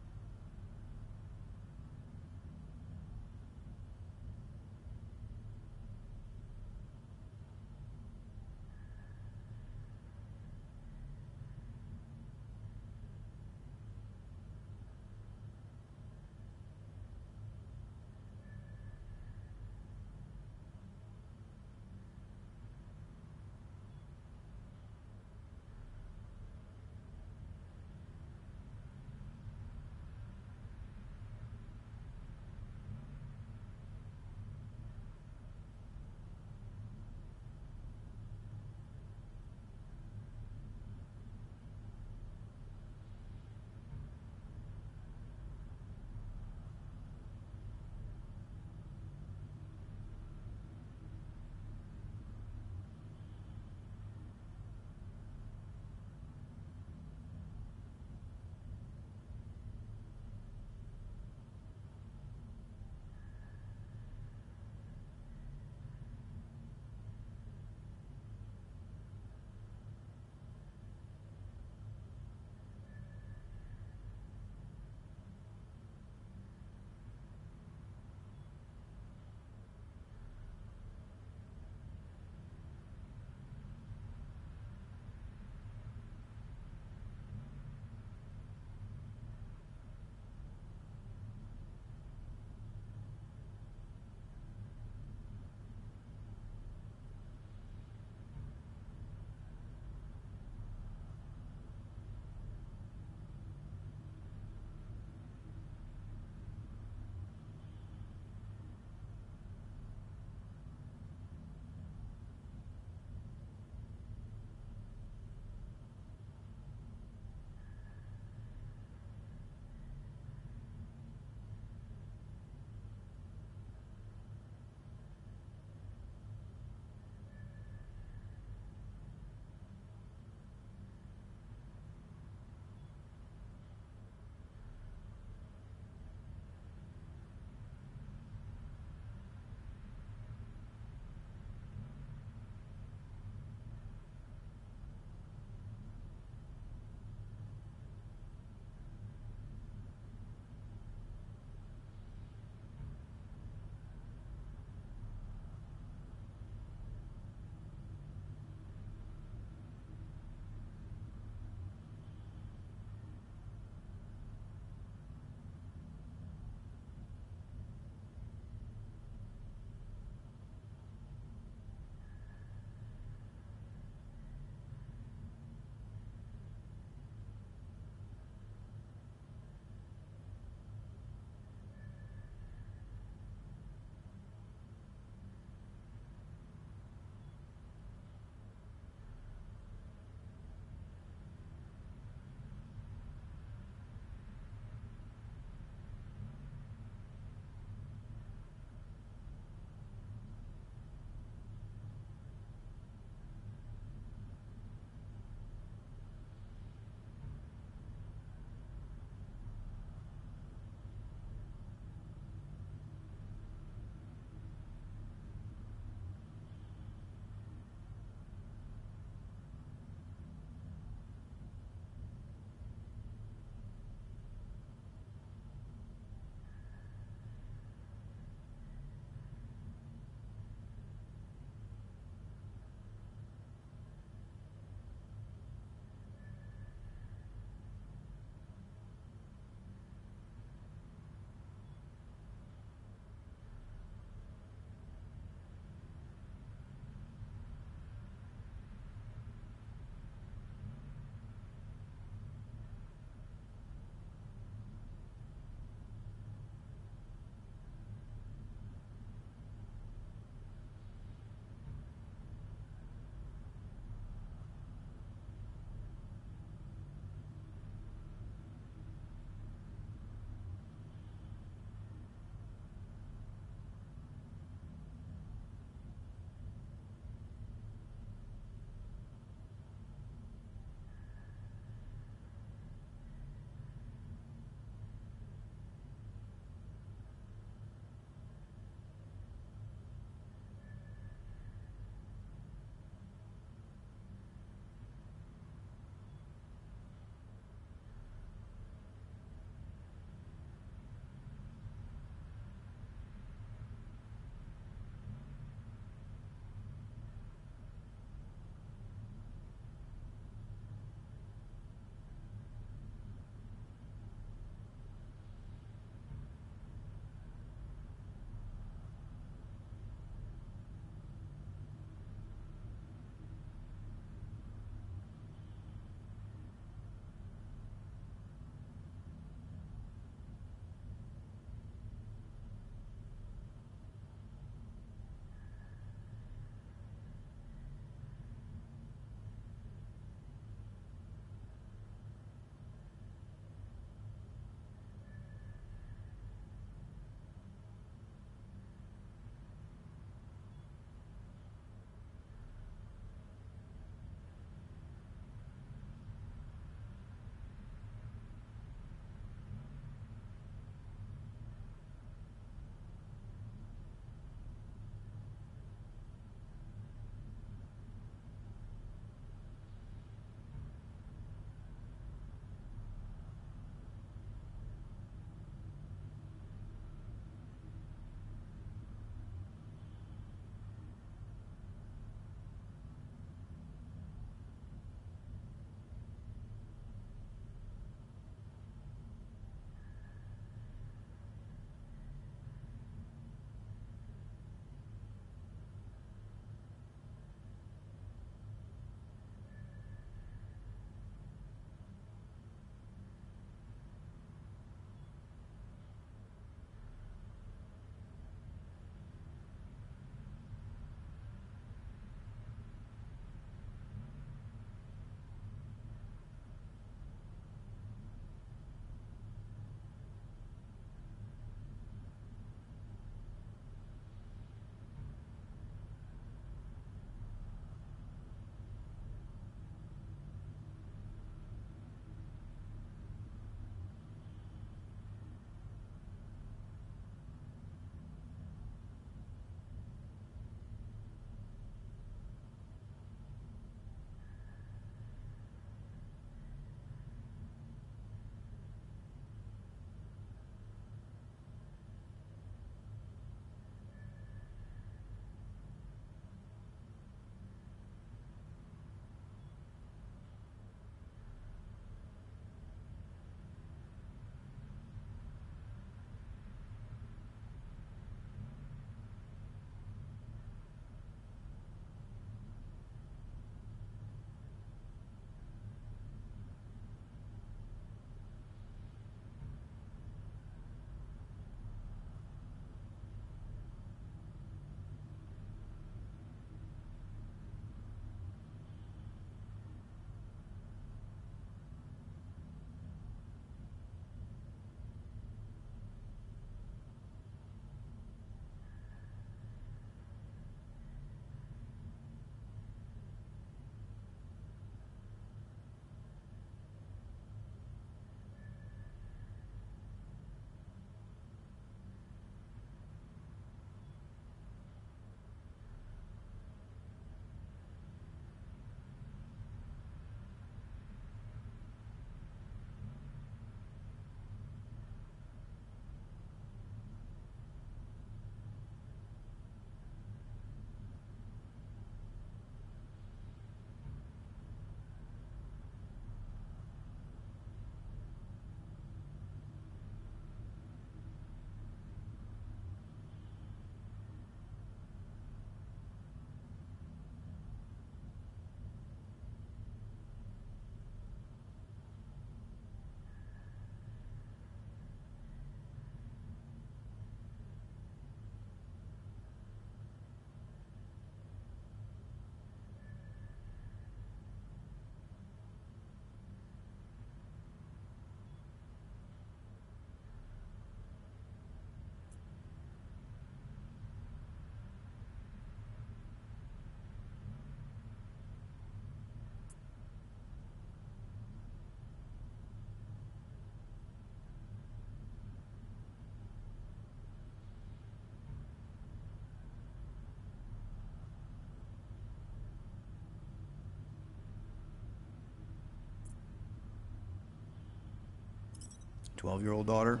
[SPEAKER 4] 12-year-old daughter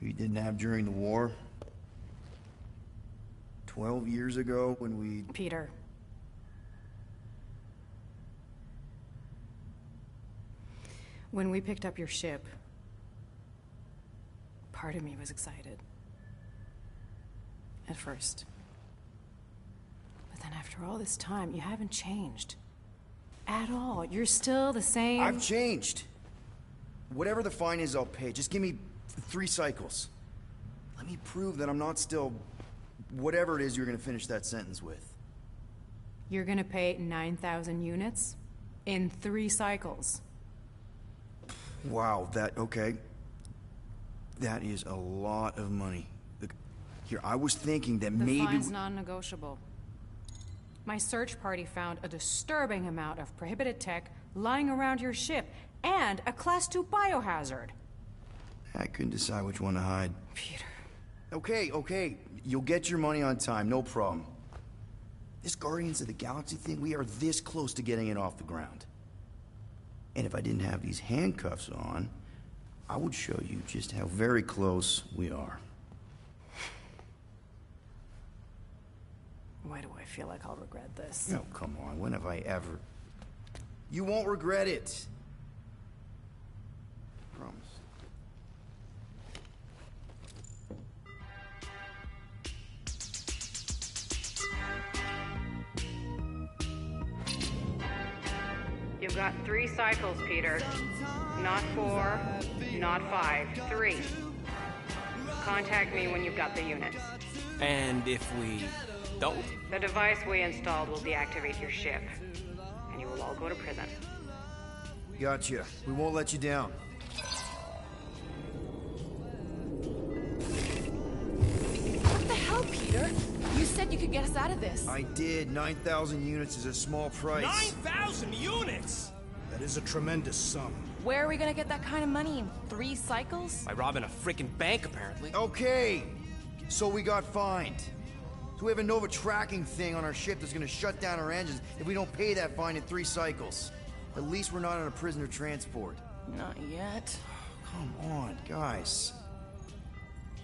[SPEAKER 4] who you didn't have during the war. 12 years ago when we...
[SPEAKER 15] Peter. When we picked up your ship, part of me was excited. At first. But then after all this time, you haven't changed. At all. You're still the same...
[SPEAKER 4] I've changed. Whatever the fine is, I'll pay. Just give me 3 cycles. Let me prove that I'm not still... whatever it is you're gonna finish that sentence with.
[SPEAKER 15] You're gonna pay 9,000 units? In 3 cycles.
[SPEAKER 4] Wow, okay. That is a lot of money. Look, here, I was thinking that maybe...
[SPEAKER 15] The fine's non-negotiable. My search party found a disturbing amount of prohibited tech lying around your ship, and a Class 2 biohazard.
[SPEAKER 4] I couldn't decide which one to hide.
[SPEAKER 15] Peter.
[SPEAKER 4] Okay. You'll get your money on time, no problem. This Guardians of the Galaxy thing, we are this close to getting it off the ground. And if I didn't have these handcuffs on, I would show you just how very close we are.
[SPEAKER 15] Why do I feel like I'll regret this?
[SPEAKER 4] No, come on, when have I ever... You won't regret it. Promise.
[SPEAKER 10] You've got 3 cycles, Peter. Not 4, not 5, 3. Contact me when you've got the units.
[SPEAKER 11] And if we don't?
[SPEAKER 10] The device we installed will deactivate your ship, and you will all go to prison.
[SPEAKER 4] Gotcha. We won't let you down.
[SPEAKER 8] What the hell, Peter? You said you could get us out of this.
[SPEAKER 4] I did. 9,000 units is a small price.
[SPEAKER 11] 9,000 units?!
[SPEAKER 3] That is a tremendous sum.
[SPEAKER 8] Where are we gonna get that kind of money in 3 cycles?
[SPEAKER 11] By robbing a freaking bank, apparently.
[SPEAKER 4] Okay, so we got fined. So we have a Nova tracking thing on our ship that's gonna shut down our engines if we don't pay that fine in 3 cycles. At least we're not on a prisoner transport.
[SPEAKER 8] Not yet.
[SPEAKER 4] Come on, guys.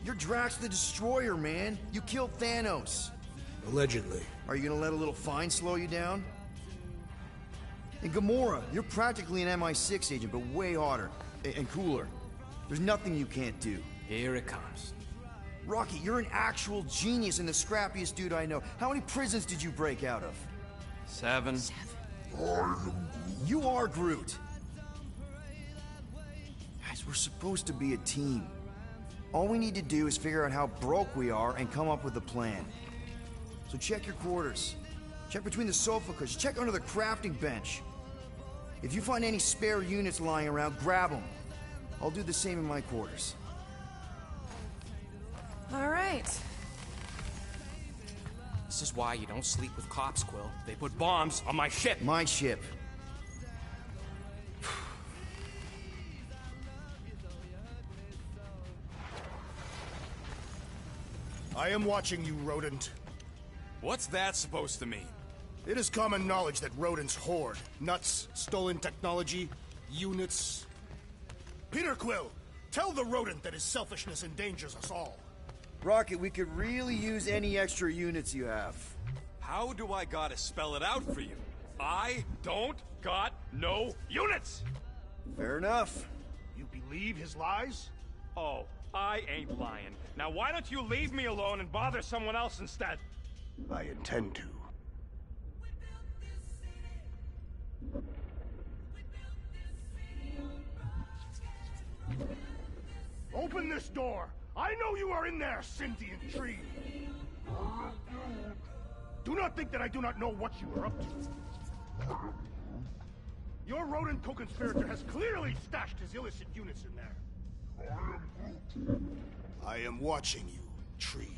[SPEAKER 4] You're Drax the Destroyer, man. You killed Thanos.
[SPEAKER 3] Allegedly.
[SPEAKER 4] Are you gonna let a little fine slow you down? And Gamora, you're practically an MI6 agent, but way hotter and cooler. There's nothing you can't do.
[SPEAKER 11] Here it comes.
[SPEAKER 4] Rocky, you're an actual genius and the scrappiest dude I know. How many prisons did you break out of?
[SPEAKER 11] 7.
[SPEAKER 4] You are Groot. Guys, we're supposed to be a team. All we need to do is figure out how broke we are and come up with a plan. So check your quarters. Check between the sofa cushions. Check under the crafting bench. If you find any spare units lying around, grab them. I'll do the same in my quarters.
[SPEAKER 8] All right.
[SPEAKER 11] This is why you don't sleep with cops, Quill. They put bombs on my ship.
[SPEAKER 4] My ship.
[SPEAKER 3] I am watching you, rodent.
[SPEAKER 5] What's that supposed to mean?
[SPEAKER 3] It is common knowledge that rodents hoard nuts, stolen technology, units. Peter Quill, tell the rodent that his selfishness endangers us all.
[SPEAKER 4] Rocket, we could really use any extra units you have.
[SPEAKER 5] How do I gotta spell it out for you? I don't got no units!
[SPEAKER 4] Fair enough.
[SPEAKER 3] You believe his lies?
[SPEAKER 6] Oh, I ain't lying. Now why don't you leave me alone and bother someone else instead?
[SPEAKER 3] I intend to. Open this door! I know you are in there, sentient tree! Do not think that I do not know what you are up to. Your rodent co-conspirator has clearly stashed his illicit units in there. I am watching you, tree.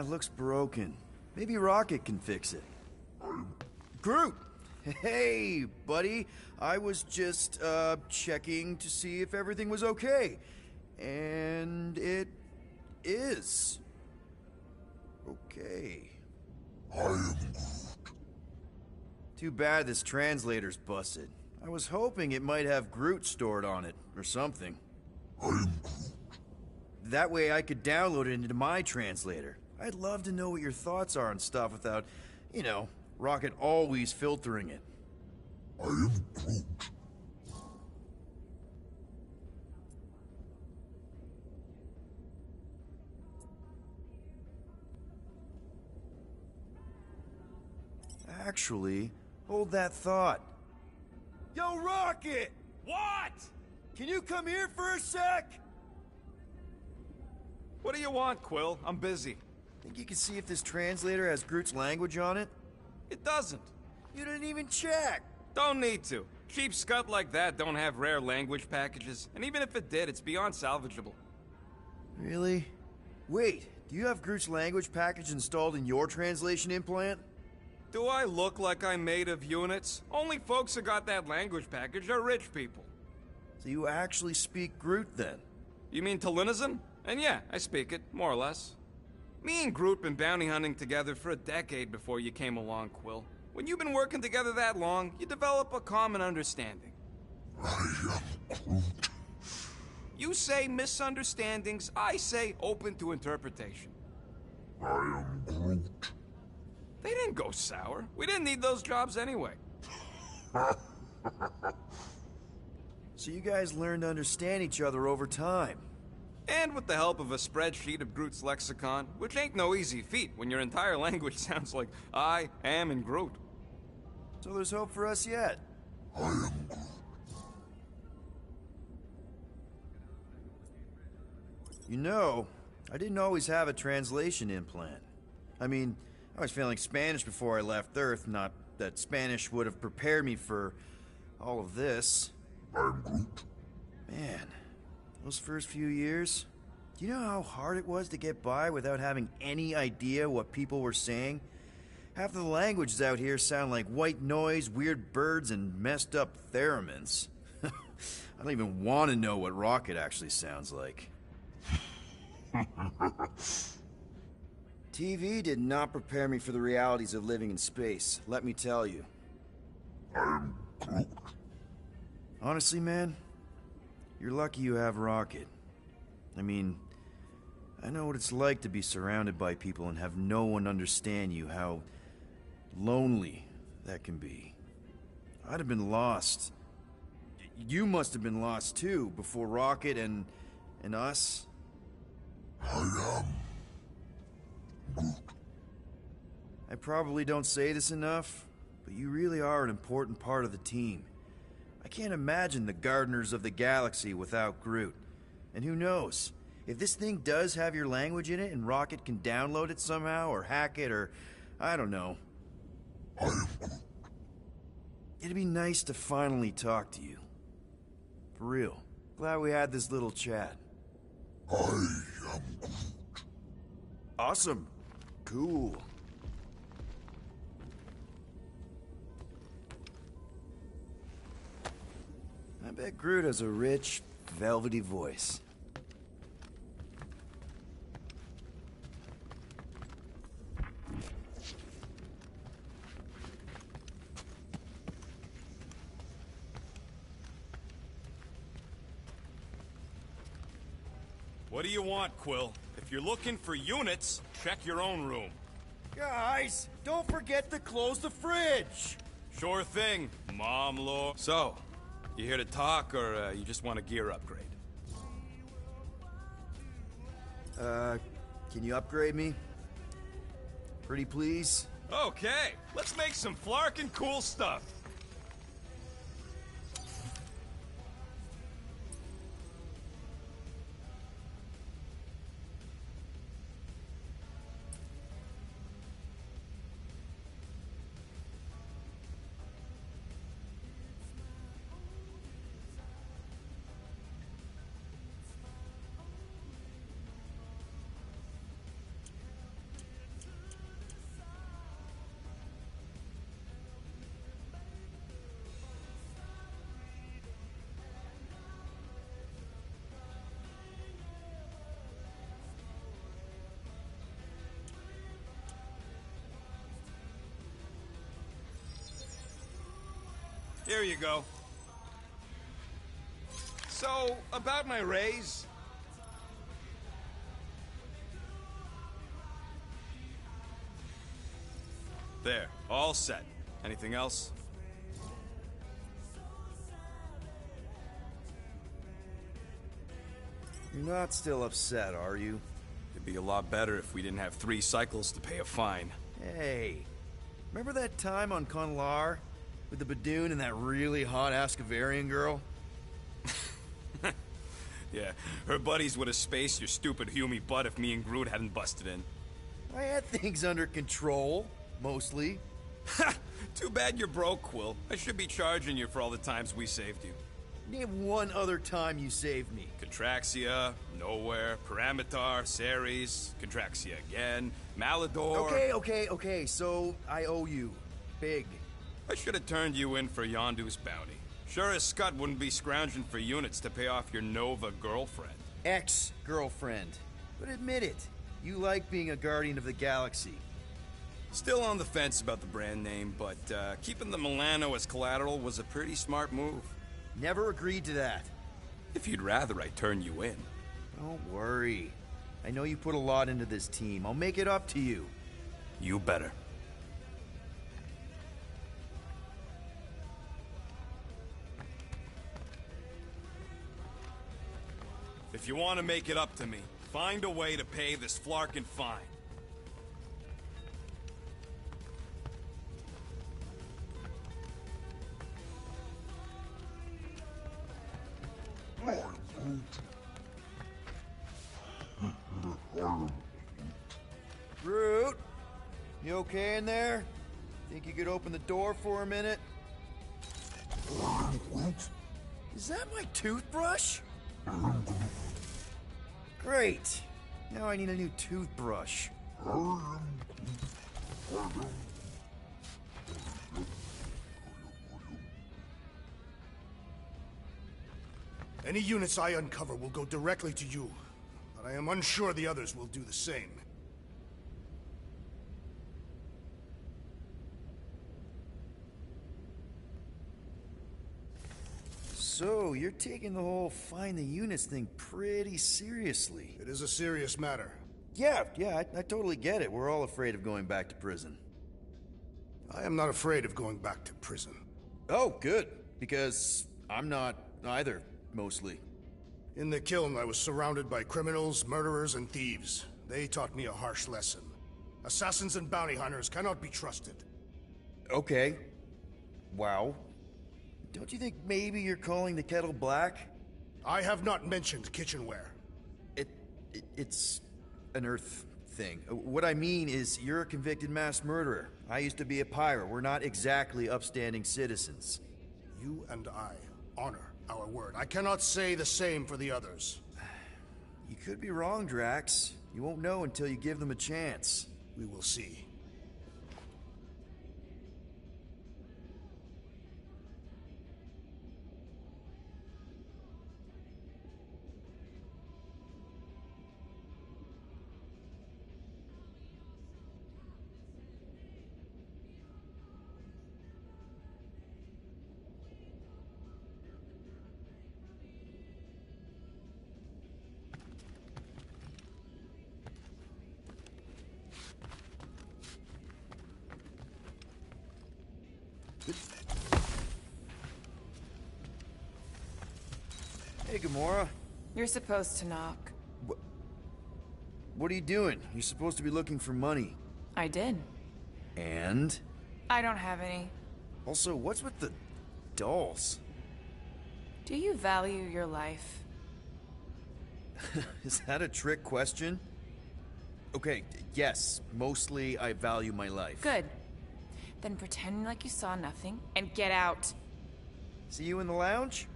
[SPEAKER 4] Looks broken. Maybe Rocket can fix it. Groot! Hey, buddy. I was just, checking to see if everything was okay. And it is. Okay.
[SPEAKER 9] I am Groot.
[SPEAKER 4] Too bad this translator's busted. I was hoping it might have Groot stored on it, or something.
[SPEAKER 9] I am Groot.
[SPEAKER 4] That way I could download it into my translator. I'd love to know what your thoughts are on stuff without, you know, Rocket always filtering it.
[SPEAKER 9] I am Groot.
[SPEAKER 4] Actually, hold that thought. Yo, Rocket!
[SPEAKER 6] What?
[SPEAKER 4] Can you come here for a sec?
[SPEAKER 6] What do you want, Quill? I'm busy.
[SPEAKER 4] Think you can see if this translator has Groot's language on it?
[SPEAKER 6] It doesn't.
[SPEAKER 4] You didn't even check.
[SPEAKER 6] Don't need to. Cheap scut like that don't have rare language packages, and even if it did, it's beyond salvageable.
[SPEAKER 4] Really? Wait, do you have Groot's language package installed in your translation implant?
[SPEAKER 6] Do I look like I'm made of units? Only folks who got that language package are rich people.
[SPEAKER 4] So you actually speak Groot then?
[SPEAKER 6] You mean Talinisan? And yeah, I speak it, more or less. Me and Groot been bounty hunting together for a decade before you came along, Quill. When you've been working together that long, you develop a common understanding.
[SPEAKER 9] I am Groot.
[SPEAKER 6] You say misunderstandings, I say open to interpretation.
[SPEAKER 9] I am Groot.
[SPEAKER 6] They didn't go sour. We didn't need those jobs anyway.
[SPEAKER 4] So you guys learned to understand each other over time.
[SPEAKER 6] And with the help of a spreadsheet of Groot's lexicon, which ain't no easy feat when your entire language sounds like I am in Groot.
[SPEAKER 4] So there's hope for us yet.
[SPEAKER 9] I am Groot.
[SPEAKER 4] You know, I didn't always have a translation implant. I mean, I was failing Spanish before I left Earth, not that Spanish would have prepared me for all of this.
[SPEAKER 9] I'm Groot.
[SPEAKER 4] Man, those first few years, do you know how hard it was to get by without having any idea what people were saying? Half of the languages out here sound like white noise, weird birds, and messed up theremins. I don't even want to know what Rocket actually sounds like. TV did not prepare me for the realities of living in space, let me tell you.
[SPEAKER 9] I'm Groot.
[SPEAKER 4] Honestly, man, you're lucky you have Rocket. I mean, I know what it's like to be surrounded by people and have no one understand you, how lonely that can be. I'd have been lost. You must have been lost too, before Rocket and us.
[SPEAKER 9] I am Groot.
[SPEAKER 4] I probably don't say this enough, but you really are an important part of the team. I can't imagine the Gardeners of the Galaxy without Groot. And who knows, if this thing does have your language in it and Rocket can download it somehow or hack it or I don't know.
[SPEAKER 9] I am Groot.
[SPEAKER 4] It'd be nice to finally talk to you. For real. Glad we had this little chat.
[SPEAKER 9] I am Groot.
[SPEAKER 4] Awesome. Cool. I bet Groot has a rich, velvety voice.
[SPEAKER 6] What do you want, Quill? If you're looking for units, check your own room.
[SPEAKER 4] Guys, don't forget to close the fridge!
[SPEAKER 6] Sure thing, Mom Lord. So, you here to talk, or you just want a gear upgrade?
[SPEAKER 4] Can you upgrade me? Pretty please?
[SPEAKER 6] Okay, let's make some flarkin' cool stuff.
[SPEAKER 5] Here you go. So, about my raise... There, all set. Anything else?
[SPEAKER 4] You're not still upset, are you?
[SPEAKER 5] It'd be a lot better if we didn't have 3 cycles to pay a fine.
[SPEAKER 4] Hey, remember that time on Conlar? With the Badoon and that really hot Ascavarian girl?
[SPEAKER 5] Yeah, her buddies would have spaced your stupid Humy butt if me and Groot hadn't busted in.
[SPEAKER 4] I had things under control, mostly.
[SPEAKER 5] Ha! Too bad you're broke, Quill. I should be charging you for all the times we saved you.
[SPEAKER 4] Name one other time you saved me.
[SPEAKER 5] Contraxia, Nowhere, Paramitar, Ceres, Contraxia again, Malador...
[SPEAKER 4] Okay, so I owe you. Big.
[SPEAKER 5] I should have turned you in for Yondu's bounty. Sure as Scott wouldn't be scrounging for units to pay off your Nova girlfriend.
[SPEAKER 4] Ex-girlfriend. But admit it, you like being a guardian of the galaxy.
[SPEAKER 5] Still on the fence about the brand name, but keeping the Milano as collateral was a pretty smart move.
[SPEAKER 4] Never agreed to that.
[SPEAKER 5] If you'd rather, I'd turn you in.
[SPEAKER 4] Don't worry. I know you put a lot into this team. I'll make it up to you.
[SPEAKER 5] You better. If you want to make it up to me, find a way to pay this Flarkin fine.
[SPEAKER 4] Groot, you okay in there? Think you could open the door for a minute? Is that my toothbrush? Great. Now I need a new toothbrush.
[SPEAKER 3] Any units I uncover will go directly to you, but I am unsure the others will do the same.
[SPEAKER 4] So, you're taking the whole find the units thing pretty seriously.
[SPEAKER 3] It is a serious matter.
[SPEAKER 4] Yeah, I totally get it. We're all afraid of going back to prison.
[SPEAKER 3] I am not afraid of going back to prison.
[SPEAKER 4] Oh, good. Because I'm not either, mostly.
[SPEAKER 3] In the kiln, I was surrounded by criminals, murderers, and thieves. They taught me a harsh lesson. Assassins and bounty hunters cannot be trusted.
[SPEAKER 4] Okay. Wow. Don't you think maybe you're calling the kettle black?
[SPEAKER 3] I have not mentioned kitchenware.
[SPEAKER 4] It's an Earth thing. What I mean is, you're a convicted mass murderer. I used to be a pirate. We're not exactly upstanding citizens.
[SPEAKER 3] You and I honor our word. I cannot say the same for the others.
[SPEAKER 4] You could be wrong, Drax. You won't know until you give them a chance.
[SPEAKER 3] We will see.
[SPEAKER 4] Hey, Gamora.
[SPEAKER 8] You're supposed to knock.
[SPEAKER 4] What are you doing? You're supposed to be looking for money.
[SPEAKER 8] I did.
[SPEAKER 4] And?
[SPEAKER 8] I don't have any.
[SPEAKER 4] Also, what's with the dolls?
[SPEAKER 8] Do you value your life?
[SPEAKER 4] Is that a trick question? Okay, yes. Mostly, I value my life.
[SPEAKER 8] Good. Then pretend like you saw nothing and get out.
[SPEAKER 4] See you in the lounge?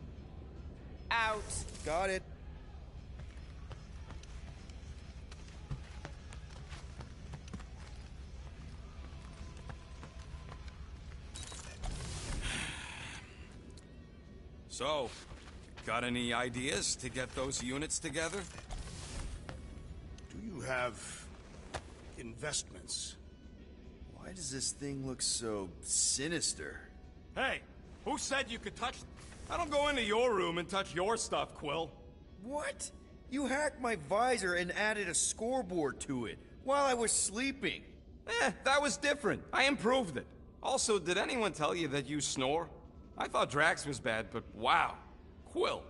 [SPEAKER 8] Out.
[SPEAKER 4] Got it.
[SPEAKER 5] So, got any ideas to get those units together?
[SPEAKER 3] Do you have investments?
[SPEAKER 4] Why does this thing look so sinister?
[SPEAKER 3] Hey,
[SPEAKER 6] Who said you could touch... I don't go into your room and touch your stuff, Quill.
[SPEAKER 4] What? You hacked my visor and added a scoreboard to it while I was sleeping.
[SPEAKER 6] That was different. I improved it. Also, did anyone tell you that you snore? I thought Drax was bad, but wow. Quill.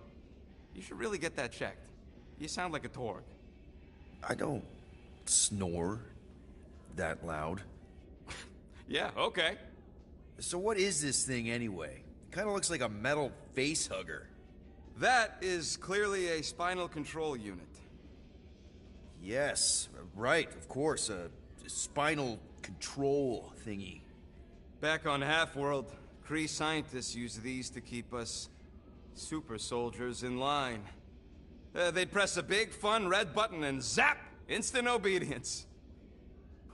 [SPEAKER 6] You should really get that checked. You sound like a Torg.
[SPEAKER 4] I don't snore that loud.
[SPEAKER 6] Yeah, okay.
[SPEAKER 4] So what is this thing anyway? Kind of looks like a metal face hugger.
[SPEAKER 6] That is clearly a spinal control unit.
[SPEAKER 4] Yes, right, of course, a spinal control thingy.
[SPEAKER 6] Back on Half-World, Kree scientists use these to keep us super soldiers in line. They'd press a big, fun red button and zap! Instant obedience.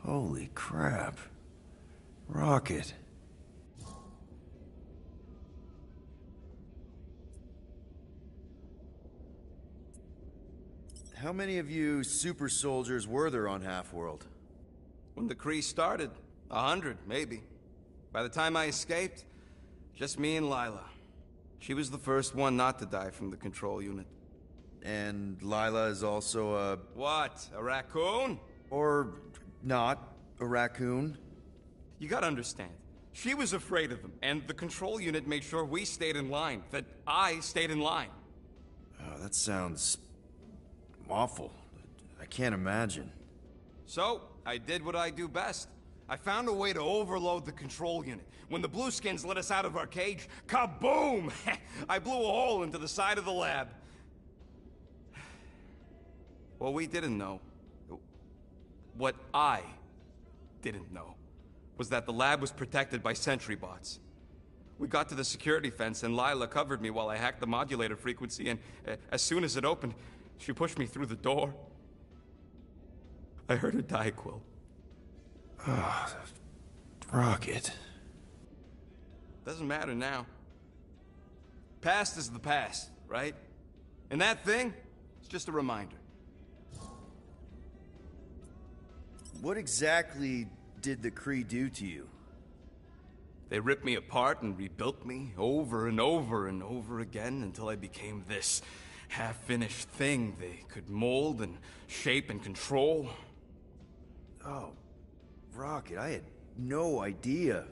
[SPEAKER 4] Holy crap. Rocket. How many of you super soldiers were there on Half-World?
[SPEAKER 6] When the Kree started, 100, maybe. By the time I escaped, just me and Lila. She was the first one not to die from the control unit.
[SPEAKER 4] And Lila is also a...
[SPEAKER 6] What? A raccoon?
[SPEAKER 4] Or not a raccoon?
[SPEAKER 6] You gotta understand. She was afraid of them, and the control unit made sure we stayed in line. That I stayed in line.
[SPEAKER 4] Oh, that sounds... awful. I can't imagine.
[SPEAKER 6] So, I did what I do best. I found a way to overload the control unit. When the Blueskins let us out of our cage, kaboom! I blew a hole into the side of the lab. What we didn't know, what I didn't know, was that the lab was protected by sentry bots. We got to the security fence and Lila covered me while I hacked the modulator frequency, and as soon as it opened, she pushed me through the door. I heard her die, Quill.
[SPEAKER 4] Ah, Rocket.
[SPEAKER 6] Doesn't matter now. Past is the past, right? And that thing, it's just a reminder.
[SPEAKER 4] What exactly did the Kree do to you?
[SPEAKER 6] They ripped me apart and rebuilt me over and over and over again until I became this half-finished thing they could mold and shape and control.
[SPEAKER 4] Oh, Rocket, I had no idea.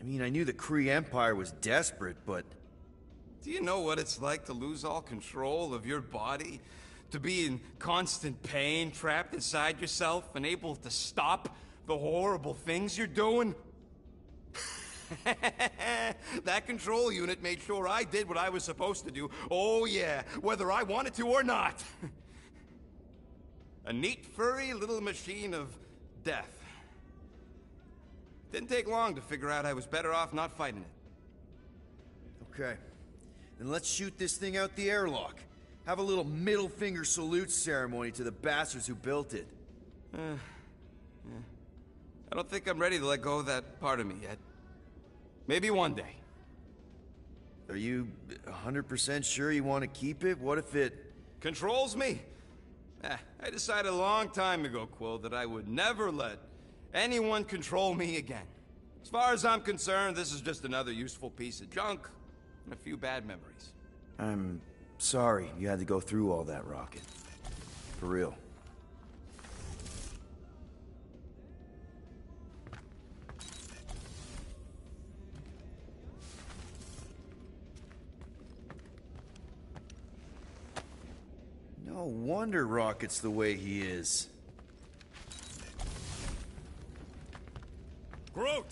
[SPEAKER 4] I mean, I knew the Kree Empire was desperate, but...
[SPEAKER 6] Do you know what it's like to lose all control of your body? To be in constant pain, trapped inside yourself, unable to stop the horrible things you're doing? That control unit made sure I did what I was supposed to do. Oh yeah, whether I wanted to or not. A neat, furry little machine of death. Didn't take long to figure out I was better off not fighting it.
[SPEAKER 4] Okay. Then let's shoot this thing out the airlock. Have a little middle finger salute ceremony to the bastards who built it.
[SPEAKER 6] Yeah. I don't think I'm ready to let go of that part of me yet. Maybe one day.
[SPEAKER 4] Are you 100% sure you want to keep it? What if it...
[SPEAKER 6] Controls me? I decided a long time ago, Quill, that I would never let anyone control me again. As far as I'm concerned, this is just another useful piece of junk and a few bad memories.
[SPEAKER 4] I'm sorry you had to go through all that, Rocket. For real. No wonder Rocket's the way he is.
[SPEAKER 6] Groot!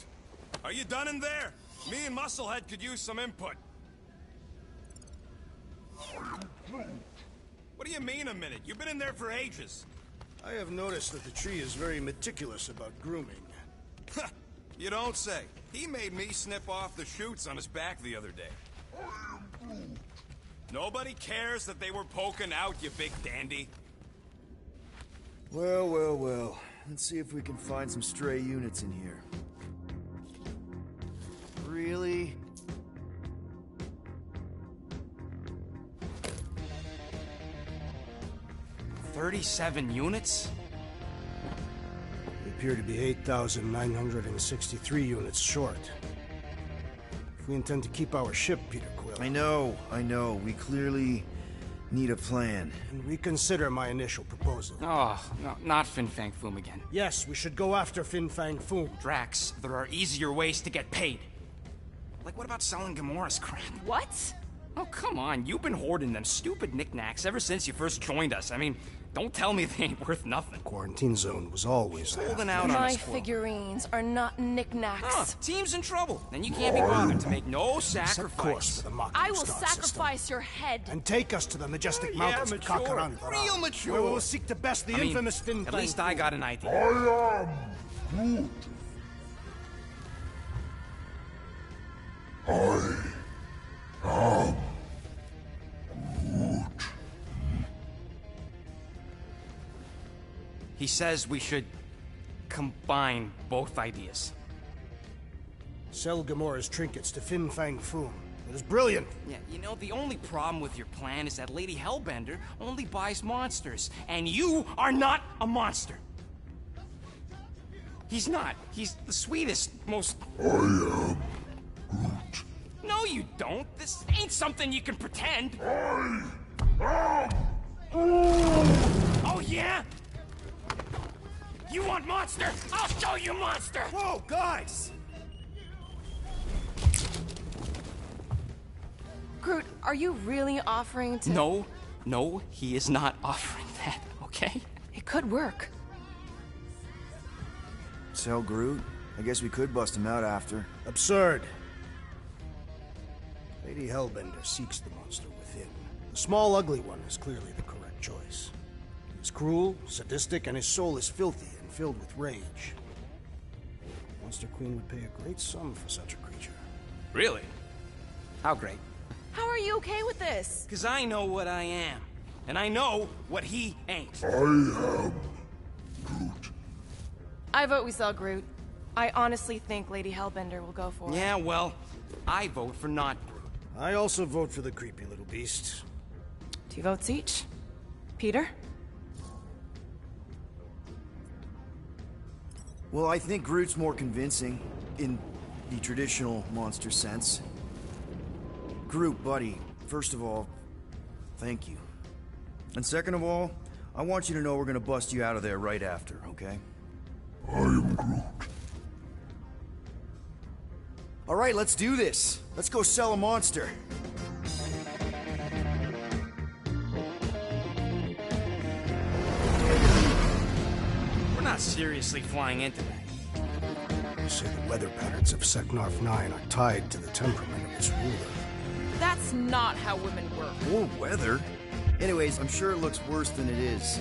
[SPEAKER 6] Are you done in there? Me and Musclehead could use some input. What do you mean a minute? You've been in there for ages.
[SPEAKER 3] I have noticed that the tree is very meticulous about grooming.
[SPEAKER 6] You don't say. He made me snip off the shoots on his back the other day. Nobody cares that they were poking out, you big dandy.
[SPEAKER 4] Well, well, well. Let's see if we can find some stray units in here. Really?
[SPEAKER 11] $37 units?
[SPEAKER 3] We appear to be 8,963 units short. if we intend to keep our ship, Peter Quill.
[SPEAKER 4] I know. We clearly need a plan.
[SPEAKER 3] And reconsider my initial proposal.
[SPEAKER 11] Oh, no, not Fin Fang Foom again.
[SPEAKER 3] Yes, we should go after Fin Fang Foom.
[SPEAKER 11] Drax, there are easier ways to get paid. Like, what about selling Gamora's crap?
[SPEAKER 15] What?
[SPEAKER 11] Oh, come on. You've been hoarding them stupid knickknacks ever since you first joined us. I mean, don't tell me they ain't worth nothing.
[SPEAKER 3] Quarantine zone was always there.
[SPEAKER 11] Holding out on
[SPEAKER 8] My
[SPEAKER 11] us, Quill.
[SPEAKER 8] figurines are not knickknacks.
[SPEAKER 11] Huh, team's in trouble. Then you can't be bothered to make no sacrifice.
[SPEAKER 3] Course for the Mako
[SPEAKER 8] I will
[SPEAKER 3] Star
[SPEAKER 8] sacrifice
[SPEAKER 3] system.
[SPEAKER 8] your head.
[SPEAKER 3] And take us to the majestic mountains of
[SPEAKER 5] mature.
[SPEAKER 3] Kakaran.
[SPEAKER 5] Real mature.
[SPEAKER 3] Where we will seek to best the infamous Fin
[SPEAKER 11] At
[SPEAKER 3] Fang
[SPEAKER 11] least I got an idea.
[SPEAKER 9] I am Groot. I am Groot.
[SPEAKER 11] He says we should combine both ideas.
[SPEAKER 3] Sell Gamora's trinkets to Fin Fang Foom. It is brilliant.
[SPEAKER 11] Yeah, you know, the only problem with your plan is that Lady Hellbender only buys monsters, and you are not a monster. He's not. He's the sweetest, most...
[SPEAKER 9] I am Groot.
[SPEAKER 11] No, you don't. This ain't something you can pretend.
[SPEAKER 9] I am
[SPEAKER 11] Oh, yeah? You want monster? I'll show you monster!
[SPEAKER 4] Whoa, guys!
[SPEAKER 8] Groot, are you really offering to...
[SPEAKER 11] No, he is not offering that, okay?
[SPEAKER 8] It could work.
[SPEAKER 4] Sell Groot? I guess we could bust him out after.
[SPEAKER 3] Absurd. Lady Hellbender seeks the monster within. The small, ugly one is clearly the correct choice. He is cruel, sadistic, and his soul is filthy and filled with rage. Monster Queen would pay a great sum for such a creature.
[SPEAKER 11] Really? How great?
[SPEAKER 8] How are you okay with this?
[SPEAKER 11] Because I know what I am. And I know what he ain't.
[SPEAKER 9] I am Groot.
[SPEAKER 8] I vote we sell Groot. I honestly think Lady Hellbender will go for it.
[SPEAKER 11] Yeah, well, I vote for not Groot.
[SPEAKER 3] I also vote for the creepy little beast.
[SPEAKER 8] 2 votes each. Peter?
[SPEAKER 4] Well, I think Groot's more convincing, in the traditional monster sense. Groot, buddy, first of all, thank you. And second of all, I want you to know we're gonna bust you out of there right after, okay?
[SPEAKER 9] I am Groot.
[SPEAKER 4] All right, let's do this. Let's go sell a monster.
[SPEAKER 11] We're not seriously flying into that.
[SPEAKER 3] They say the weather patterns of Seknarf 9 are tied to the temperament of its ruler.
[SPEAKER 15] That's not how women work.
[SPEAKER 4] Or weather. Anyways, I'm sure it looks worse than it is.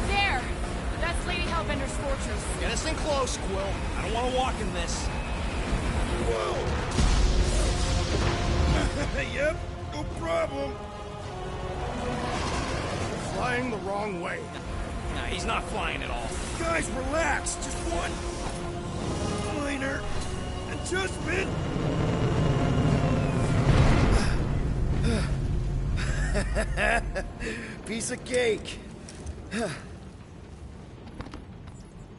[SPEAKER 15] There! That's Lady Hellbender's fortress.
[SPEAKER 11] Get us in close, Quill. I don't want to walk in this.
[SPEAKER 3] Yep, no problem. Flying the wrong way.
[SPEAKER 11] No, he's not flying at all.
[SPEAKER 4] Guys, relax. Just one minor adjustment. Piece of cake.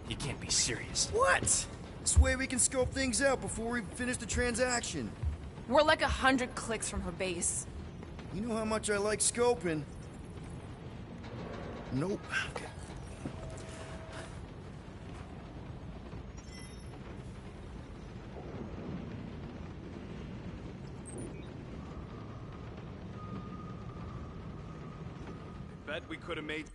[SPEAKER 11] You can't be serious.
[SPEAKER 4] What? This way we can scope things out before we finish the transaction.
[SPEAKER 8] We're like 100 clicks from her base.
[SPEAKER 4] You know how much I like scoping. Nope. Okay.
[SPEAKER 6] Bet we could have made